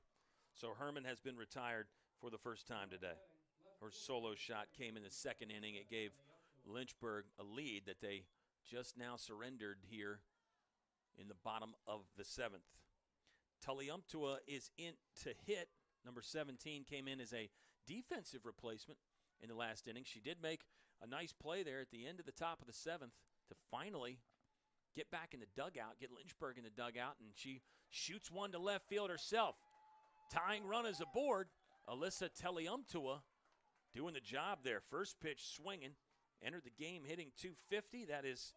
Speaker 1: So Herman has been retired for the first time today. Her solo shot came in the 2nd inning. It gave Lynchburg a lead that they just now surrendered here in the bottom of the 7th. Tuliumptua is in to hit. Number 17 came in as a defensive replacement in the last inning. She did make a nice play there at the end of the top of the 7th to finally get back in the dugout, get Lynchburg in the dugout, and she shoots one to left field herself. Tying run is aboard. Alyssa Tuliumptua doing the job there. First pitch swinging. Entered the game hitting .250. That is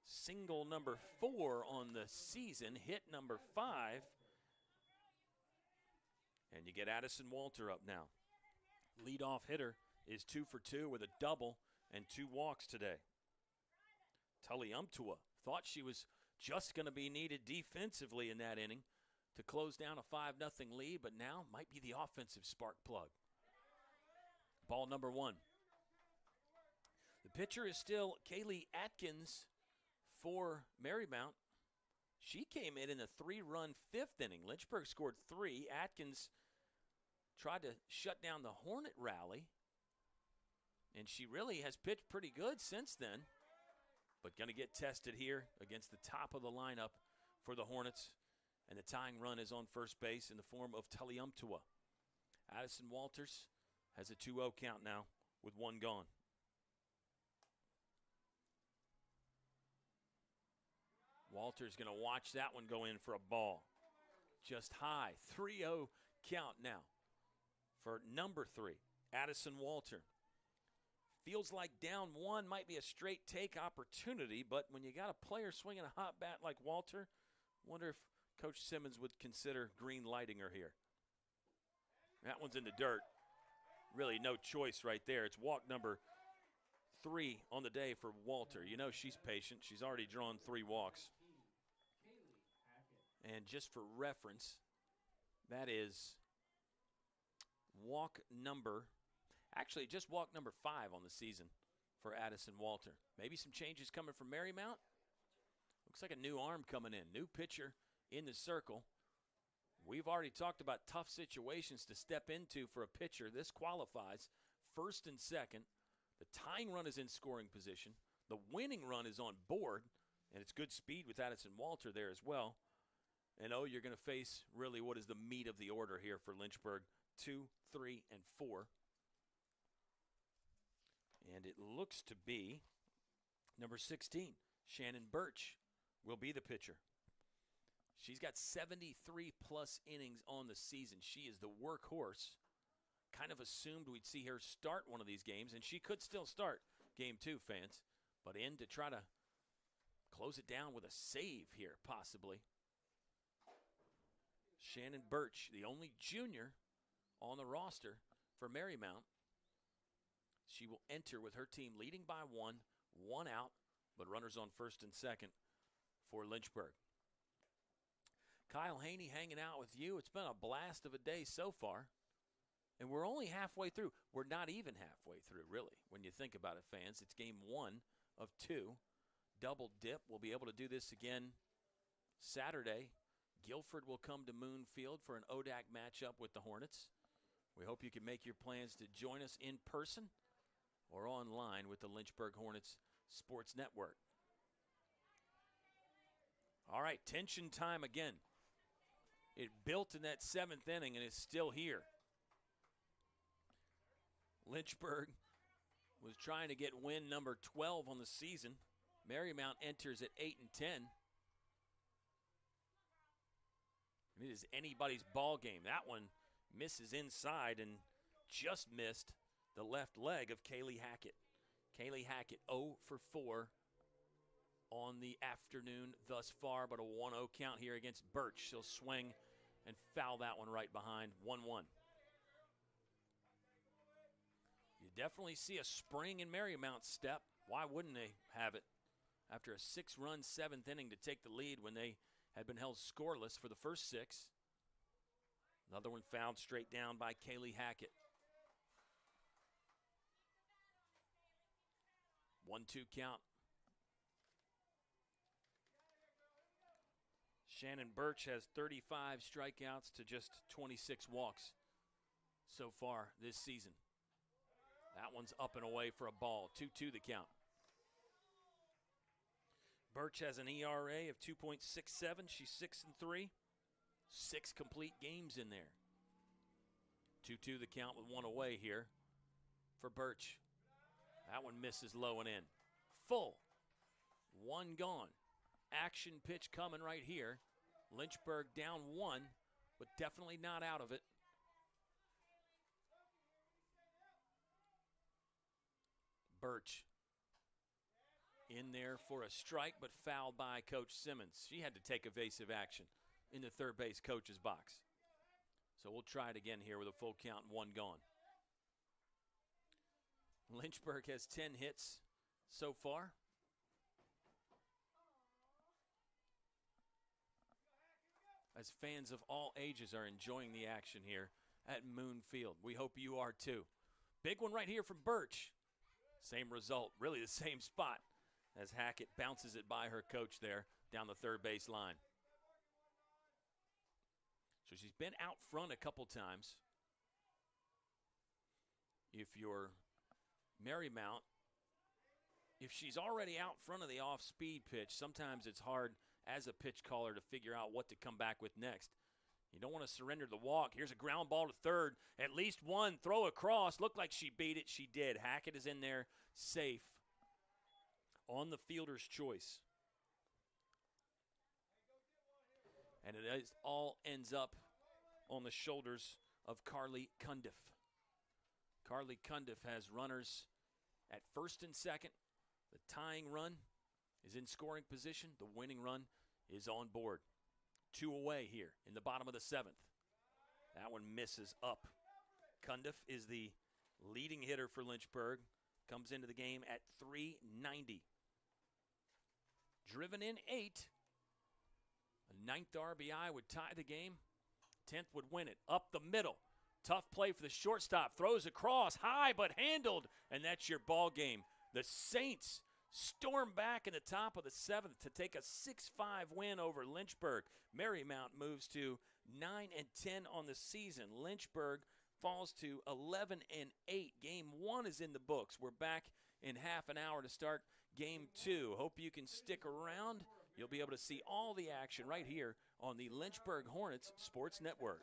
Speaker 1: single number 4 on the season. Hit number 5. And you get Addison Walter up now. Leadoff hitter is 2 for 2 with a double and 2 walks today. Tuliumptua thought she was just going to be needed defensively in that inning to close down a 5-0 lead, but now might be the offensive spark plug. Ball number 1. The pitcher is still Kaylee Atkins for Marymount. She came in a 3-run 5th inning. Lynchburg scored 3. Atkins tried to shut down the Hornet rally, and she really has pitched pretty good since then, but going to get tested here against the top of the lineup for the Hornets. And the tying run is on first base in the form of Tuliumptua. Addison Walters has a 2-0 count now with 1 gone. Walters going to watch that one go in for a ball. Just high. 3-0 count now for number 3, Addison Walter. Feels like down one might be a straight take opportunity, but when you got a player swinging a hot bat like Walter, wonder if Coach Simmons would consider green lighting her here. That one's in the dirt. Really no choice right there. It's walk number 3 on the day for Walter. You know she's patient. She's already drawn 3 walks. And just for reference, that is walk number, actually just walk number 5 on the season for Addison Walter. Maybe some changes coming from Marymount. Looks like a new arm coming in. New pitcher in the circle. We've already talked about tough situations to step into for a pitcher. This qualifies. First and second. The tying run is in scoring position. The winning run is on board. And it's good speed with Addison Walter there as well. And you're going to face really what is the meat of the order here for Lynchburg. 2, 3, and 4. And it looks to be number 16, Shannon Birch, will be the pitcher. She's got 73-plus innings on the season. She is the workhorse. Kind of assumed we'd see her start one of these games, and she could still start game 2, fans. But in to try to close it down with a save here, possibly. Shannon Birch, the only junior on the roster for Marymount. She will enter with her team leading by 1 out, but runners on first and second for Lynchburg. Kyle Haney hanging out with you. It's been a blast of a day so far, and we're only halfway through. We're not even halfway through, really, when you think about it, fans. It's game 1 of 2. Double dip. We'll be able to do this again Saturday. Guilford will come to Moon Field for an ODAC matchup with the Hornets. We hope you can make your plans to join us in person or online with the Lynchburg Hornets Sports Network. All right, tension time again. It built in that 7th inning, and it's still here. Lynchburg was trying to get win number 12 on the season. Marymount enters at 8 and 10. It is anybody's ball game. That one misses inside and just missed the left leg of Kaylee Hackett. Kaylee Hackett 0 for 4 on the afternoon thus far, but a 1-0 count here against Birch. She'll swing and foul that one right behind, 1-1. You definitely see a spring in Marymount's step. Why wouldn't they have it after a 6-run 7th inning to take the lead when they had been held scoreless for the first 6? Another one fouled straight down by Kaylee Hackett. 1-2 count. Shannon Birch has 35 strikeouts to just 26 walks so far this season. That one's up and away for a ball. 2-2 the count. Birch has an ERA of 2.67. She's 6 and 3. 6 complete games in there. 2-2 the count with 1 away here for Birch. That one misses low and in. Full. 1 gone. Action pitch coming right here. Lynchburg down 1, but definitely not out of it. Birch in there for a strike, but fouled by Coach Simmons. She had to take evasive action in the third base coach's box. So we'll try it again here with a full count and 1 gone. Lynchburg has 10 hits so far. As fans of all ages are enjoying the action here at Moon Field. We hope you are too. Big one right here from Birch. Same result, really the same spot as Hackett bounces it by her coach there down the third base line. So she's been out front a couple times. If you're Marymount, if she's already out front of the off-speed pitch, sometimes it's hard as a pitch caller to figure out what to come back with next. You don't want to surrender the walk. Here's a ground ball to third. At least one throw across. Looked like she beat it. She did. Hackett is in there safe on the fielder's choice. And it all ends up on the shoulders of Carly Cundiff. Carly Cundiff has runners at first and second. The tying run is in scoring position. The winning run is on board. 2 away here in the bottom of the 7th. That one misses up. Cundiff is the leading hitter for Lynchburg. Comes into the game at .390. Driven in 8. A 9th RBI would tie the game. 10th would win it. Up the middle. Tough play for the shortstop. Throws across. High but handled. And that's your ball game. The Saints storm back in the top of the 7th to take a 6-5 win over Lynchburg. Marymount moves to 9-10 on the season. Lynchburg falls to 11-8. Game 1 is in the books. We're back in half an hour to start Game 2. Hope you can stick around. You'll be able to see all the action right here on the Lynchburg Hornets Sports Network.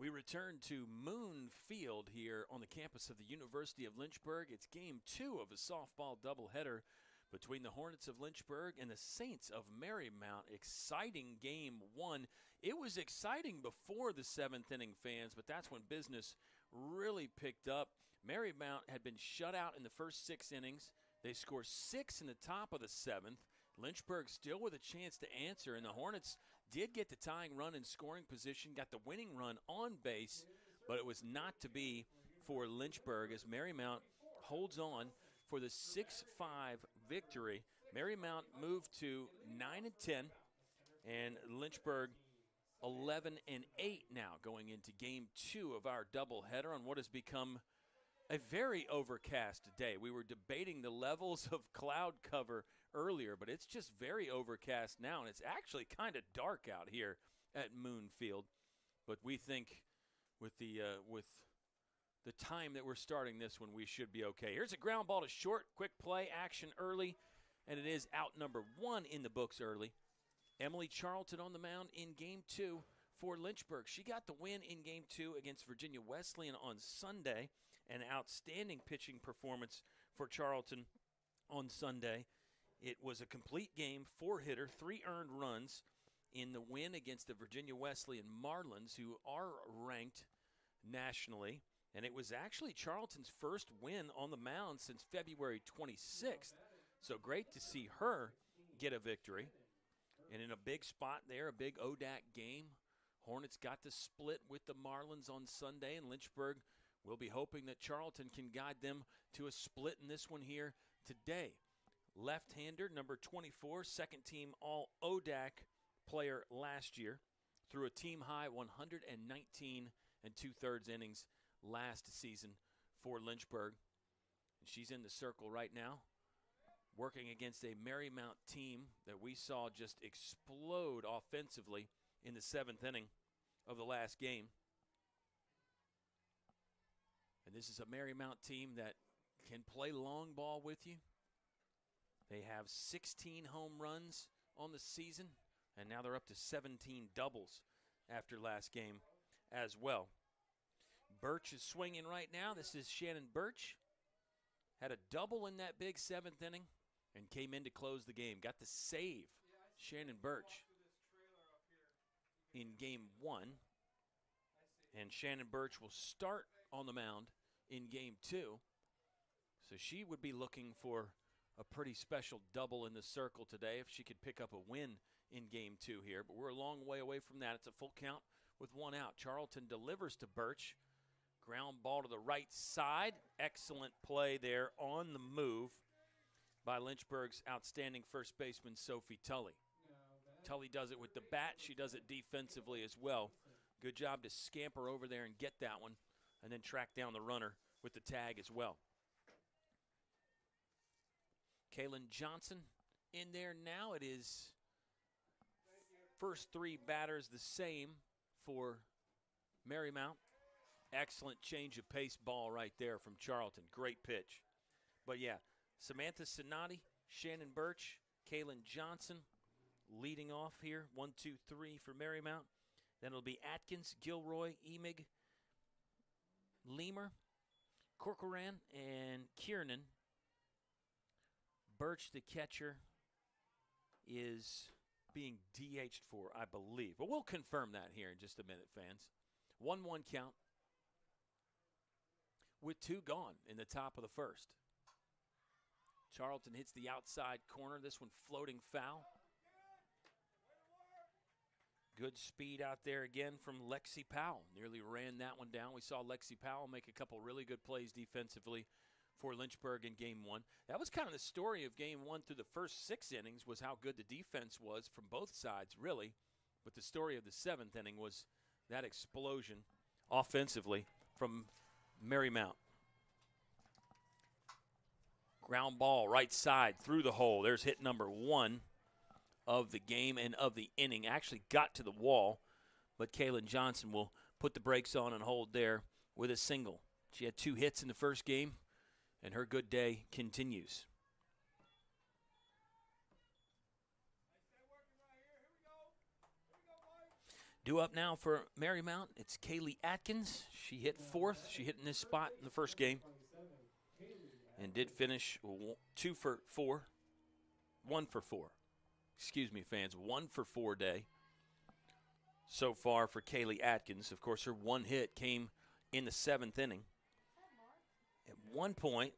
Speaker 1: We return to Moon Field here on the campus of the University of Lynchburg. It's game 2 of a softball doubleheader between the Hornets of Lynchburg and the Saints of Marymount. Exciting game 1. It was exciting before the 7th inning, fans, but that's when business really picked up. Marymount had been shut out in the first 6 innings. They score 6 in the top of the 7th. Lynchburg still with a chance to answer, and the Hornets did get the tying run in scoring position, got the winning run on base, but it was not to be for Lynchburg as Marymount holds on for the 6-5 victory. Marymount moved to 9-10, and Lynchburg 11-8 now going into game 2 of our doubleheader on what has become a very overcast day. We were debating the levels of cloud cover earlier, but it's just very overcast now, and it's actually kind of dark out here at Moon Field. But we think with the time that we're starting this one, we should be okay. Here's a ground ball to short, quick play, action early, and it is out number 1 in the books early. Emily Charlton on the mound in game 2 for Lynchburg. She got the win in game 2 against Virginia Wesleyan on Sunday. An outstanding pitching performance for Charlton on Sunday. It was a complete game, 4-hitter, 3 earned runs in the win against the Virginia Wesleyan Marlins, who are ranked nationally. And it was actually Charlton's first win on the mound since February 26th. So great to see her get a victory. And in a big spot there, a big ODAC game. Hornets got the split with the Marlins on Sunday, and Lynchburg will be hoping that Charlton can guide them to a split in this one here today. Left-hander, number 24, second-team All-ODAC player last year. Threw a team-high 119 2/3 innings last season for Lynchburg. And she's in the circle right now, working against a Marymount team that we saw just explode offensively in the 7th inning of the last game. And this is a Marymount team that can play long ball with you. They have 16 home runs on the season, and now they're up to 17 doubles after last game as well. Birch is swinging right now. This is Shannon Birch. Had a double in that big 7th inning and came in to close the game. Got the save, Shannon Birch, in game 1. And Shannon Birch will start on the mound in game 2. So she would be looking for a pretty special double in the circle today if she could pick up a win in game 2 here. But we're a long way away from that. It's a full count with 1 out. Charlton delivers to Birch. Ground ball to the right side. Excellent play there on the move by Lynchburg's outstanding first baseman, Sophie Tully. Tully does it with the bat. She does it defensively as well. Good job to scamper over there and get that one and then track down the runner with the tag as well. Kaylin Johnson in there now. It is first 3 batters the same for Marymount. Excellent change of pace ball right there from Charlton. Great pitch. But yeah, Samantha Sinati, Shannon Birch, Kaylin Johnson leading off here. 1, 2, 3 for Marymount. Then it'll be Atkins, Gilroy, Emig, Lemur, Corcoran, and Kiernan. Birch, the catcher, is being DH'd for, I believe. But we'll confirm that here in just a minute, fans. 1-1 count with 2 gone in the top of the first. Charlton hits the outside corner. This one floating foul. Good speed out there again from Lexi Powell. Nearly ran that one down. We saw Lexi Powell make a couple really good plays defensively for Lynchburg in game 1. That was kind of the story of game 1 through the first 6 innings, was how good the defense was from both sides, really. But the story of the 7th inning was that explosion offensively from Marymount. Ground ball right side through the hole. There's hit number 1 of the game and of the inning. Actually got to the wall, but Kaylin Johnson will put the brakes on and hold there with a single. She had 2 hits in the first game, and her good day continues. Due up now for Marymount, it's Kaylee Atkins. She hit fourth. She hit in this spot in the first game and did finish 2 for 4. 1 for 4. Excuse me, fans. 1 for 4 day so far for Kaylee Atkins. Of course, her one hit came in the 7th inning. At one point,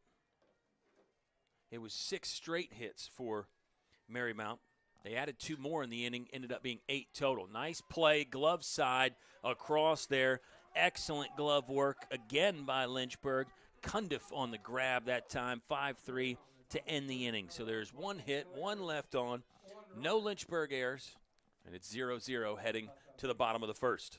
Speaker 1: it was 6 straight hits for Marymount. They added 2 more in the inning, ended up being 8 total. Nice play, glove side across there. Excellent glove work again by Lynchburg. Cundiff on the grab that time, 5-3 to end the inning. So there's 1 hit, 1 left on, no Lynchburg errors, and it's 0-0 heading to the bottom of the first.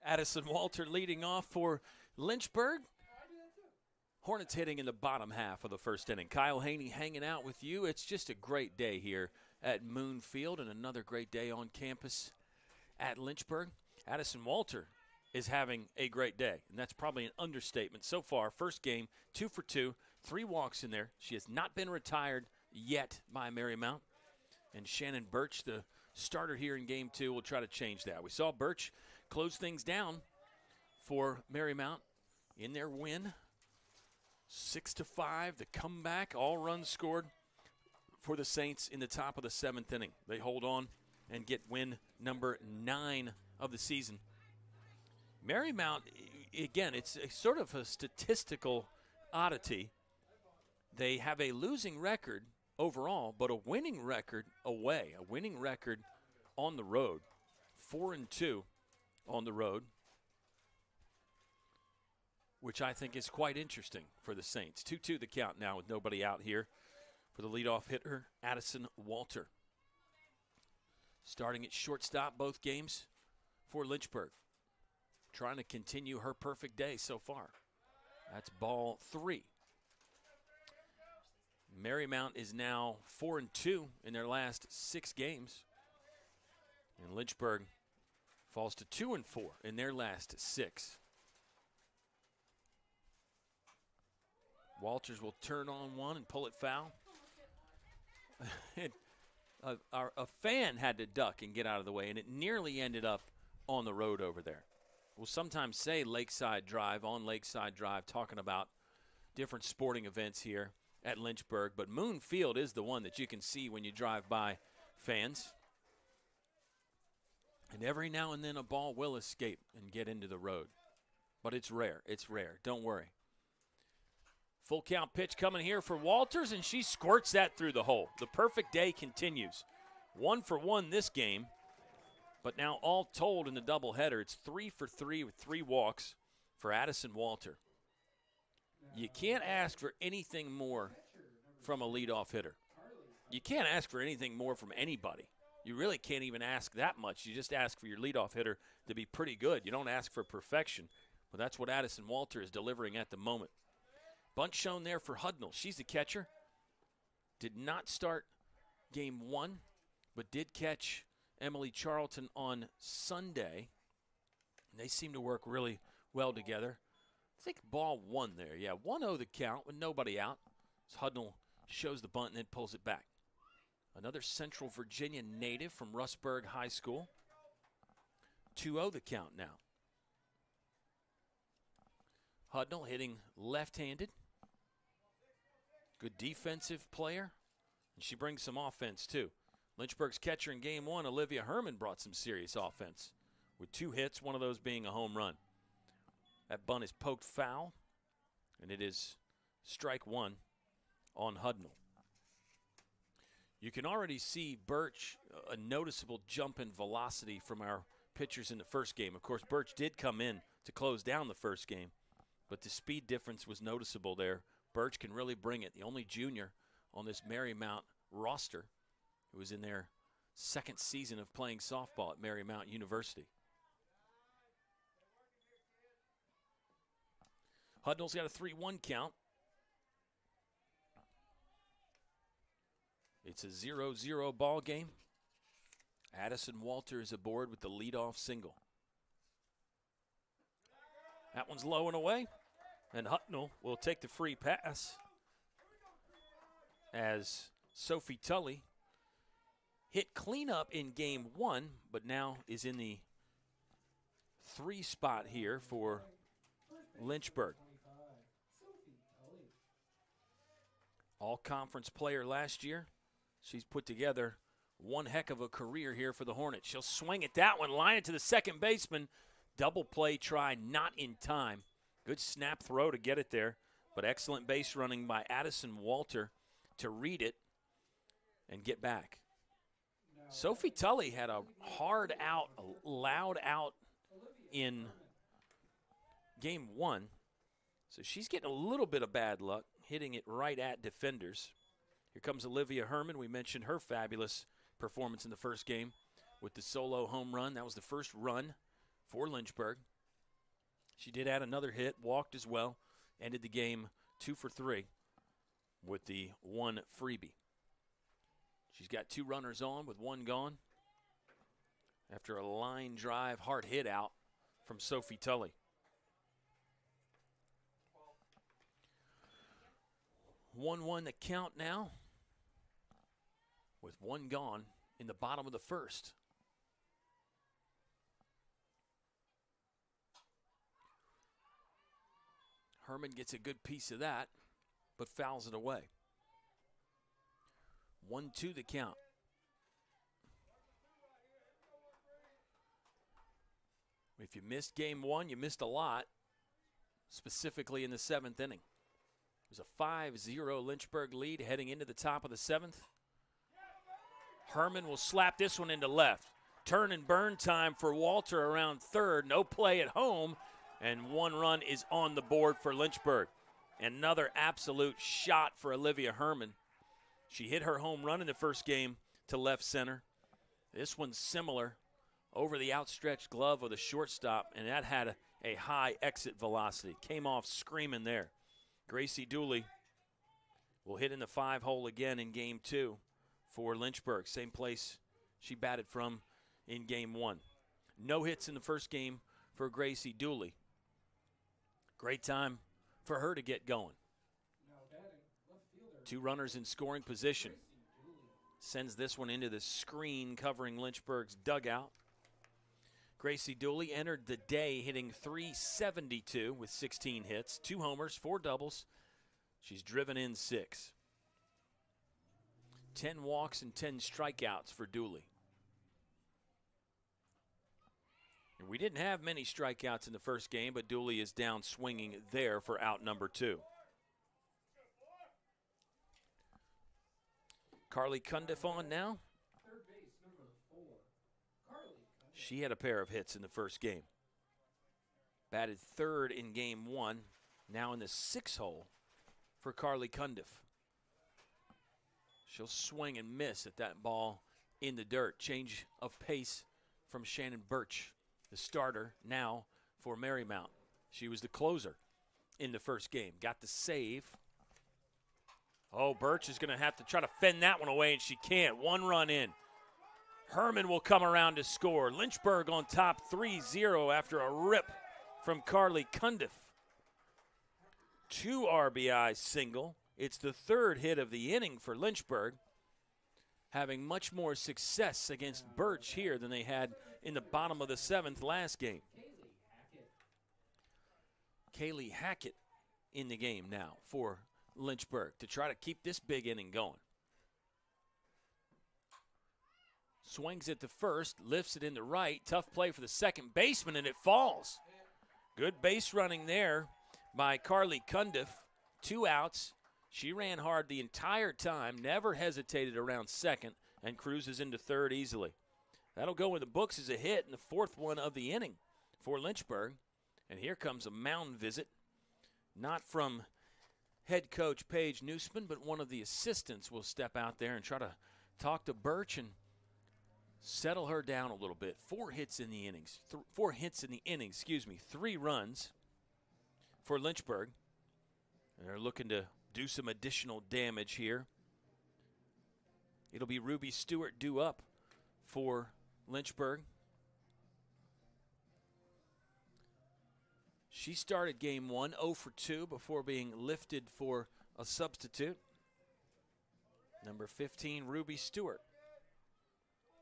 Speaker 1: Addison Walter leading off for Lynchburg. Hornets hitting in the bottom half of the first inning. Kyle Haney hanging out with you. It's just a great day here at Moon Field and another great day on campus at Lynchburg. Addison Walter is having a great day, and that's probably an understatement. So far, first game, 2 for 2, 3 walks in there. She has not been retired yet by Marymount. And Shannon Birch, the starter here in game 2, will try to change that. We saw Birch close things down for Marymount in their win. 6-5, the comeback, all runs scored for the Saints in the top of the 7th inning. They hold on and get win number 9 of the season. Marymount, again, it's a sort of a statistical oddity. They have a losing record overall, but a winning record away, a winning record on the road. 4-2 on the road, which I think is quite interesting for the Saints. 2-2 the count now with nobody out here for the leadoff hitter, Addison Walter. Starting at shortstop both games for Lynchburg. Trying to continue her perfect day so far. That's ball 3. Marymount is now 4-2 in their last 6 games. And Lynchburg falls to 2-4 in their last 6. Walters will turn on one and pull it foul. A fan had to duck and get out of the way, and it nearly ended up on the road over there. We'll sometimes say Lakeside Drive, on Lakeside Drive, talking about different sporting events here at Lynchburg, but Moon Field is the one that you can see when you drive by, fans. And every now and then a ball will escape and get into the road. But it's rare. It's rare. Don't worry. Full count pitch coming here for Walters, and she squirts that through the hole. The perfect day continues. 1 for 1 this game. But now all told in the doubleheader, it's 3 for 3 with 3 walks for Addison Walter. You can't ask for anything more from a leadoff hitter. You can't ask for anything more from anybody. You really can't even ask that much. You just ask for your leadoff hitter to be pretty good. You don't ask for perfection. But that's what Addison Walter is delivering at the moment. Bunt shown there for Hudnall. She's the catcher. Did not start game 1, but did catch Emily Charlton on Sunday. And they seem to work really well together. I think ball 1 there. Yeah, 1-0 the count with nobody out. As Hudnall shows the bunt and then pulls it back. Another Central Virginia native from Rustburg High School. 2-0 the count now. Hudnall hitting left-handed. Good defensive player. And she brings some offense, too. Lynchburg's catcher in game one, Olivia Herman, brought some serious offense with 2 hits, one of those being a home run. That bunt is poked foul, and it is strike 1 on Hudnall. You can already see Birch, a noticeable jump in velocity from our pitchers in the first game. Of course, Birch did come in to close down the first game, but the speed difference was noticeable there. Birch can really bring it. The only junior on this Marymount roster who was in their second season of playing softball at Marymount University. Hudnall's got a 3-1 count. It's a 0-0 ball game. Addison Walter is aboard with the leadoff single. That one's low and away. And Hudnall will take the free pass as Sophie Tully hit cleanup in game one, but now is in the 3 spot here for Lynchburg. All-conference player last year. She's put together one heck of a career here for the Hornets. She'll swing at that one, line it to the second baseman. Double play try, not in time. Good snap throw to get it there, but excellent base running by Addison Walter to read it and get back. Sophie Tully had a hard out, a loud out in game one, so she's getting a little bit of bad luck, hitting it right at defenders. Here comes Olivia Herman. We mentioned her fabulous performance in the first game with the solo home run. That was the first run for Lynchburg. She did add another hit, walked as well, ended the game 2 for 3 with the 1 freebie. She's got 2 runners on with 1 gone after a line drive hard hit out from Sophie Tully. 1-1 the count now with 1 gone in the bottom of the first. Herman gets a good piece of that, but fouls it away. 1-2 the count. If you missed game one, you missed a lot, specifically in the 7th inning. It was a 5-0 Lynchburg lead heading into the top of the 7th. Herman will slap this one into left. Turn and burn time for Walter around third. No play at home, and 1 run is on the board for Lynchburg. Another absolute shot for Olivia Herman. She hit her home run in the first game to left center. This one's similar, over the outstretched glove of the shortstop, and that had a high exit velocity. Came off screaming there. Gracie Dooley will hit in the 5-hole again in game 2 for Lynchburg. Same place she batted from in game 1. No hits in the first game for Gracie Dooley. Great time for her to get going. 2 runners in scoring position. Sends this one into the screen covering Lynchburg's dugout. Gracie Dooley entered the day hitting .372 with 16 hits, 2 homers, 4 doubles. She's driven in 6. 10 walks and 10 strikeouts for Dooley. And we didn't have many strikeouts in the first game, but Dooley is down swinging there for out number 2. Carly Cundiff on now.
Speaker 2: Third base, number 4. Carly Cundiff.
Speaker 1: She had a pair of hits in the first game. Batted third in game 1, now in the 6-hole for Carly Cundiff. She'll swing and miss at that ball in the dirt. Change of pace from Shannon Birch, the starter now for Marymount. She was the closer in the first game. Got the save. Oh, Birch is going to have to try to fend that one away, and she can't. 1 run in. Herman will come around to score. Lynchburg on top 3-0 after a rip from Carly Cundiff. 2 RBI single. It's the 3rd hit of the inning for Lynchburg, having much more success against Birch here than they had in the bottom of the 7th last game. Kaylee Hackett in the game now for Lynchburg to try to keep this big inning going. Swings at the first, lifts it into right. Tough play for the second baseman, and it falls. Good base running there by Carly Cundiff. 2 outs. She ran hard the entire time, never hesitated around second, and cruises into third easily. That'll go in the books as a hit in the 4th one of the inning for Lynchburg. And here comes a mound visit, not from head coach Paige Newsman, but one of the assistants will step out there and try to talk to Birch and settle her down a little bit. 4 hits in the innings. 4 hits in the inning, 3 runs for Lynchburg. They're looking to do some additional damage here. It'll be Ruby Stewart due up for Lynchburg. She started game 1, 0 for 2 before being lifted for a substitute. Number 15, Ruby Stewart.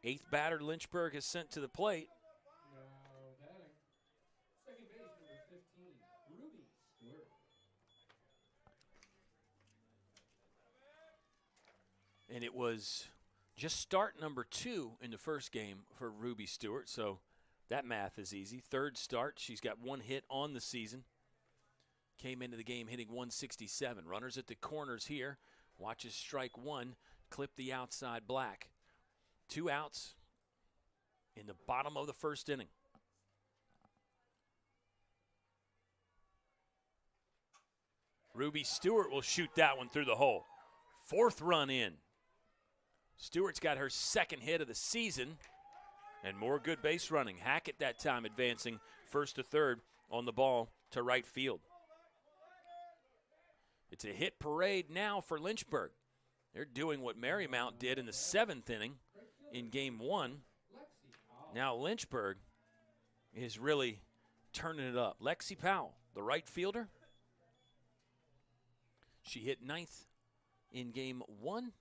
Speaker 1: 8th batter Lynchburg has sent to the plate.
Speaker 2: Now batting, second base number 15, Ruby Stewart.
Speaker 1: And it was just start number 2 in the first game for Ruby Stewart, so that math is easy. 3rd start, she's got 1 hit on the season. Came into the game hitting 167. Runners at the corners here. Watches strike 1, clip the outside black. 2 outs in the bottom of the 1st inning. Ruby Stewart will shoot that one through the hole. 4th run in. Stewart's got her 2nd hit of the season, and more good base running. Hackett that time advancing 1st to 3rd on the ball to right field. It's a hit parade now for Lynchburg. They're doing what Marymount did in the 7th inning in game 1. Now Lynchburg is really turning it up. Lexi Powell, the right fielder. She hit 9th in game 1.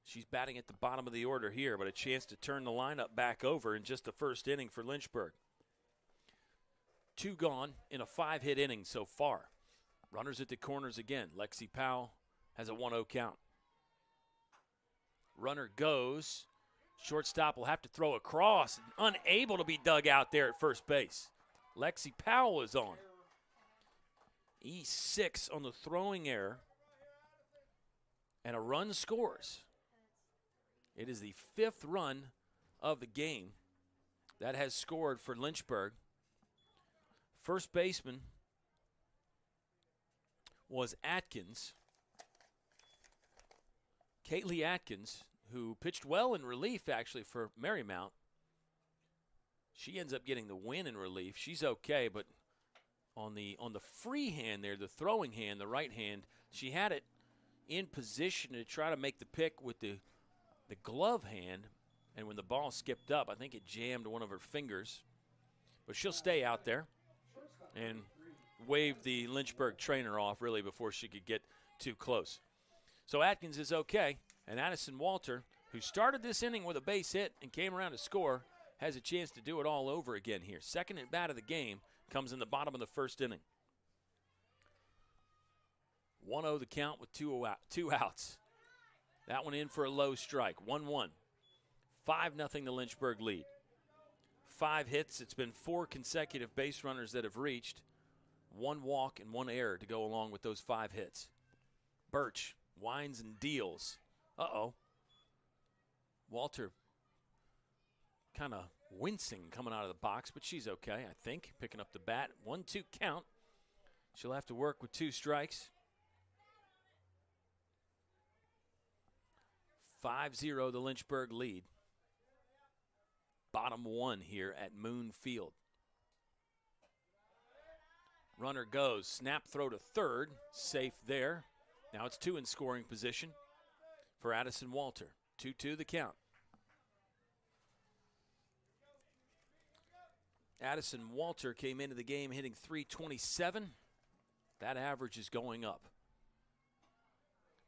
Speaker 1: She's batting at the bottom of the order here, but a chance to turn the lineup back over in just the 1st inning for Lynchburg. 2 gone in a 5-hit inning so far. Runners at the corners again. Lexi Powell has a 1-0 count. Runner goes. Shortstop will have to throw across. Unable to be dug out there at first base. Lexi Powell is on. E6 on the throwing error. And a run scores. It is the 5th run of the game that has scored for Lynchburg. First baseman was Atkins. Kaylee Atkins, who pitched well in relief actually for Marymount. She ends up getting the win in relief. She's okay, but on the free hand there, the throwing hand, the right hand, she had it in position to try to make the pick with the glove hand, and when the ball skipped up, I think it jammed one of her fingers. But she'll stay out there and wave the Lynchburg trainer off really before she could get too close. So Atkins is okay, and Addison Walter, who started this inning with a base hit and came around to score, has a chance to do it all over again here. 2nd at bat of the game comes in the bottom of the 1st inning. 1-0 the count with 2 outs. That one in for a low strike. 1-1. 5-0 the Lynchburg lead. 5 hits. It's been 4 consecutive base runners that have reached. 1 walk and 1 error to go along with those 5 hits. Birch winds and deals. Uh-oh. Walter kind of wincing coming out of the box, but she's okay, I think. Picking up the bat. 1-2 count. She'll have to work with 2 strikes. 5-0 the Lynchburg lead. Bottom 1 here at Moon Field. Runner goes. Snap throw to 3rd. Safe there. Now it's 2 in scoring position for Addison Walter. 2-2 the count. Addison Walter came into the game hitting .327. That average is going up.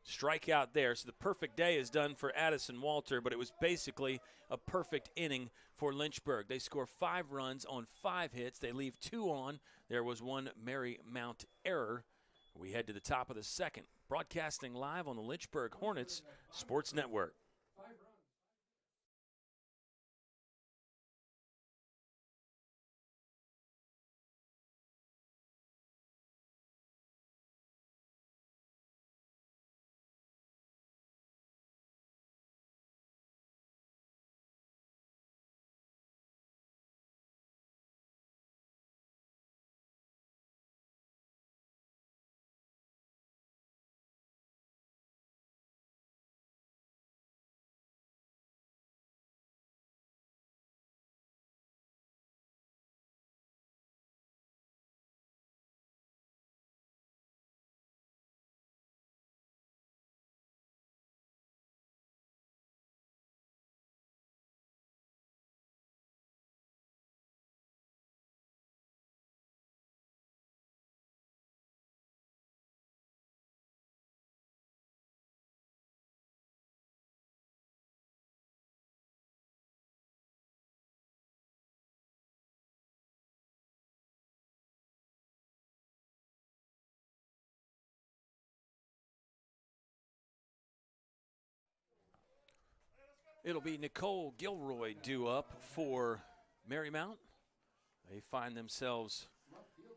Speaker 1: Strikeout there. So the perfect day is done for Addison Walter, but it was basically a perfect inning for Lynchburg. They score 5 runs on 5 hits. They leave 2 on. There was one Marymount error. We head to the top of the second. Broadcasting live on the Lynchburg Hornets Sports Network. It'll be Nicole Gilroy due up for Marymount. They find themselves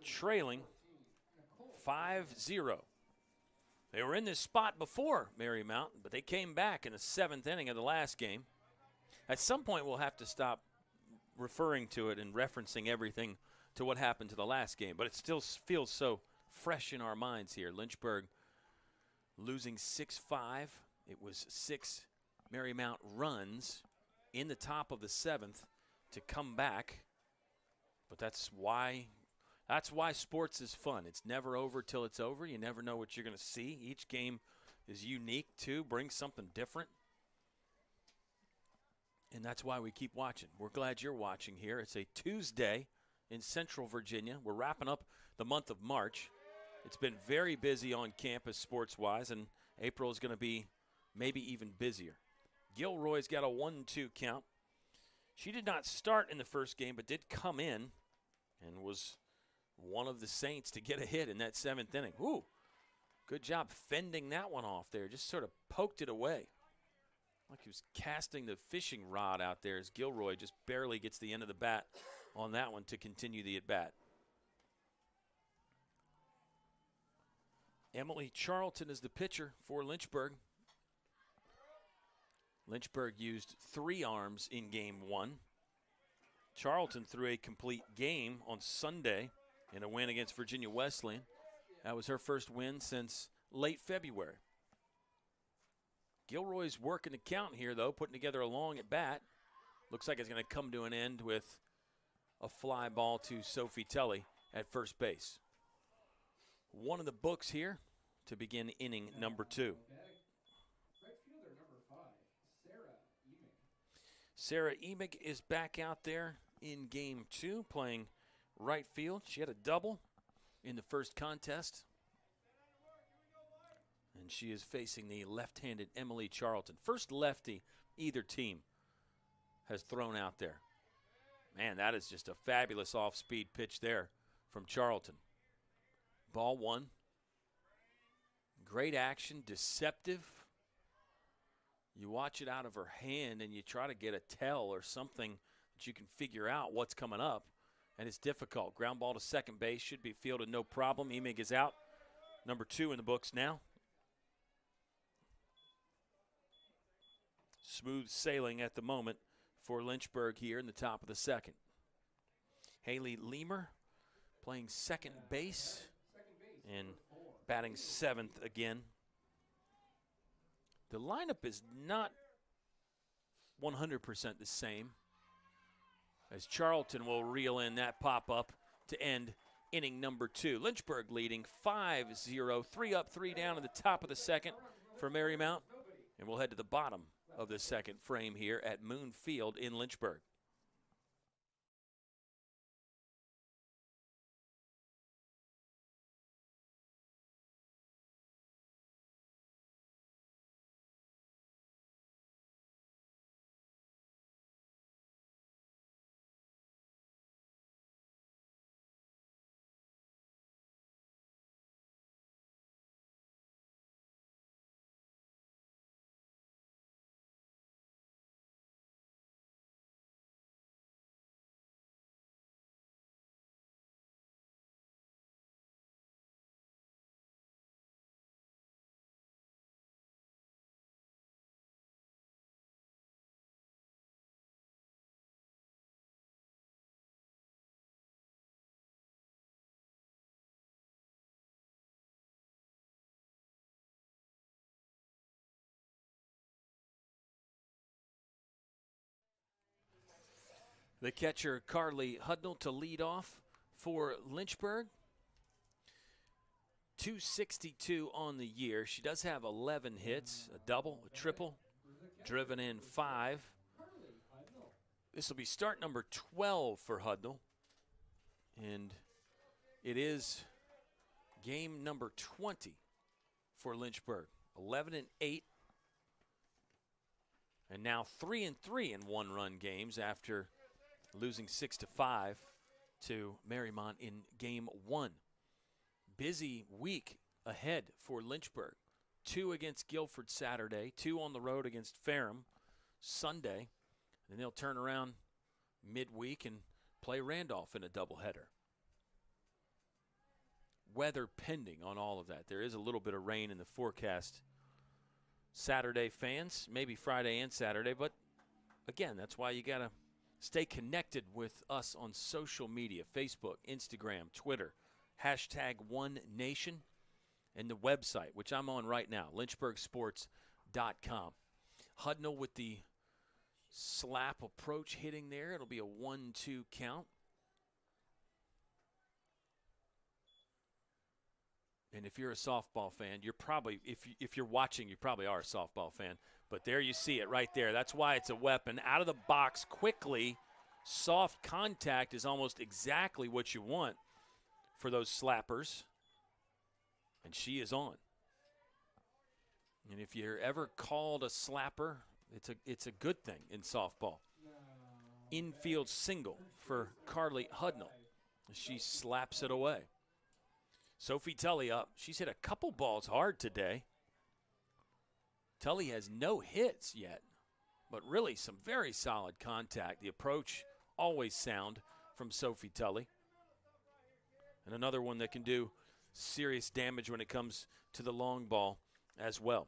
Speaker 1: trailing 5-0. They were in this spot before Marymount, but they came back in the 7th inning of the last game. At some point, we'll have to stop referring to it and referencing everything to what happened to the last game, but it still feels so fresh in our minds here. Lynchburg losing 6-5. It was 6 Marymount runs in the top of the 7th to come back. But that's why sports is fun. It's never over till it's over. You never know what you're going to see. Each game is unique too, brings something different. And that's why we keep watching. We're glad you're watching here. It's a Tuesday in Central Virginia. We're wrapping up the month of March. It's been very busy on campus sports-wise, and April is going to be maybe even busier. Gilroy's got a 1-2 count. She did not start in the first game, but did come in and was one of the Saints to get a hit in that 7th inning. Ooh, good job fending that one off there. Just sort of poked it away. Like he was casting the fishing rod out there as Gilroy just barely gets the end of the bat on that one to continue the at-bat. Emily Charlton is the pitcher for Lynchburg. Lynchburg used 3 arms in game 1. Charlton threw a complete game on Sunday in a win against Virginia Wesleyan. That was her first win since late February. Gilroy's working the count here, though, putting together a long at bat. Looks like it's going to come to an end with a fly ball to Sophie Tully at first base. One in the books here to begin inning number 2. Sarah Emig is back out there in game 2 playing right field. She had a double in the first contest. And she is facing the left-handed Emily Charlton. First lefty either team has thrown out there. Man, that is just a fabulous off-speed pitch there from Charlton. Ball 1. Great action, deceptive. You watch it out of her hand and you try to get a tell or something that you can figure out what's coming up, and it's difficult. Ground ball to second base, should be fielded no problem. Emig is out. Number 2 in the books now. Smooth sailing at the moment for Lynchburg here in the top of the 2nd. Haley Leamer playing second base and batting 7th again. The lineup is not 100% the same, as Charlton will reel in that pop-up to end inning number 2. Lynchburg leading 5-0, 3 up, 3 down in the top of the 2nd for Marymount. And we'll head to the bottom of the 2nd frame here at Moon Field in Lynchburg. The catcher, Carly Hudnall, to lead off for Lynchburg. 262 on the year. She does have 11 hits, a double, a triple, driven in 5. This will be start number 12 for Hudnall. And it is game number 20 for Lynchburg. 11-8. And now 3-3 in one-run games after losing 6-5 to Marymount in game 1. Busy week ahead for Lynchburg. 2 against Guilford Saturday, 2 on the road against Ferrum Sunday. And they'll turn around midweek and play Randolph in a doubleheader. Weather pending on all of that. There is a little bit of rain in the forecast. Saturday, fans, maybe Friday and Saturday, but again, that's why you got to stay connected with us on social media, Facebook, Instagram, Twitter, #OneNation, and the website, which I'm on right now, lynchburgsports.com. Hudnall with the slap approach hitting there. It'll be a 1-2 count. And if you're a softball fan, you're probably, if you're watching, you probably are a softball fan. But there you see it right there. That's why it's a weapon. Out of the box quickly. Soft contact is almost exactly what you want for those slappers. And she is on. And if you're ever called a slapper, it's a good thing in softball. Infield single for Carly Hudnall. She slaps it away. Sophie Tully up. She's hit a couple balls hard today. Tully has no hits yet, but really some very solid contact. The approach always sound from Sophie Tully. And another one that can do serious damage when it comes to the long ball as well.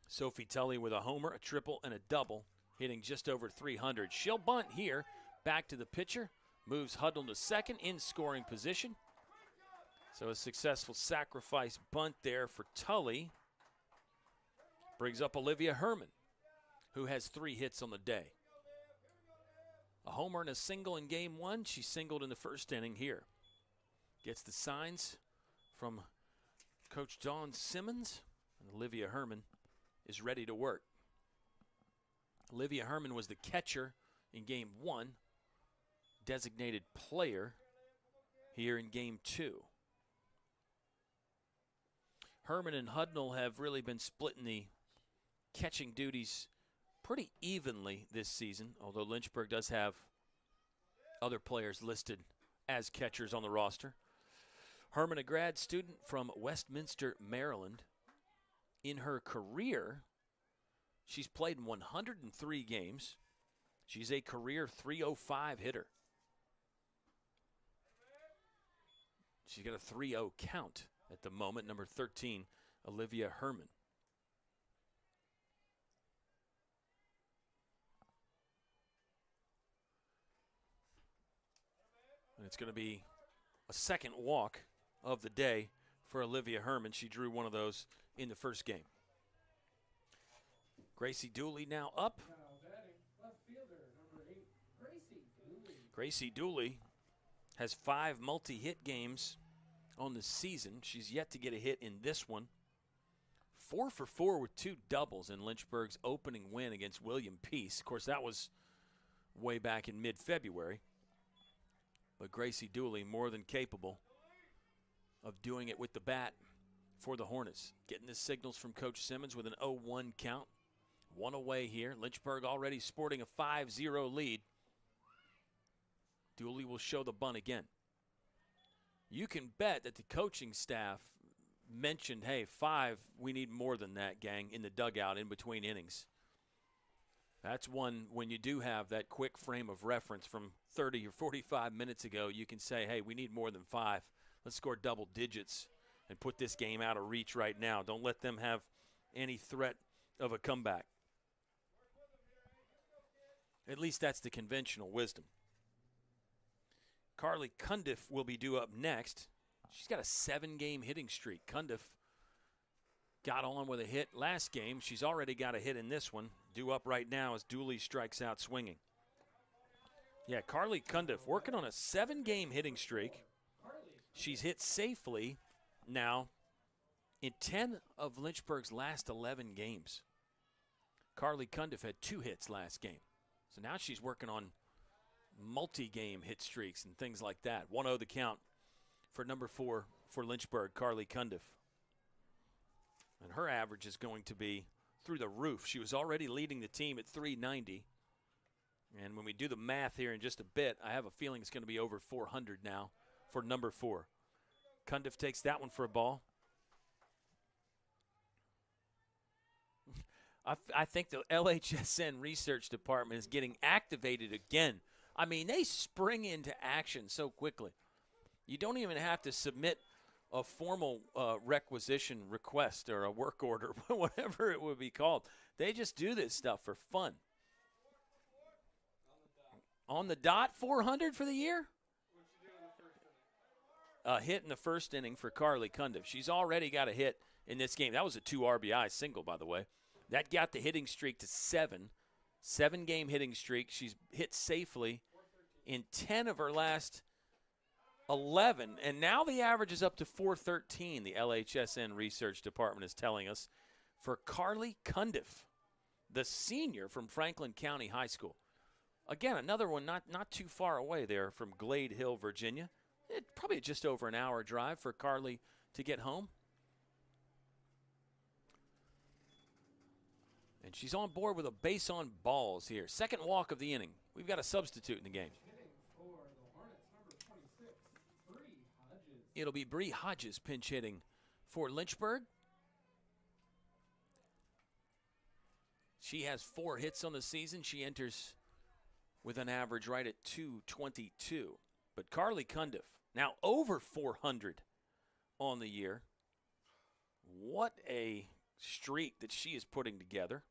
Speaker 1: Sophie Tully with a homer, a triple, and a double, hitting just over 300. She'll bunt here. Back to the pitcher. Moves Hudnall to second in scoring position. So a successful sacrifice bunt there for Tully. Brings up Olivia Herman, who has 3 hits on the day. A homer and a single in game 1. She singled in the first inning here. Gets the signs from Coach Dawn Simmons. And Olivia Herman is ready to work. Olivia Herman was the catcher in game 1. Designated player here in game 2. Herman and Hudnall have really been splitting the catching duties pretty evenly this season, although Lynchburg does have other players listed as catchers on the roster. Herman, a grad student from Westminster, Maryland. In her career, she's played in 103 games. She's a career .305 hitter. She's got a 3-0 count at the moment, number 13, Olivia Herman. And it's going to be a second walk of the day for Olivia Herman. She drew one of those in the first game. Gracie Dooley now up.
Speaker 2: Left fielder, number 8, Gracie Dooley.
Speaker 1: Gracie Dooley has 5 multi-hit games on the season. She's yet to get a hit in this one. 4 for 4 with 2 doubles in Lynchburg's opening win against William Peace. Of course, that was way back in mid-February. But Gracie Dooley more than capable of doing it with the bat for the Hornets. Getting the signals from Coach Simmons with an 0-1 count. 1 away here. Lynchburg already sporting a 5-0 lead. Dooley will show the bunt again. You can bet that the coaching staff mentioned, hey, 5, we need more than that, gang, in the dugout in between innings. That's one, when you do have that quick frame of reference from 30 or 45 minutes ago, you can say, hey, we need more than 5. Let's score double digits and put this game out of reach right now. Don't let them have any threat of a comeback. At least that's the conventional wisdom. Carly Cundiff will be due up next. She's got a 7-game hitting streak. Cundiff got on with a hit last game. She's already got a hit in this one. Due up right now as Dooley strikes out swinging. Yeah, Carly Cundiff working on a 7-game hitting streak. She's hit safely now in 10 of Lynchburg's last 11 games. Carly Cundiff had 2 hits last game. So now she's working on multi-game hit streaks and things like that. 1-0 the count for number 4 for Lynchburg, Carly Cundiff. And her average is going to be through the roof. She was already leading the team at 390. And when we do the math here in just a bit, I have a feeling it's going to be over 400 now for number 4. Cundiff takes that one for a ball. I think the LHSN research department is getting activated again. I mean, they spring into action so quickly. You don't even have to submit a formal requisition request or a work order, whatever it would be called. They just do this stuff for fun. On the dot, 400 for the year? A hit in the first inning for Carly Cundiff. She's already got a hit in this game. That was a 2 RBI single, by the way. That got the hitting streak to 7. 7-game hitting streak. She's hit safely in 10 of her last 11. And now the average is up to 413, the LHSN research department is telling us, for Carly Cundiff, the senior from Franklin County High School. Again, another one not too far away there from Glade Hill, Virginia. Probably just over an hour drive for Carly to get home. And she's on board with a base on balls here. Second walk of the inning. We've got a substitute in the game. It'll be Bree Hodges pinch hitting for Lynchburg. She has 4 hits on the season. She enters with an average right at 222. But Carly Cundiff, now over 400 on the year. What a streak that she is putting together.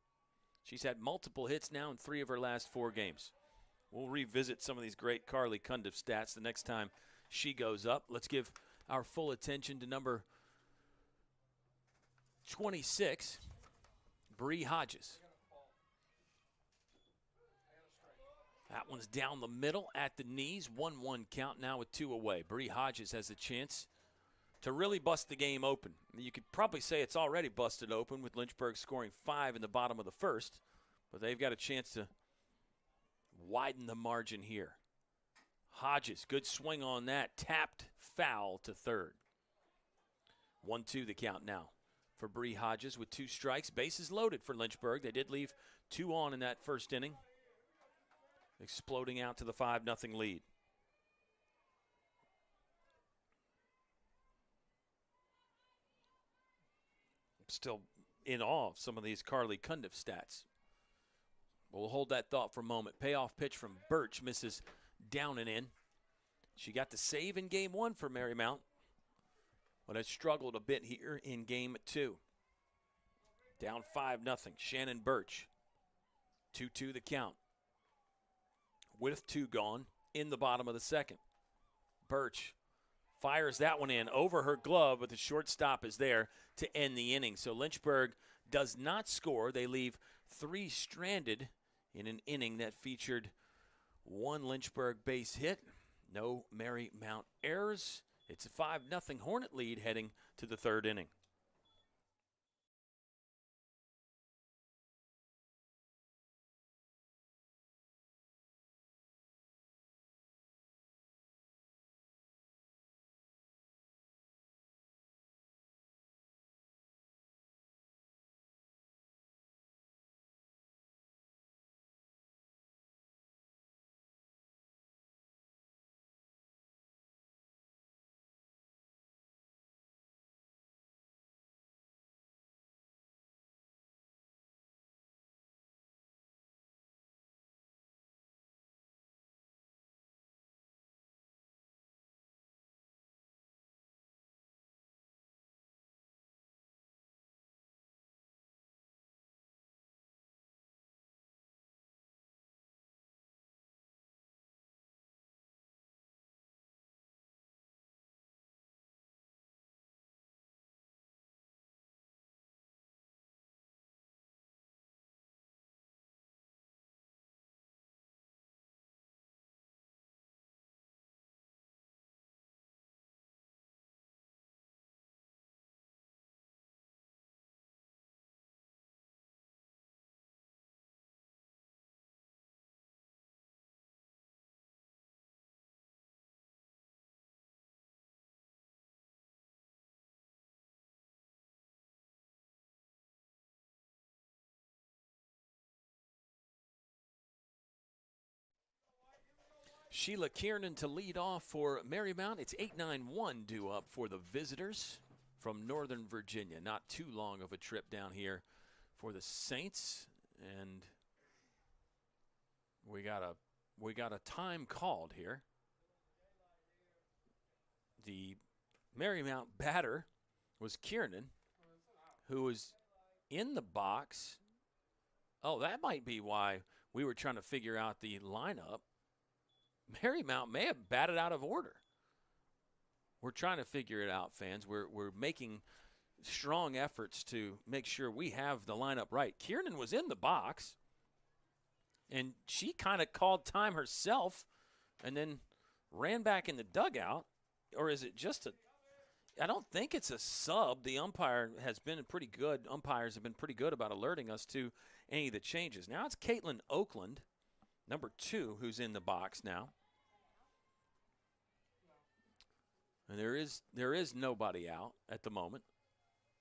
Speaker 1: She's had multiple hits now in 3 of her last 4 games. We'll revisit some of these great Carly Cundiff stats the next time she goes up. Let's give our full attention to number 26, Bree Hodges. That one's down the middle at the knees. 1-1 count now with 2 away. Bree Hodges has a chance to really bust the game open. You could probably say it's already busted open with Lynchburg scoring 5 in the bottom of the first, but they've got a chance to widen the margin here. Hodges, good swing on that. Tapped foul to third. 1-2 the count now for Bree Hodges with 2 strikes. Bases loaded for Lynchburg. They did leave 2 on in that first inning. Exploding out to the 5-0 lead. Still in awe of some of these Carly Cundiff stats. We'll hold that thought for a moment. Payoff pitch from Birch misses down and in. She got the save in game 1 for Marymount, but has struggled a bit here in game 2. Down 5-0. Shannon Birch. 2-2 the count. With 2 gone in the bottom of the second. Birch fires that one in over her glove, but the shortstop is there to end the inning. So Lynchburg does not score. They leave 3 stranded in an inning that featured 1 Lynchburg base hit, no Marymount errors. It's a 5-0 Hornet lead heading to the 3rd inning. Sheila Kiernan to lead off for Marymount. It's 8-9-1 due up for the visitors from Northern Virginia. Not too long of a trip down here for the Saints. And we got a time called here. The Marymount batter was Kiernan, who was in the box. Oh, that might be why we were trying to figure out the lineup. Marymount may have batted out of order. We're trying to figure it out, fans. We're making strong efforts to make sure we have the lineup right. Kiernan was in the box, and she kind of called time herself and then ran back in the dugout. Or is it just a – I don't think it's a sub. The umpire has been pretty good. Umpires have been pretty good about alerting us to any of the changes. Now it's Caitlin Oakland, number 2, who's in the box now. And there is nobody out at the moment.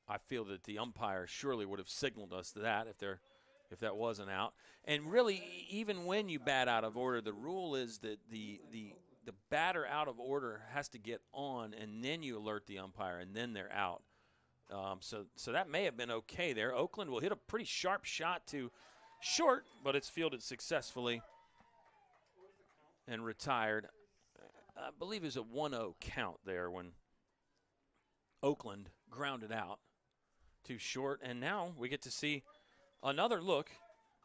Speaker 1: I feel that the umpire surely would have signaled us that if that wasn't out. And really, even when you bat out of order, the rule is that the batter out of order has to get on, and then you alert the umpire, and then they're out. So that may have been okay there. Oakland will hit a pretty sharp shot to short, but it's fielded successfully and retired. I believe it was a 1-0 count there when Oakland grounded out to short. And now we get to see another look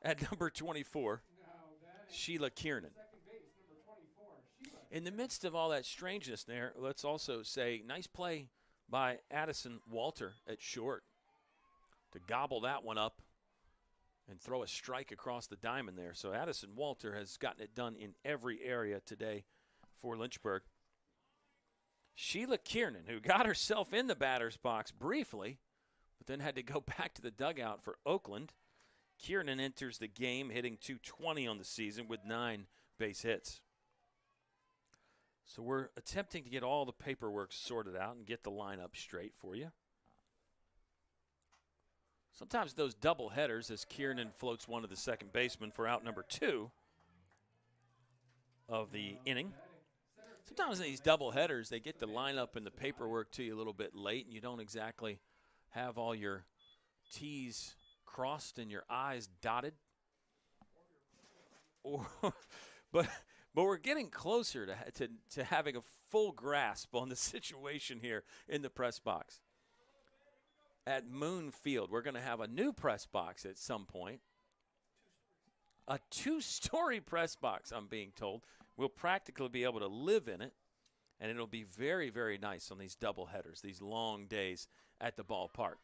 Speaker 1: at number 24, Sheila Kiernan. In the midst of all that strangeness there, let's also say nice play by Addison Walter at short to gobble that one up and throw a strike across the diamond there. So Addison Walter has gotten it done in every area today for Lynchburg. Sheila Kiernan, who got herself in the batter's box briefly, but then had to go back to the dugout for Oakland. Kiernan enters the game hitting .220 on the season with 9 base hits. So we're attempting to get all the paperwork sorted out and get the lineup straight for you. Sometimes those double headers as Kiernan floats one to the second baseman for out number 2 of the inning. Sometimes in these double headers, they get the lineup and the paperwork to you a little bit late, and you don't exactly have all your T's crossed and your I's dotted. But we're getting closer to having a full grasp on the situation here in the press box. At Moon Field, we're going to have a new press box at some point. A 2-story press box, I'm being told. We'll practically be able to live in it, and it'll be very, very nice on these double headers, these long days at the ballpark.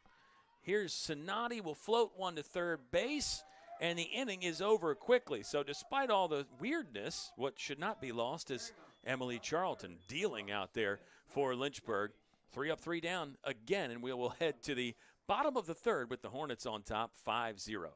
Speaker 1: Here's Sonati will float one to third base, and the inning is over quickly. So despite all the weirdness, what should not be lost is Emily Charlton dealing out there for Lynchburg. 3 up, 3 down again, and we will head to the bottom of the third with the Hornets on top, 5-0.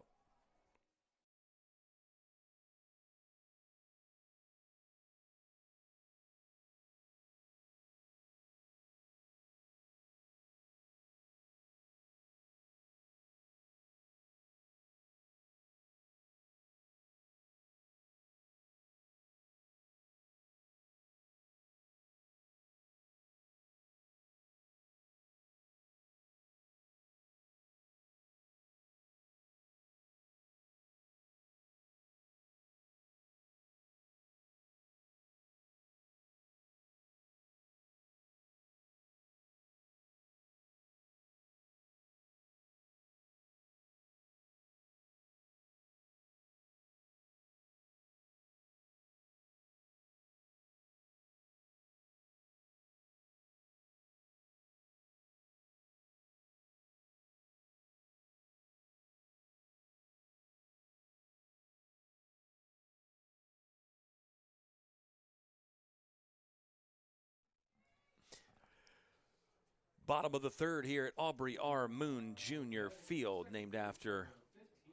Speaker 1: Bottom of the third here at Aubrey R. Moon Jr. Field, named after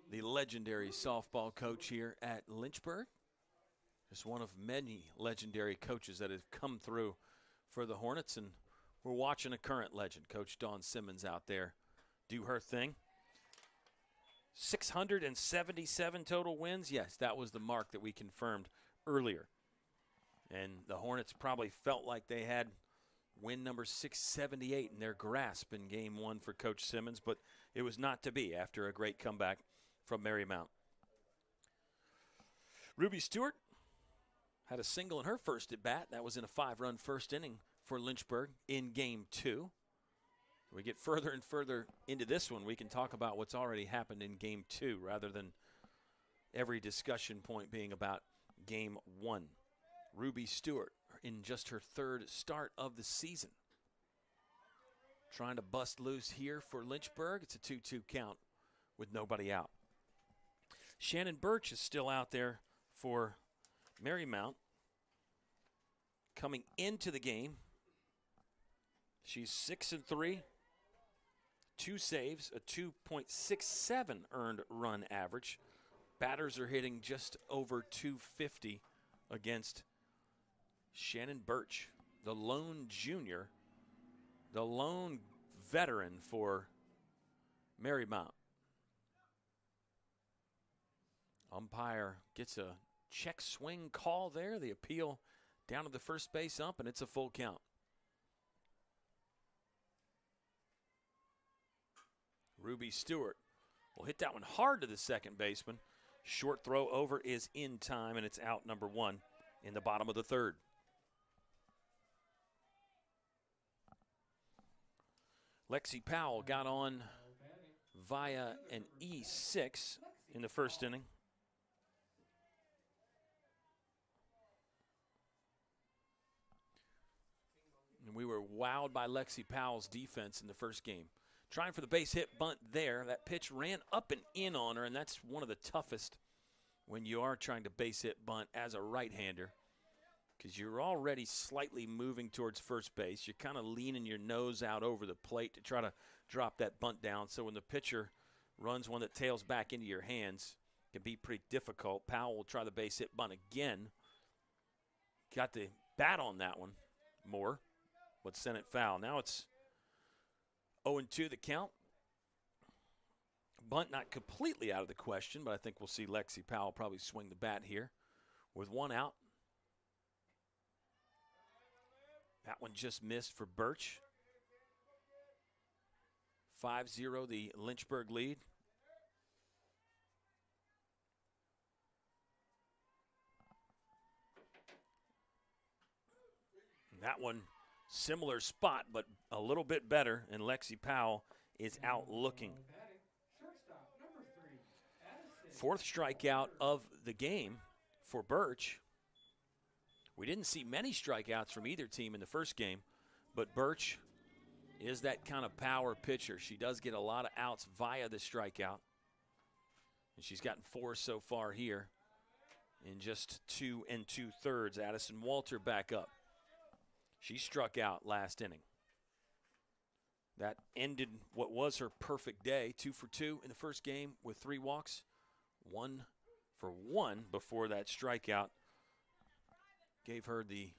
Speaker 1: the legendary softball coach here at Lynchburg. Just one of many legendary coaches that have come through for the Hornets, and we're watching a current legend, Coach Dawn Simmons, out there do her thing. 677 total wins. Yes, that was the mark that we confirmed earlier. And the Hornets probably felt like they had win number 678 in their grasp in game one for Coach Simmons, but it was not to be after a great comeback from Marymount. Ruby Stewart had a single in her first at bat. That was in a 5-run first inning for Lynchburg in game two. We get further and further into this one, we can talk about what's already happened in game two rather than every discussion point being about game one. Ruby Stewart in just her third start of the season. Trying to bust loose here for Lynchburg. It's a 2-2 count with nobody out. Shannon Birch is still out there for Marymount. Coming into the game, she's 6-3, 2 saves, a 2.67 earned run average. Batters are hitting just over 250 against Shannon Birch, the lone junior, the lone veteran for Marymount. Umpire gets a check swing call there. The appeal down to the first base ump, and it's a full count. Ruby Stewart will hit that one hard to the second baseman. Short throw over is in time, and it's out number one in the bottom of the third. Lexi Powell got on via an E6 in the first inning. And we were wowed by Lexi Powell's defense in the first game. Trying for the base hit bunt there. That pitch ran up and in on her, and that's one of the toughest when you are trying to base hit bunt as a right-hander, because you're already slightly moving towards first base. You're kind of leaning your nose out over the plate to try to drop that bunt down. So when the pitcher runs one that tails back into your hands, it can be pretty difficult. Powell will try the base hit bunt again. Got the bat on that one more, but sent it foul. Now it's 0-2 the count. Bunt not completely out of the question, but I think we'll see Lexi Powell probably swing the bat here with one out. That one just missed for Birch. 5-0 the Lynchburg lead. That one, similar spot, but a little bit better, and Lexi Powell is out looking. Fourth strikeout of the game for Birch. We didn't see many strikeouts from either team in the first game, but Birch is that kind of power pitcher. She does get a lot of outs via the strikeout, and she's gotten 4 so far here in just 2 2/3. Addison Walter back up. She struck out last inning. That ended what was her perfect day. 2 for 2 in the first game with 3 walks. 1 for 1 before that strikeout. Gave her the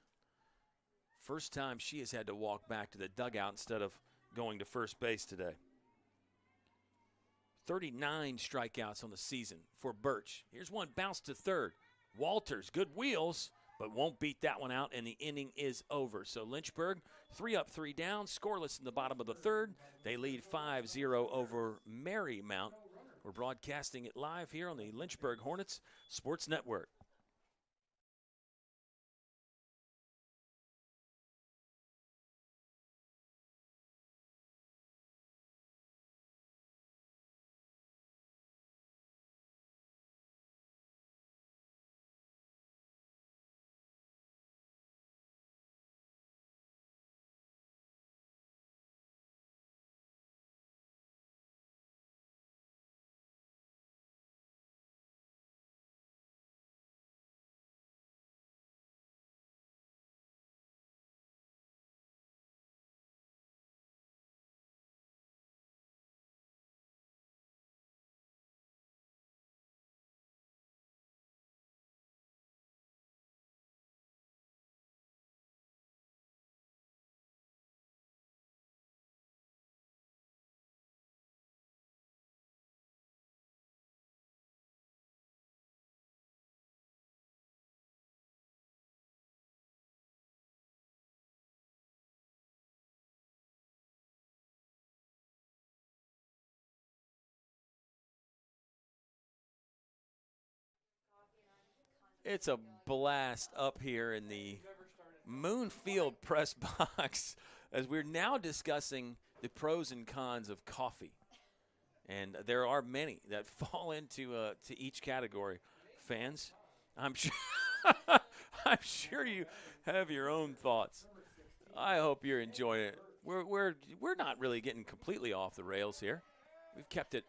Speaker 1: first time she has had to walk back to the dugout instead of going to first base today. 39 strikeouts on the season for Birch. Here's one bounced to third. Walters, good wheels, but won't beat that one out, and the inning is over. So Lynchburg, 3 up, 3 down, scoreless in the bottom of the third. They lead 5-0 over Marymount. We're broadcasting it live here on the Lynchburg Hornets Sports Network. It's a blast up here in the Moonfield press box as we're now discussing the pros and cons of coffee. And there are many that fall into to each category. Fans, I'm sure I'm sure you have your own thoughts. I hope you're enjoying it. We're not really getting completely off the rails here. We've kept it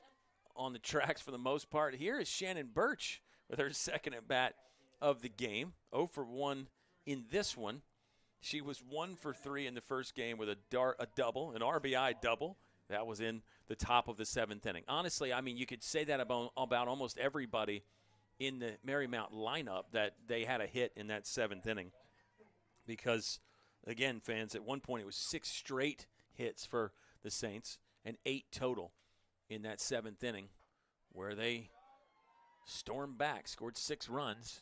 Speaker 1: on the tracks for the most part. Here is Shannon Birch with her second at bat of the game. 0 for 1 in this one. She was 1 for 3 in the first game with a double, an RBI double. That was in the top of the 7th inning. Honestly, I mean, you could say that about almost everybody in the Marymount lineup, that they had a hit in that 7th inning. Because, again, fans, at one point it was 6 straight hits for the Saints and 8 total in that 7th inning, where they stormed back, scored 6 runs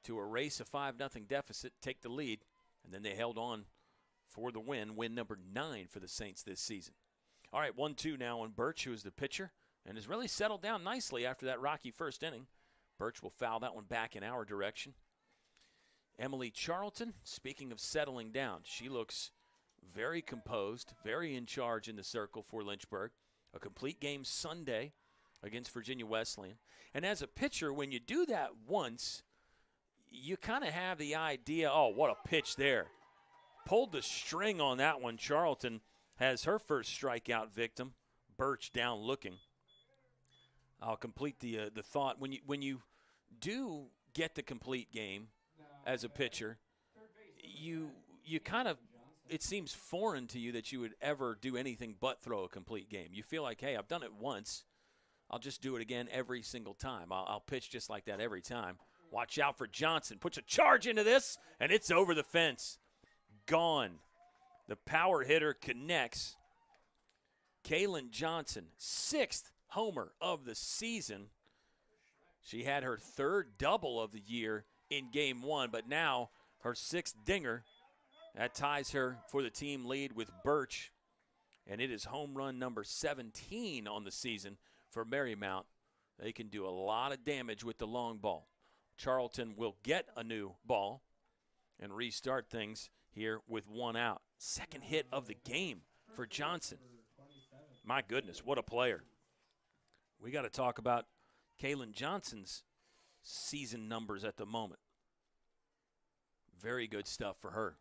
Speaker 1: to erase a 5-0 deficit, take the lead, and then they held on for the win number 9 for the Saints this season. All right, 1-2 now on Birch, who is the pitcher, and has really settled down nicely after that rocky first inning. Birch will foul that one back in our direction. Emily Charlton, speaking of settling down, she looks very composed, very in charge in the circle for Lynchburg. A complete game Sunday against Virginia Wesleyan. And as a pitcher, when you do that once, you kind of have the idea, oh, what a pitch there. Pulled the string on that one. Charlton has her first strikeout victim. Birch down looking. I'll complete the thought. When you do get the complete game as a pitcher, you kind of, it seems foreign to you that you would ever do anything but throw a complete game. You feel like, hey, I've done it once. I'll just do it again every single time. I'll pitch just like that every time. Watch out for Johnson. Puts a charge into this, and it's over the fence. Gone. The power hitter connects. Kaylin Johnson, 6th homer of the season. She had her 3rd double of the year in Game 1, but now her 6th dinger. That ties her for the team lead with Birch, and it is home run number 17 on the season for Marymount. They can do a lot of damage with the long ball. Charlton will get a new ball and restart things here with 1 out. 2nd hit of the game for Johnson. My goodness, what a player. We got to talk about Kaylin Johnson's season numbers at the moment. Very good stuff for her.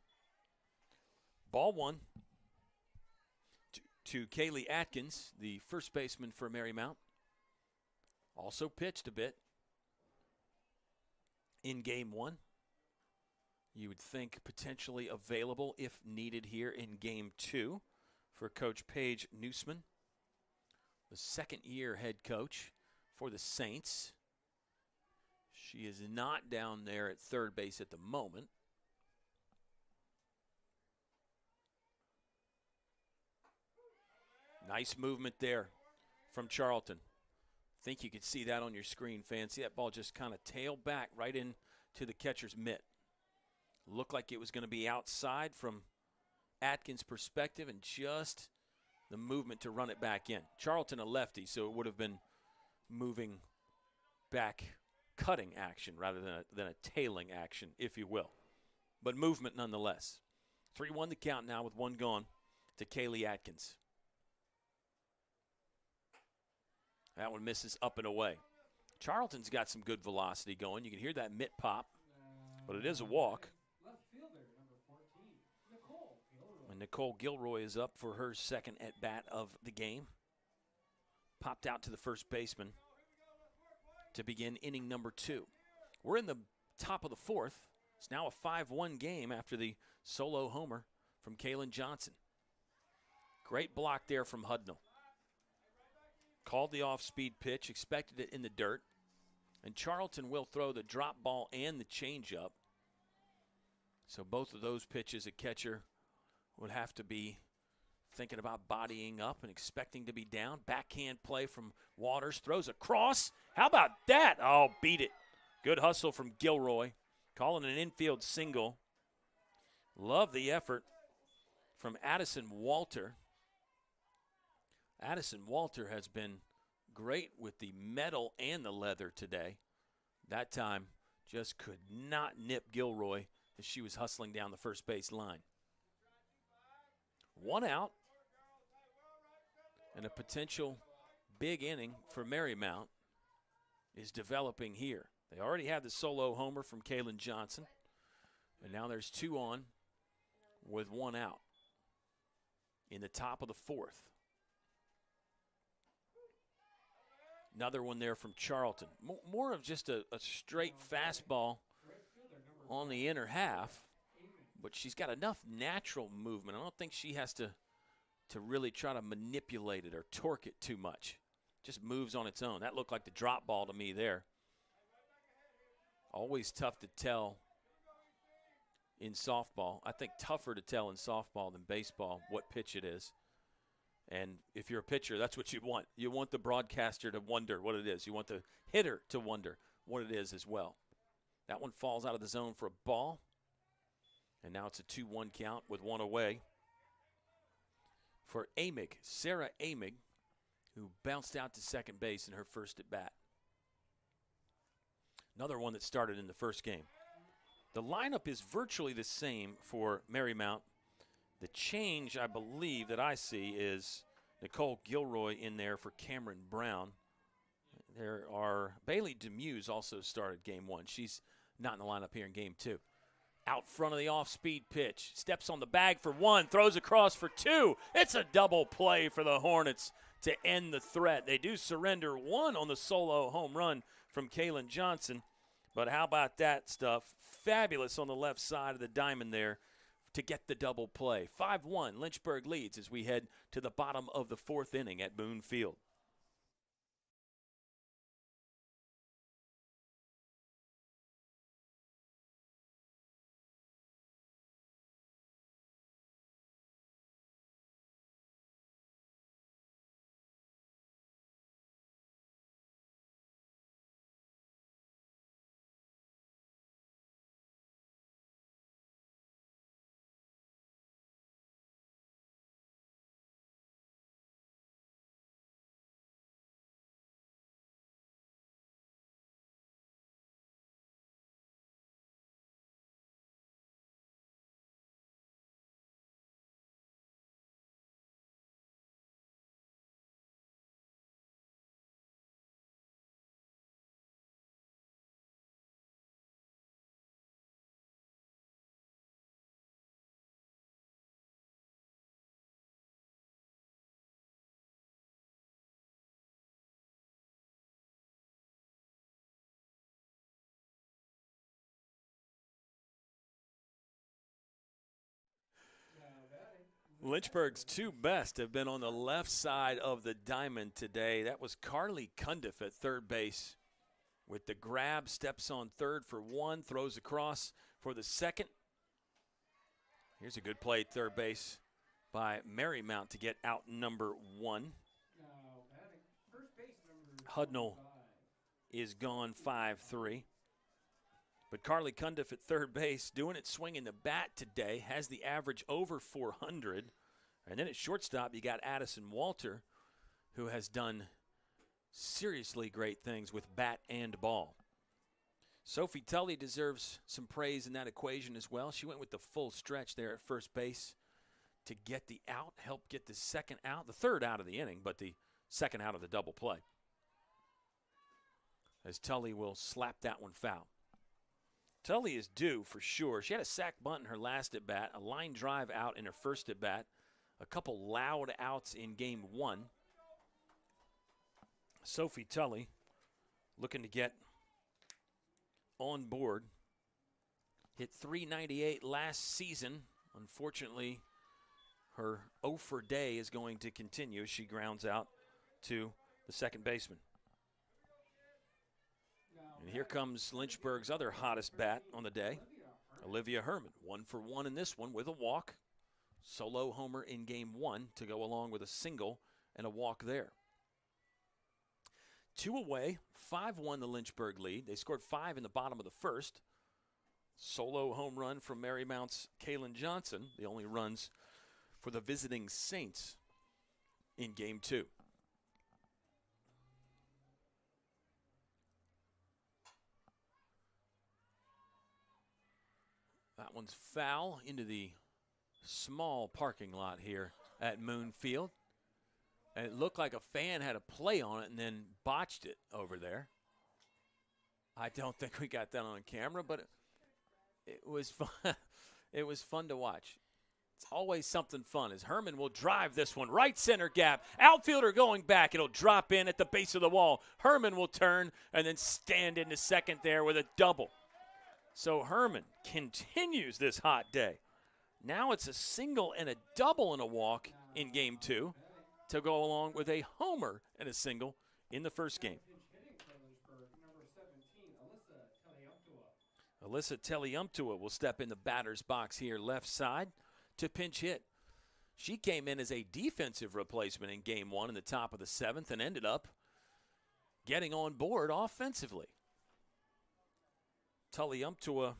Speaker 1: Ball 1 to Kaylee Atkins, the first baseman for Marymount. Also pitched a bit in Game 1. You would think potentially available if needed here in Game 2 for Coach Paige Newsman, the second-year head coach for the Saints. She is not down there at third base at the moment. Nice movement there from Charlton. I think you could see that on your screen, fans. See that ball just kind of tailed back right into the catcher's mitt. Looked like it was going to be outside from Atkins' perspective, and just the movement to run it back in. Charlton a lefty, so it would have been moving back, cutting action rather than a tailing action, if you will. But movement nonetheless. 3-1 the count now with 1 gone to Kaylee Atkins. That one misses up and away. Charlton's got some good velocity going. You can hear that mitt pop, but it is a walk. And Nicole Gilroy is up for her second at-bat of the game. Popped out to the first baseman to begin inning number 2. We're in the top of the 4th. It's now a 5-1 game after the solo homer from Kaylin Johnson. Great block there from Hudnall. Called the off-speed pitch, expected it in the dirt. And Charlton will throw the drop ball and the changeup. So both of those pitches a catcher would have to be thinking about bodying up and expecting to be down. Backhand play from Waters, throws across. How about that? Oh, beat it. Good hustle from Gilroy. Calling an infield single. Love the effort from Addison Walter. Addison Walter has been great with the metal and the leather today. That time just could not nip Gilroy as she was hustling down the first base line. 1 out, and a potential big inning for Marymount is developing here. They already had the solo homer from Kaylin Johnson, and now there's 2 on with 1 out in the top of the 4th. Another one there from Charlton. More of just a straight fastball on the inner half, but she's got enough natural movement. I don't think she has to really try to manipulate it or torque it too much. Just moves on its own. That looked like the drop ball to me there. Always tough to tell in softball. I think tougher to tell in softball than baseball what pitch it is. And if you're a pitcher, that's what you want. You want the broadcaster to wonder what it is. You want the hitter to wonder what it is as well. That one falls out of the zone for a ball. And now it's a 2-1 count with 1 away for Amig, Sarah Amig, who bounced out to second base in her first at bat. Another one that started in the first game. The lineup is virtually the same for Marymount. The change, I believe, that I see is Nicole Gilroy in there for Cameron Brown. There are Bailey Demuse also started game 1. She's not in the lineup here in game 2. Out front of the off-speed pitch. Steps on the bag for 1. Throws across for 2. It's a double play for the Hornets to end the threat. They do surrender 1 on the solo home run from Kaylin Johnson. But how about that stuff? Fabulous on the left side of the diamond there to get the double play. 5-1, Lynchburg leads as we head to the bottom of the 4th inning at Boone Field. Lynchburg's 2 best have been on the left side of the diamond today. That was Carly Cundiff at third base with the grab, steps on third for 1, throws across for the second. Here's a good play at third base by Marymount to get out number 1. Hudnall is gone 5-3. But Carly Cundiff at third base, doing it swinging the bat today, has the average over 400. And then at shortstop, you got Addison Walter, who has done seriously great things with bat and ball. Sophie Tully deserves some praise in that equation as well. She went with the full stretch there at first base to get the out, help get the second out, the third out of the inning, but the second out of the double play. As Tully will slap that one foul. Tully is due for sure. She had a sac bunt in her last at-bat, a line drive out in her first at-bat, a couple loud outs in game 1. Sophie Tully looking to get on board. Hit .398 last season. Unfortunately, her 0 for day is going to continue as she grounds out to the second baseman. And here comes Lynchburg's other hottest bat on the day, Olivia Herman. 1 for 1 in this one with a walk. Solo homer in game 1 to go along with a single and a walk there. 2 away, 5-1 the Lynchburg lead. They scored 5 in the bottom of the first. Solo home run from Marymount's Kaylin Johnson, the only runs for the visiting Saints in game 2. one's foul into the small parking lot here at Moon Field. And it looked like a fan had a play on it and then botched it over there. I don't think we got that on camera, but it was fun. It was fun to watch. It's always something fun as Herman will drive this one. Right center gap. Outfielder going back. It'll drop in at the base of the wall. Herman will turn and then stand into second there with a double. So Herman continues this hot day. Now it's a single and a double and a walk in game 2 to go along with a homer and a single in the first game. Alyssa Teliumptua will step in the batter's box here left side to pinch hit. She came in as a defensive replacement in game 1 in the top of the 7th and ended up getting on board offensively. Teliumptua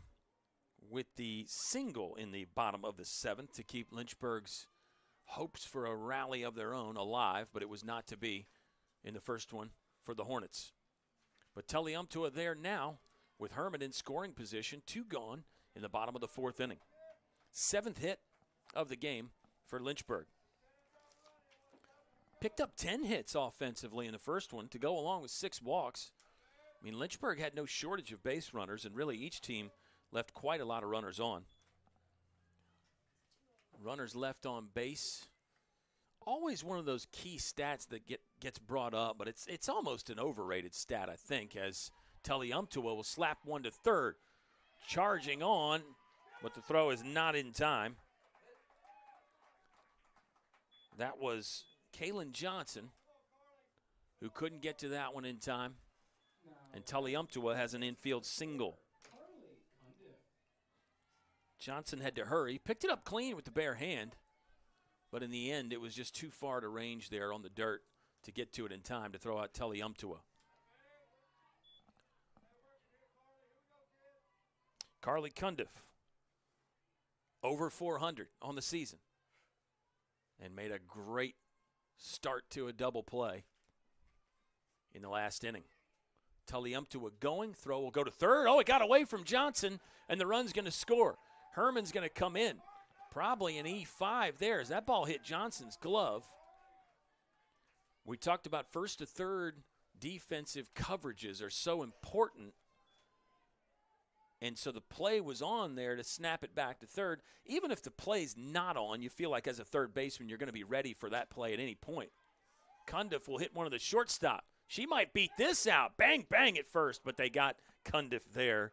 Speaker 1: with the single in the bottom of the 7th to keep Lynchburg's hopes for a rally of their own alive, but it was not to be in the first one for the Hornets. But Teliumptua there now with Herman in scoring position, 2 gone in the bottom of the 4th inning. 7th hit of the game for Lynchburg. Picked up 10 hits offensively in the first one to go along with 6 walks. I mean, Lynchburg had no shortage of base runners, and really each team left quite a lot of runners on. Runners left on base. Always one of those key stats that gets brought up, but it's almost an overrated stat, I think, as Teliumptua will slap one to third. Charging on, but the throw is not in time. That was Kaylin Johnson, who couldn't get to that one in time. And Teliumptua has an infield single. Johnson had to hurry. Picked it up clean with the bare hand. But in the end, it was just too far to range there on the dirt to get to it in time to throw out Teliumptua. Carly Cundiff, over 400 on the season, and made a great start to a double play in the last inning. Teliumptua going, throw will go to third. Oh, it got away from Johnson, and the run's going to score. Herman's going to come in, probably an E5 there as that ball hit Johnson's glove. We talked about first to third defensive coverages are so important. And so the play was on there to snap it back to third. Even if the play's not on, you feel like as a third baseman you're going to be ready for that play at any point. Cundiff will hit one of the shortstop. She might beat this out. Bang, bang at first, but they got Cundiff there,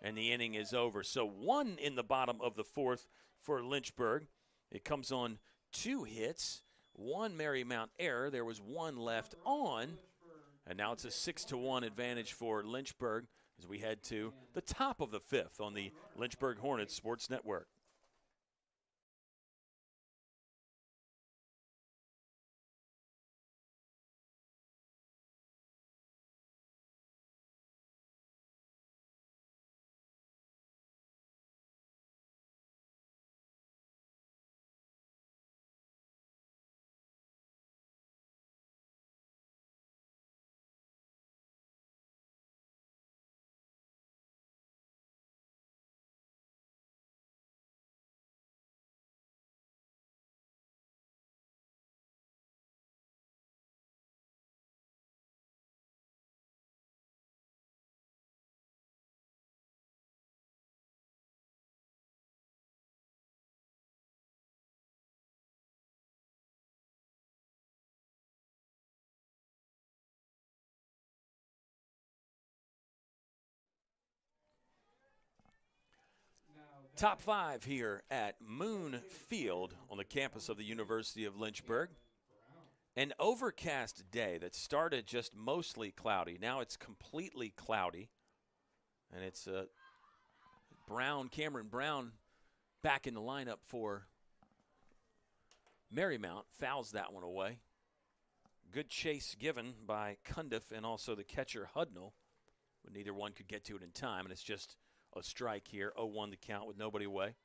Speaker 1: and the inning is over. So 1 in the bottom of the 4th for Lynchburg. It comes on 2 hits, 1 Marymount error. There was 1 left on, and now it's a 6-1 advantage for Lynchburg as we head to the top of the 5th on the Lynchburg Hornets Sports Network. Top 5 here at Moon Field on the campus of the University of Lynchburg. An overcast day that started just mostly cloudy. Now it's completely cloudy. And it's Cameron Brown back in the lineup for Marymount. Fouls that one away. Good chase given by Cundiff and also the catcher Hudnall. But neither one could get to it in time, and it's just a strike here. 0-1 the count with nobody away.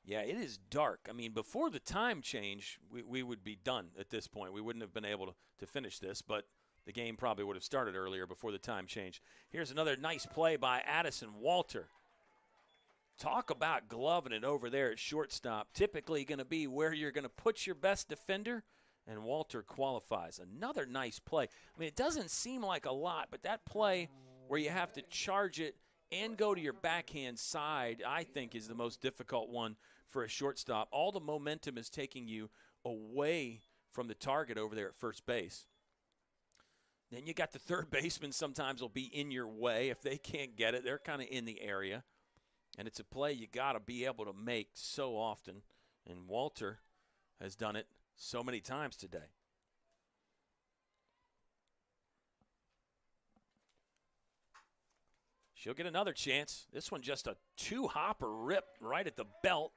Speaker 1: Yeah, it is dark. I mean, before the time change, we would be done at this point. We wouldn't have been able to finish this, but the game probably would have started earlier before the time change. Here's another nice play by Addison Walter. Talk about gloving it over there at shortstop. Typically going to be where you're going to put your best defender, and Walter qualifies. Another nice play. I mean, it doesn't seem like a lot, but that play where you have to charge it and go to your backhand side, I think, is the most difficult one for a shortstop. All the momentum is taking you away from the target over there at first base. Then you got the third baseman sometimes will be in your way. If they can't get it, they're kind of in the area. And it's a play you got to be able to make so often. And Walter has done it so many times today. She'll get another chance. This one just a two-hopper rip right at the belt.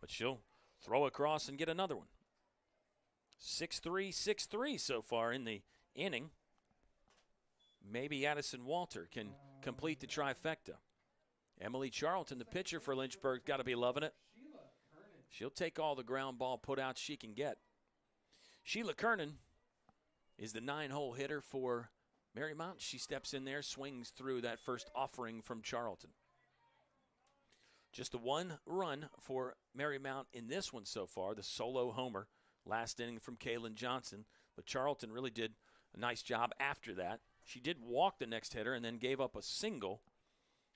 Speaker 1: But she'll throw across and get another one. 6-3, 6-3 so far in the inning. Maybe Addison Walter can complete the trifecta. Emily Charlton, the pitcher for Lynchburg, got to be loving it. She'll take all the ground ball put out she can get. Sheila Kernan is the 9-hole hitter for Marymount. She steps in there, swings through that first offering from Charlton. Just the one run for Marymount in this one so far, the solo homer, last inning from Kaylin Johnson. But Charlton really did a nice job after that. She did walk the next hitter and then gave up a single,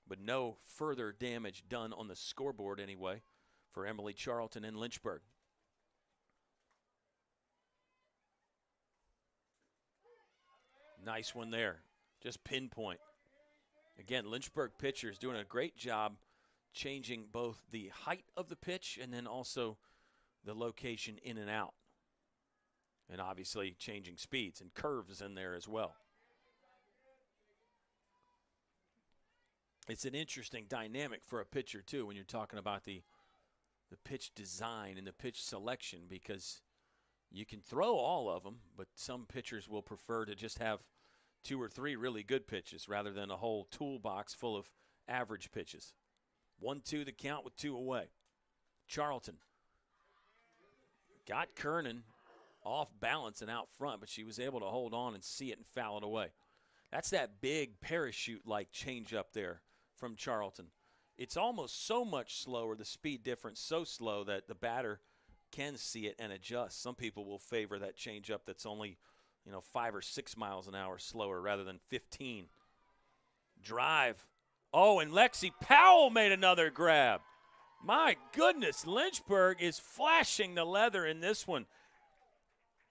Speaker 1: but no further damage done on the scoreboard anyway for Emily Charlton in Lynchburg. Nice one there. Just pinpoint. Again, Lynchburg pitchers doing a great job changing both the height of the pitch and then also the location in and out. And obviously changing speeds and curves in there as well. It's an interesting dynamic for a pitcher, too, when you're talking about the pitch design and the pitch selection, because you can throw all of them, but some pitchers will prefer to just have 2 or 3 really good pitches rather than a whole toolbox full of average pitches. 1-2 the count with 2 away. Charlton got Kernan off balance and out front, but she was able to hold on and see it and foul it away. That's that big parachute-like change-up there from Charlton. It's almost so much slower, the speed difference so slow that the batter can see it and adjust. Some people will favor that change-up that's only, 5 or 6 miles an hour slower rather than 15. Drive. Oh, and Lexi Powell made another grab. My goodness, Lynchburg is flashing the leather in this one.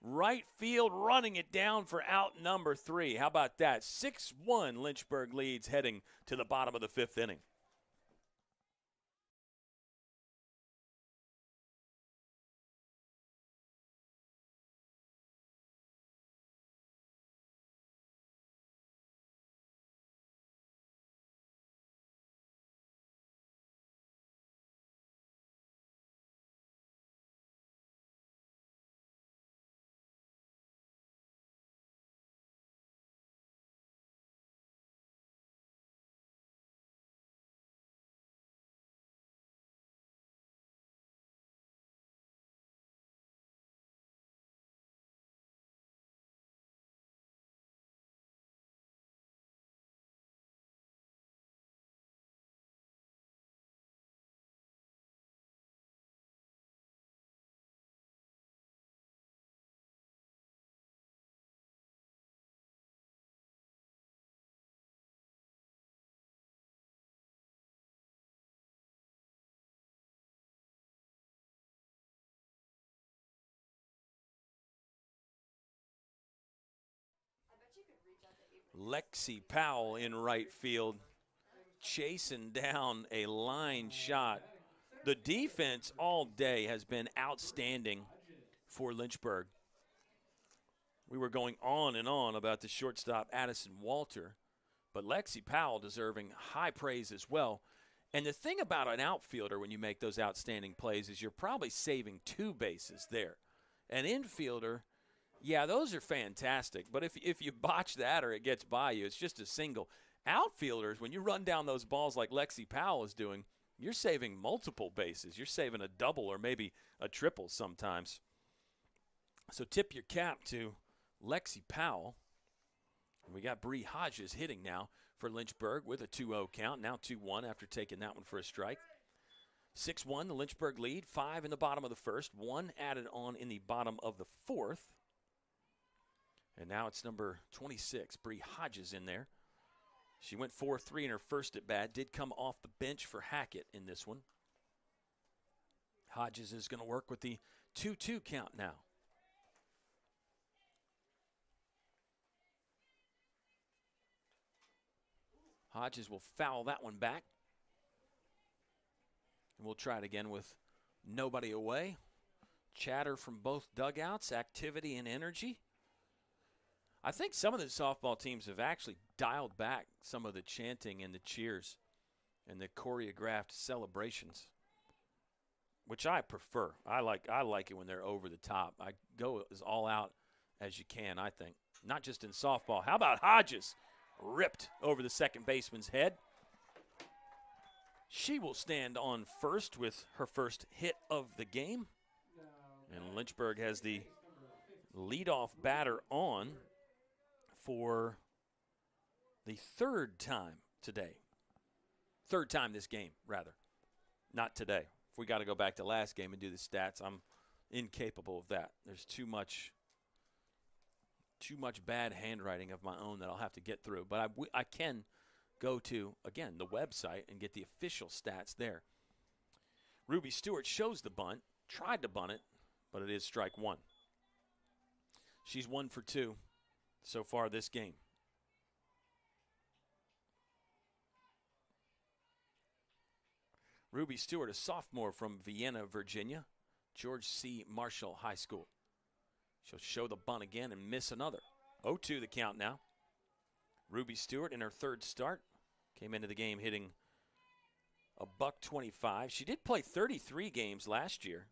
Speaker 1: Right field running it down for out number 3. How about that? 6-1 Lynchburg leads heading to the bottom of the 5th inning. Lexi Powell in right field, chasing down a line shot. The defense all day has been outstanding for Lynchburg. We were going on and on about the shortstop, Addison Walter, but Lexi Powell deserving high praise as well. And the thing about an outfielder when you make those outstanding plays is you're probably saving 2 bases there. An infielder, yeah, those are fantastic, but if you botch that or it gets by you, it's just a single. Outfielders, when you run down those balls like Lexi Powell is doing, you're saving multiple bases. You're saving a double or maybe a triple sometimes. So tip your cap to Lexi Powell. We got Bree Hodges hitting now for Lynchburg with a 2-0 count, now 2-1 after taking that one for a strike. 6-1, the Lynchburg lead. 5 in the bottom of the first. 1 added on in the bottom of the fourth. And now it's number 26, Bree Hodges in there. She went 4-3 in her first at bat. Did come off the bench for Hackett in this one. Hodges is going to work with the 2-2 count now. Hodges will foul that one back. And we'll try it again with nobody away. Chatter from both dugouts, activity and energy. I think some of the softball teams have actually dialed back some of the chanting and the cheers and the choreographed celebrations, which I prefer. I like it when they're over the top. I go as all out as you can, I think. Not just in softball. How about Hodges? Ripped over the second baseman's head. She will stand on first with her first hit of the game. And Lynchburg has the leadoff batter on for the third time today. Third time this game, rather. Not today. If we got to go back to last game and do the stats, I'm incapable of that. There's too much bad handwriting of my own that I'll have to get through. But I can go to, again, the website and get the official stats there. Ruby Stewart shows the bunt, tried to bunt it, but it is strike one. She's 1 for 2 so far this game. Ruby Stewart, a sophomore from Vienna, Virginia, George C. Marshall High School. She'll show the bunt again and miss another. 0-2 the count now. Ruby Stewart in her third start came into the game hitting a $125. She did play 33 games last year,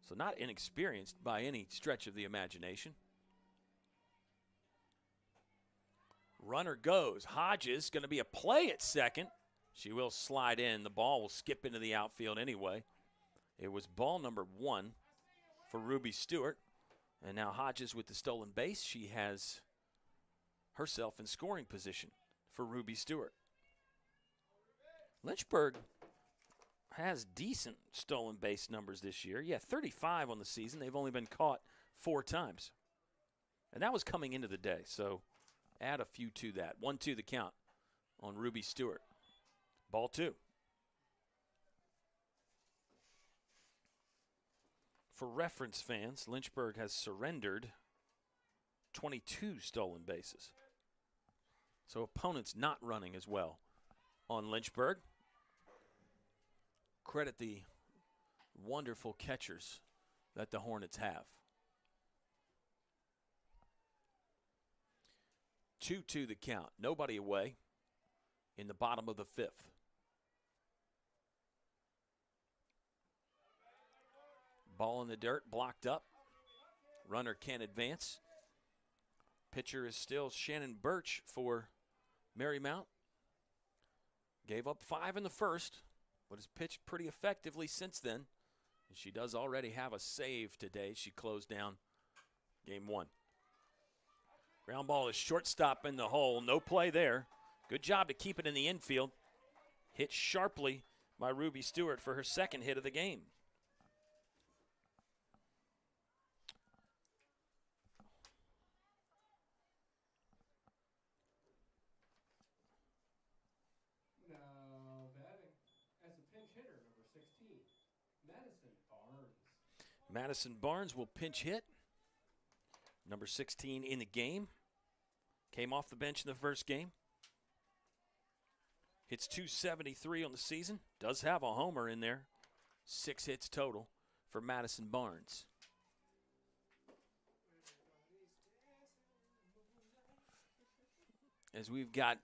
Speaker 1: so not inexperienced by any stretch of the imagination. Runner goes. Hodges going to be a play at second. She will slide in. The ball will skip into the outfield anyway. It was ball number 1 for Ruby Stewart. And now Hodges with the stolen base. She has herself in scoring position for Ruby Stewart. Lynchburg has decent stolen base numbers this year. Yeah, 35 on the season. They've only been caught 4 times. And that was coming into the day, so add a few to that. 1-2 the count on Ruby Stewart. Ball 2. For reference fans, Lynchburg has surrendered 22 stolen bases. So opponents not running as well on Lynchburg. Credit the wonderful catchers that the Hornets have. 2-2 the count. Nobody away in the bottom of the 5th. Ball in the dirt, blocked up. Runner can't advance. Pitcher is still Shannon Birch for Marymount. Gave up 5 in the first, but has pitched pretty effectively since then. And she does already have a save today. She closed down game 1. Ground ball is shortstop in the hole. No play there. Good job to keep it in the infield. Hit sharply by Ruby Stewart for her second hit of the game. Madison Barnes will pinch hit. Number 16 in the game. Came off the bench in the first game. Hits .273 on the season. Does have a homer in there. 6 hits total for Madison Barnes. As we've got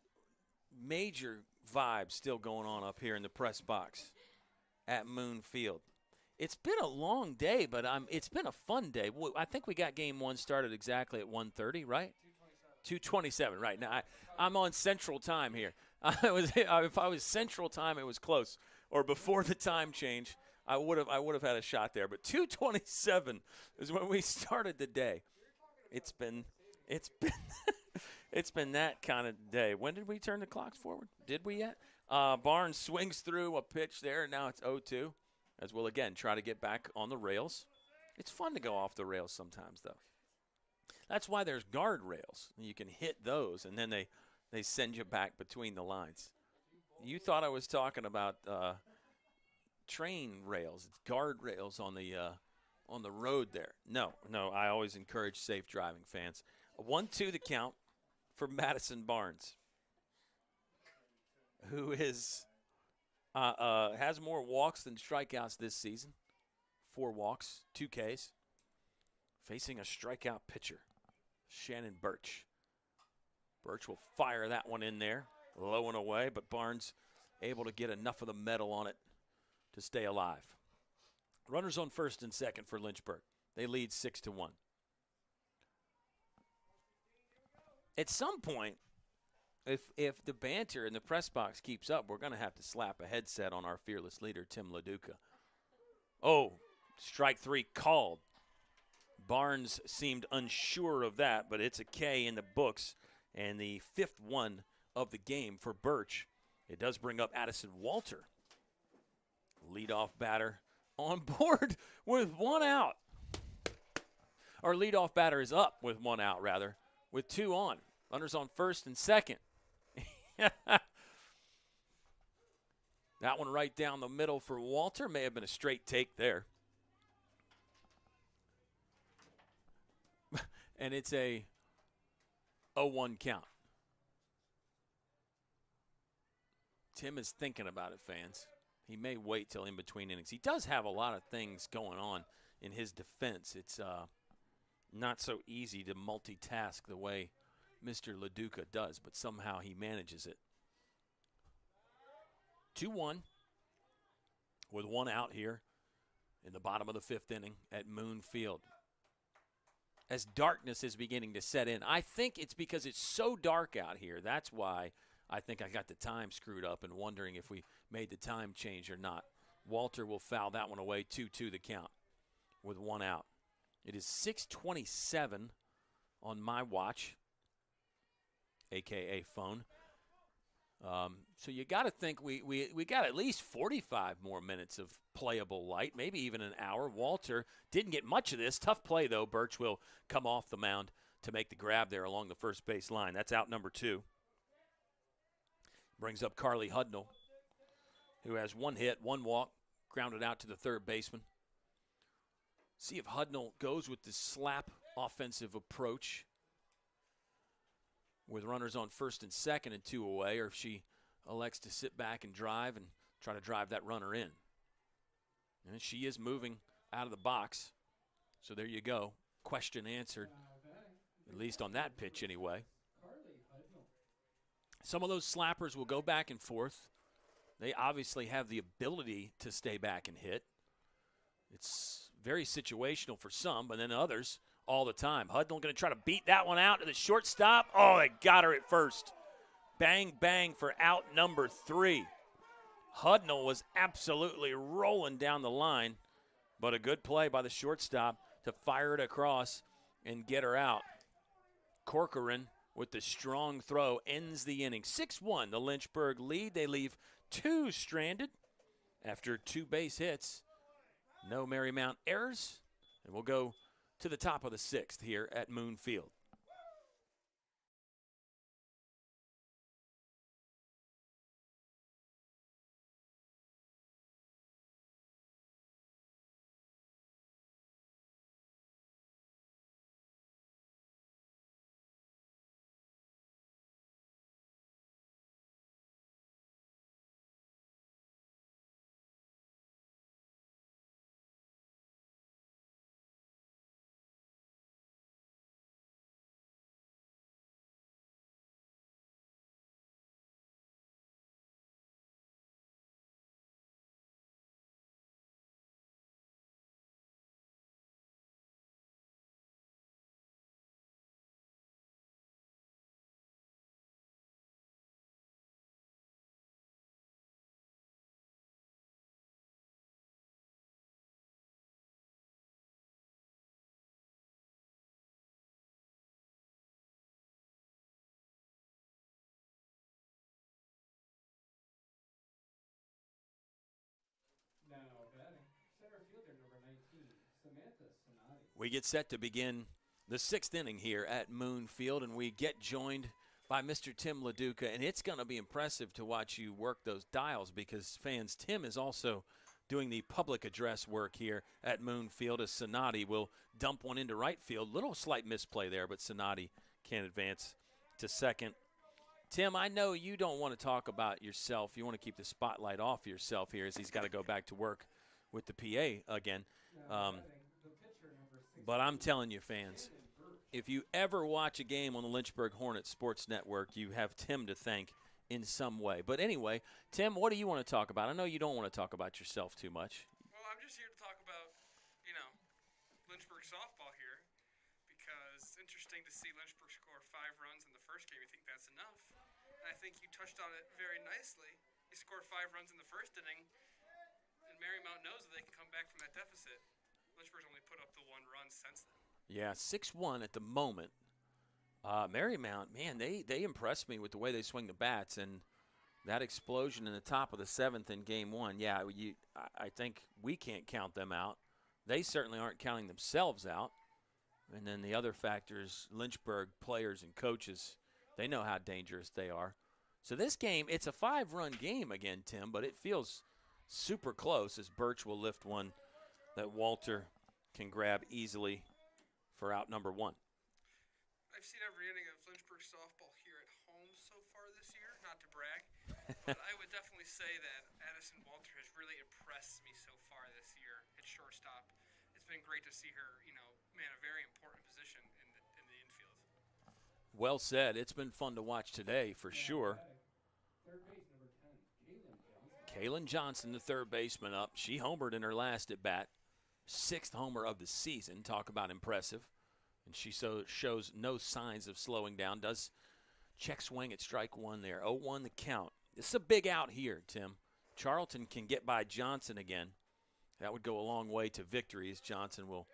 Speaker 1: major vibes still going on up here in the press box at Moon Field. It's been a long day, but it's been a fun day. I think we got game 1 started exactly at 1:30, right? 2:27, right. Now, I'm on Central Time here. If I was Central Time, it was close. Or before the time change, I would have had a shot there. But 2:27 is when we started the day. It's been it's been that kind of day. When did we turn the clocks forward? Did we yet? Barnes swings through a pitch there, and now it's 0-2. as we'll again try to get back on the rails. It's fun to go off the rails sometimes, though. That's why there's guardrails. You can hit those, and then they send you back between the lines. You thought I was talking about train rails. It's guardrails on the road there. No, I always encourage safe driving, fans. 1-2 the count for Madison Barnes, who is has more walks than strikeouts this season. 4 walks, 2 Ks. Facing a strikeout pitcher, Shannon Birch. Birch will fire that one in there, low and away, but Barnes able to get enough of the metal on it to stay alive. Runners on first and second for Lynchburg. They lead 6-1. At some point, if the banter in the press box keeps up, we're going to have to slap a headset on our fearless leader, Tim LaDuca. Oh, strike 3 called. Barnes seemed unsure of that, but it's a K in the books, and the 5th one of the game for Birch. It does bring up Addison Walter, leadoff batter, on board with 1 out. Our leadoff batter is up with 1 out, rather, with 2 on. Runners on first and second. That one right down the middle for Walter. May have been a straight take there. And it's a 0-1 count. Tim is thinking about it, fans. He may wait till in between innings. He does have a lot of things going on in his defense. It's not so easy to multitask the way Mr. LaDuca does, but somehow he manages it. 2-1 with 1 out here in the bottom of the 5th inning at Moon Field. As darkness is beginning to set in, I think it's because it's so dark out here. That's why I think I got the time screwed up and wondering if we made the time change or not. Walter will foul that one away, 2-2 the count with 1 out. It is 6:27 on my watch, a.k.a. phone. So you got to think we got at least 45 more minutes of playable light, maybe even an hour. Walter didn't get much of this. Tough play, though. Birch will come off the mound to make the grab there along the first base line. That's out number 2. Brings up Carly Hudnall, who has 1 hit, 1 walk, grounded out to the third baseman. See if Hudnall goes with the slap offensive approach with runners on first and second and 2 away, or if she elects to sit back and drive and try to drive that runner in. And she is moving out of the box. So there you go. Question answered, at least on that pitch anyway. Some of those slappers will go back and forth. They obviously have the ability to stay back and hit. It's very situational for some, but then others all the time. Hudnall going to try to beat that one out to the shortstop. Oh, they got her at first. Bang, bang for out number 3. Hudnall was absolutely rolling down the line, but a good play by the shortstop to fire it across and get her out. Corcoran with the strong throw ends the inning. 6-1, the Lynchburg lead. They leave 2 stranded after 2 base hits. No Marymount errors, and we'll go to the top of the 6th here at Moon Field.
Speaker 2: Samantha Sonati.
Speaker 1: We get set to begin the 6th inning here at Moon Field, and we get joined by Mr. Tim LaDuca, and it's going to be impressive to watch you work those dials because, fans, Tim is also doing the public address work here at Moon Field as Sonati will dump one into right field. Little slight misplay there, but Sonati can advance to second. Tim, I know you don't want to talk about yourself. You want to keep the spotlight off yourself here as he's got to go back to work with the PA again.
Speaker 2: The pitcher number 6.
Speaker 1: But I'm telling you, fans, if you ever watch a game on the Lynchburg Hornets Sports Network, you have Tim to thank in some way. But anyway, Tim, what do you want to talk about? I know you don't want to talk about yourself too much.
Speaker 3: Well, I'm just here to talk about, Lynchburg softball here because it's interesting to see Lynchburg score 5 runs in the first game. You think that's enough? And I think you touched on it very nicely. You scored 5 runs in the first inning, and Marymount knows that they can come back from that deficit. Lynchburg's only put up the 1 run since then.
Speaker 1: Yeah, 6-1 at the moment. Marymount, man, they impressed me with the way they swing the bats, and that explosion in the top of the 7th in game 1. Yeah, I think we can't count them out. They certainly aren't counting themselves out. And then the other factors, Lynchburg players and coaches, they know how dangerous they are. So this game, it's a 5-run game again, Tim, but it feels super close as Birch will lift one that Walter can grab easily for out number 1.
Speaker 3: I've seen every inning of Lynchburg softball here at home so far this year, not to brag, but I would definitely say that Addison Walter has really impressed me so far this year at shortstop. It's been great to see her, man, a very important position in the infield.
Speaker 1: Well said. It's been fun to watch today for sure.
Speaker 2: Third base number 10, Kaylin Johnson.
Speaker 1: Kaylin Johnson, the third baseman, up. She homered in her last at bat. 6th homer of the season. Talk about impressive. And she shows no signs of slowing down. Does check swing at strike 1 there. 0-1 the count. This is a big out here, Tim. Charlton can get by Johnson again. That would go a long way to victory as Johnson will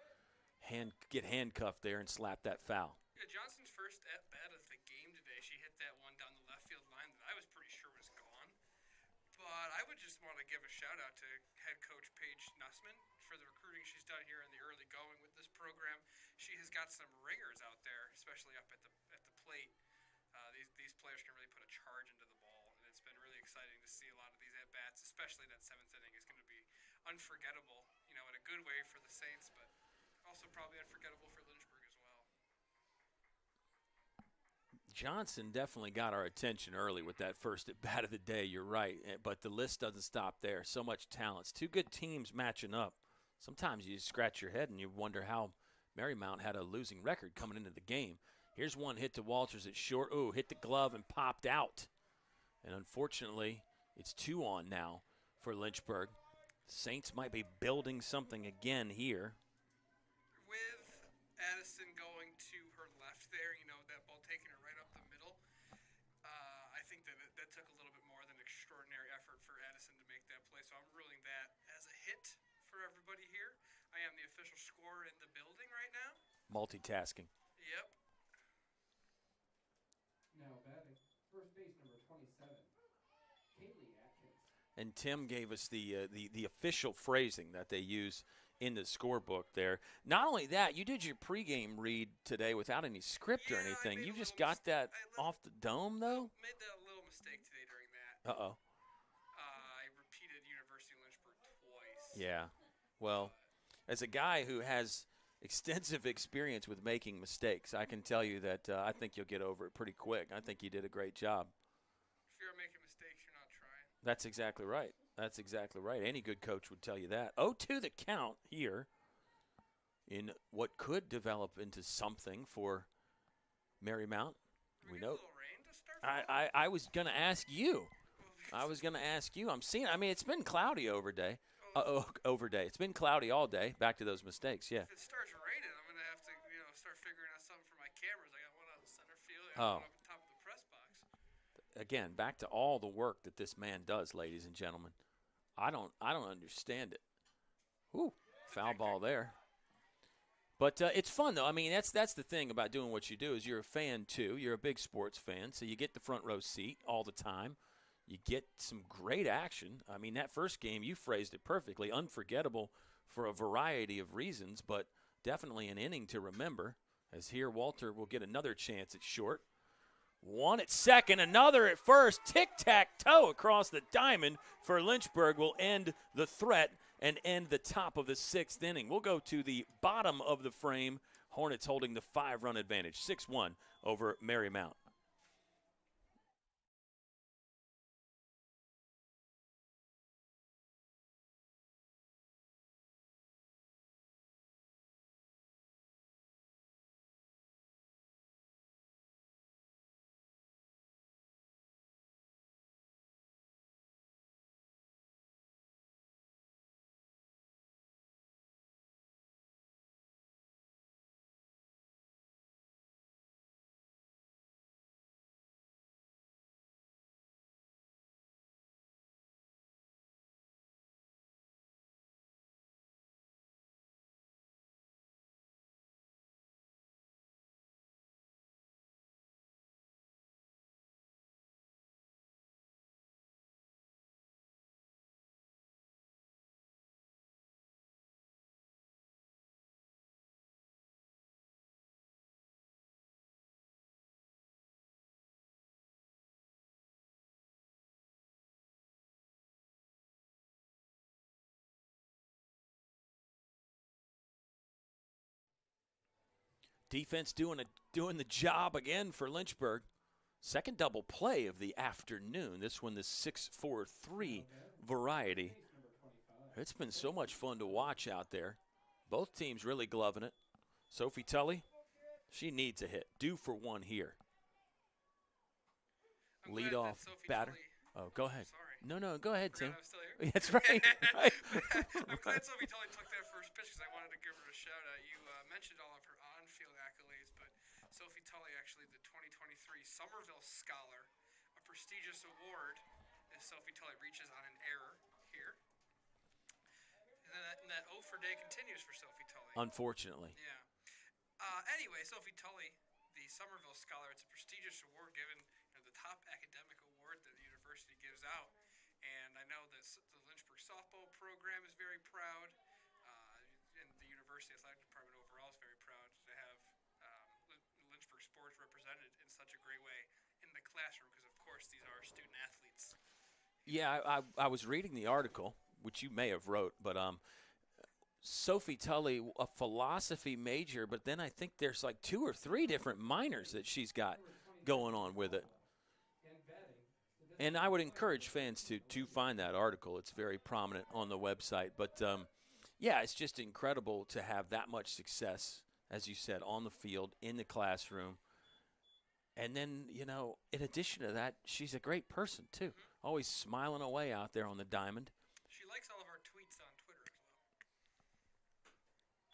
Speaker 1: get handcuffed there and slap that foul.
Speaker 3: Yeah, Johnson's first at-bat of the game today, she hit that one down the left field line that I was pretty sure was gone. But I would just want to give a shout-out to head coach Paige Nussman for the recruiting she's done here in the early going with this program. She has got some ringers out there, especially up at the plate. These players can really put a charge into the ball, and it's been really exciting to see a lot of these at-bats, especially that 7th inning is going to be unforgettable, in a good way for the Saints, but also probably unforgettable for Lynchburg as well.
Speaker 1: Johnson definitely got our attention early with that first at-bat of the day. You're right, but the list doesn't stop there. So much talent. It's 2 good teams matching up. Sometimes you scratch your head and you wonder how Marymount had a losing record coming into the game. Here's one hit to Walters at short. Ooh, hit the glove and popped out. And unfortunately, it's 2 on now for Lynchburg. Saints might be building something again here.
Speaker 3: With Addison going to her left there, that ball taking her right up the middle, I think that took a little bit more than extraordinary effort for Addison to make that play. So I'm ruling that as a hit for everybody here. I am the official scorer in the building right now.
Speaker 1: Multitasking.
Speaker 3: Yep.
Speaker 2: Now batting, first base number 27, Kaylee Atkins.
Speaker 1: And Tim gave us the official phrasing that they use in the scorebook there. Not only that, you did your pregame read today without any script or anything. You just got that off the dome, though?
Speaker 3: Made that little mistake today during that.
Speaker 1: Uh-oh.
Speaker 3: I repeated University of Lynchburg twice.
Speaker 1: Yeah. Well, as a guy who has extensive experience with making mistakes, I can tell you that I think you'll get over it pretty quick. I think you did a great job.
Speaker 3: If you're making mistakes, you're not trying.
Speaker 1: That's exactly right. That's exactly right. Any good coach would tell you that. 0-2 the count here in what could develop into something for Marymount. We know.
Speaker 3: A little rain to start?
Speaker 1: I was going to ask you. I'm seeing. It's been cloudy overday. Overday. It's been cloudy all day. Back to those mistakes. Yeah.
Speaker 3: If it starts raining, I'm going to have to, start figuring out something for my cameras. I got one out in center field. I got one up on top of the press box.
Speaker 1: Again, back to all the work that this man does, ladies and gentlemen. I don't understand it. Ooh, foul ball there. But it's fun, though. That's the thing about doing what you do is you're a fan, too. You're a big sports fan, so you get the front row seat all the time. You get some great action. That first game, you phrased it perfectly, unforgettable for a variety of reasons, but definitely an inning to remember, as here Walter will get another chance at short. One at second, another at first. Tic-tac-toe across the diamond for Lynchburg will end the threat and end the top of the 6th inning. We'll go to the bottom of the frame. Hornets holding the 5-run advantage, 6-1 over Marymount. Defense doing the job again for Lynchburg. Second double play of the afternoon. This one, the 6-4-3 variety. It's been so much fun to watch out there. Both teams really gloving it. Sophie Tully, she needs a hit. Due for one here. Lead off batter. Oh, go ahead. No, go ahead, Tim.
Speaker 3: I'm still here.
Speaker 1: That's right. Right.
Speaker 3: I'm glad Sophie Tully took that first pitch because I wanted to give her a shout out. You mentioned all of her on-field accolades, but Sophie Tully actually the 2023 Somerville Scholar, a prestigious award, as Sophie Tully reaches on an error here. And that O for day continues for Sophie Tully.
Speaker 1: Unfortunately.
Speaker 3: Yeah. Anyway, Sophie Tully, the Somerville Scholar, it's a prestigious award given, the top academic award that the university gives out. And I know that the Lynchburg softball program is very proud, and the university athletic department overall is very proud to have Lynchburg sports represented in such a great way in the classroom, because of course these are student athletes.
Speaker 1: Yeah, I was reading the article, which you may have wrote, but Sophie Tully, a philosophy major, but then I think there's like 2 or 3 different minors that she's got going on with it. And I would encourage fans to find that article. It's very prominent on the website. But, yeah, it's just incredible to have that much success, as you said, on the field, in the classroom. And then, in addition to that, she's a great person, too. Always smiling away out there on the diamond.
Speaker 3: She likes all of our tweets on Twitter as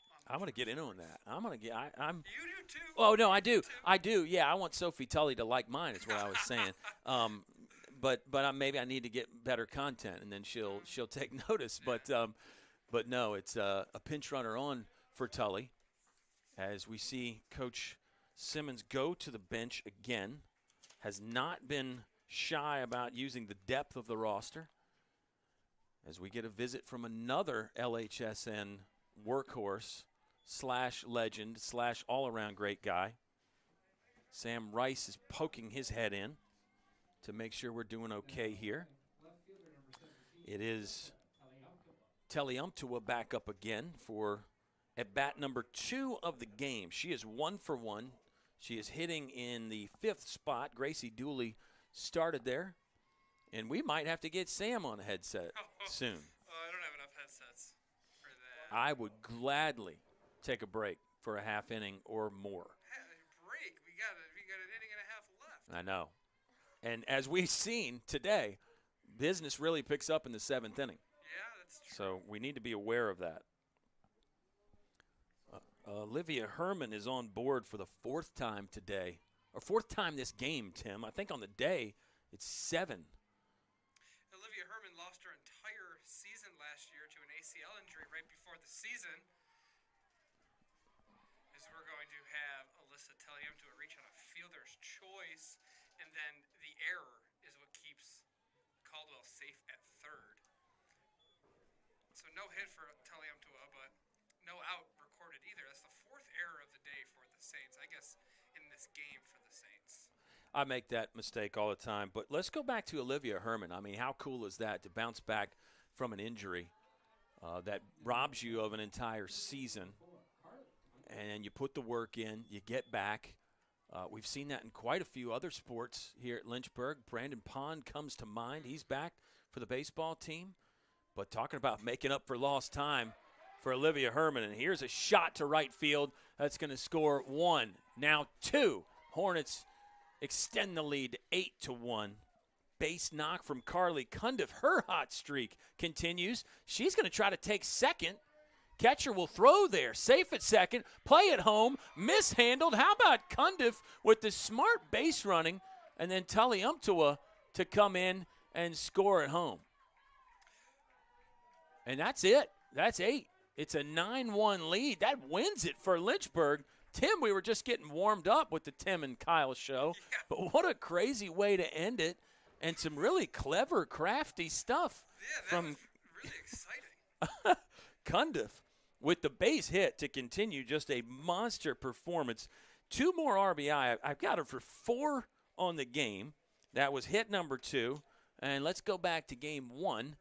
Speaker 3: well.
Speaker 1: I'm going to get in on that. I'm.
Speaker 3: You do, too.
Speaker 1: Oh, no, I do. I do. Yeah, I want Sophie Tully to like mine is what I was saying. But maybe I need to get better content, and then she'll take notice. But no, it's a pinch runner on for Tully, as we see Coach Simmons go to the bench again. Has not been shy about using the depth of the roster, as we get a visit from another LHSN workhorse / legend / all-around great guy. Sam Rice is poking his head in to make sure we're doing okay here. It is Teliumtua back up again for at bat number 2 of the game. She is 1 for 1. She is hitting in the 5th spot. Gracie Dooley started there, and we might have to get Sam on a headset soon.
Speaker 3: I don't have enough headsets for that.
Speaker 1: I would gladly take a break for a half inning or more.
Speaker 3: Break? We got an inning and a half left.
Speaker 1: I know. And as we've seen today, business really picks up in the 7th inning.
Speaker 3: Yeah, that's true.
Speaker 1: So we need to be aware of that. Olivia Herman is on board for the 4th time today. Or 4th time this game, Tim. I think on the day it's 7.
Speaker 3: Olivia Herman lost her entire season last year to an ACL injury right before the season. As we're going to have Alyssa Teliumtua reach on a fielder's choice. And then the error is what keeps Caldwell safe at 3rd. So no hit for Teliumtua, no out recorded either. That's the 4th error of the day for the Saints, I guess, in this game for the Saints.
Speaker 1: I make that mistake all the time. But let's go back to Olivia Herman. I mean, how cool is that to bounce back from an injury that robs you of an entire season, and you put the work in, you get back. We've seen that in quite a few other sports here at Lynchburg. Brandon Pond comes to mind. He's back for the baseball team. But talking about making up for lost time for Olivia Herman. And here's a shot to right field. That's going to score 1. Now 2. Hornets extend the lead 8-1. Base knock from Carly Cundiff. Her hot streak continues. She's going to try to take second. Catcher will throw there. Safe at second. Play at home. Mishandled. How about Cundiff with the smart base running, and then Taliumptua to come in and score at home. And that's it. That's 8. It's a 9-1 lead. That wins it for Lynchburg. Tim, we were just getting warmed up with the Tim and Kyle show.
Speaker 3: Yeah.
Speaker 1: But what a crazy way to end it. And some really clever, crafty stuff from
Speaker 3: was really exciting.
Speaker 1: Cundiff with the base hit to continue. Just a monster performance. 2 more RBI. I've got her for 4 on the game. That was hit number 2. And let's go back to game 1.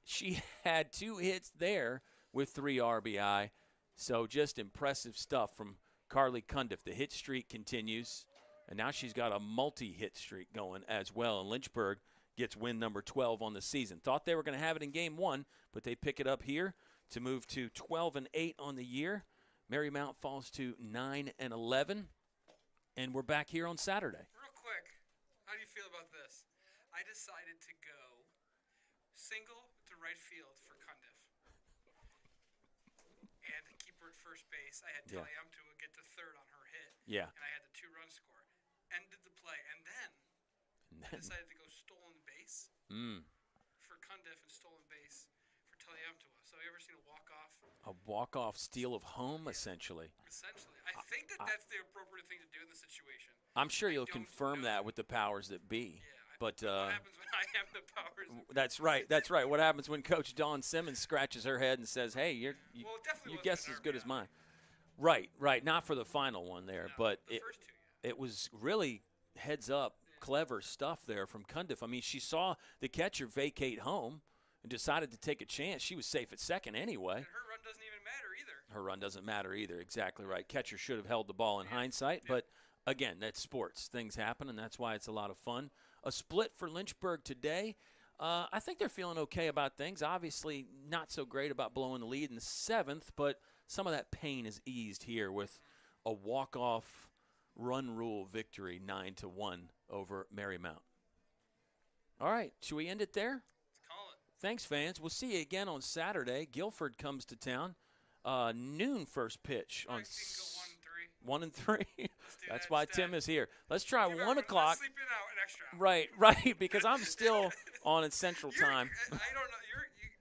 Speaker 1: She had 2 hits there with 3 RBI. So just impressive stuff from Carly Cundiff. The hit streak continues. And now she's got a multi-hit streak going as well. And Lynchburg gets win number 12 on the season. Thought they were going to have it in game 1, but they pick it up here to move to 12-8 on the year. Marymount falls to 9-11. And we're back here on Saturday.
Speaker 3: Real quick, how do you feel about this? I decided to go single to right field for Cundiff and keep her at first base. I had Taliumptua get to third on her hit.
Speaker 1: Yeah.
Speaker 3: And I had the 2-run score. Ended the play. And then I decided to go stolen base for Cundiff and stolen base for Taliumptua. So you ever seen a walk-off?
Speaker 1: A walk-off steal of home, essentially.
Speaker 3: Essentially. I think that's the appropriate thing to do in this situation.
Speaker 1: I'm sure you'll
Speaker 3: don't
Speaker 1: confirm
Speaker 3: know.
Speaker 1: that with the powers that be.
Speaker 3: Yeah.
Speaker 1: But
Speaker 3: what happens when I have the powers?
Speaker 1: That's right. That's right. What happens when Coach Dawn Simmons scratches her head and says, "Hey, your guess is as good as mine." Right. Not for the final one there, but
Speaker 3: the first 2,
Speaker 1: it was really heads up, clever stuff there from Cundiff. I mean, she saw the catcher vacate home and decided to take a chance. She was safe at second anyway.
Speaker 3: And her run doesn't even matter either.
Speaker 1: Her run doesn't matter either. Exactly right. Catcher should have held the ball in hindsight, but again, that's sports. Things happen, and that's why it's a lot of fun. A split for Lynchburg today. I think they're feeling okay about things. Obviously, not so great about blowing the lead in the 7th, but some of that pain is eased here with a walk-off run rule victory, 9-1 over Marymount. All right, should we end it there?
Speaker 3: Let's call it.
Speaker 1: Thanks, fans. We'll see you again on Saturday. Guilford comes to town. Noon first pitch on 1 and 3. That's why Tim is here. Let's try 1 o'clock.
Speaker 3: Sleep in out an extra hour.
Speaker 1: Right, because I'm still on in Central Time.
Speaker 3: I don't know.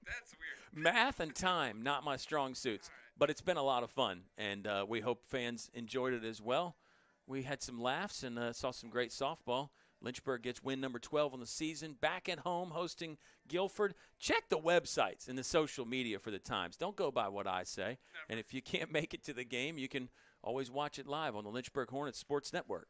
Speaker 3: That's weird.
Speaker 1: Math and time, not my strong suits. But it's been a lot of fun, and we hope fans enjoyed it as well. We had some laughs and saw some great softball. Lynchburg gets win number 12 on the season. Back at home hosting Guilford. Check the websites and the social media for the times. Don't go by what I say.
Speaker 3: Never.
Speaker 1: And if you can't make it to the game, you can always watch it live on the Lynchburg Hornets Sports Network.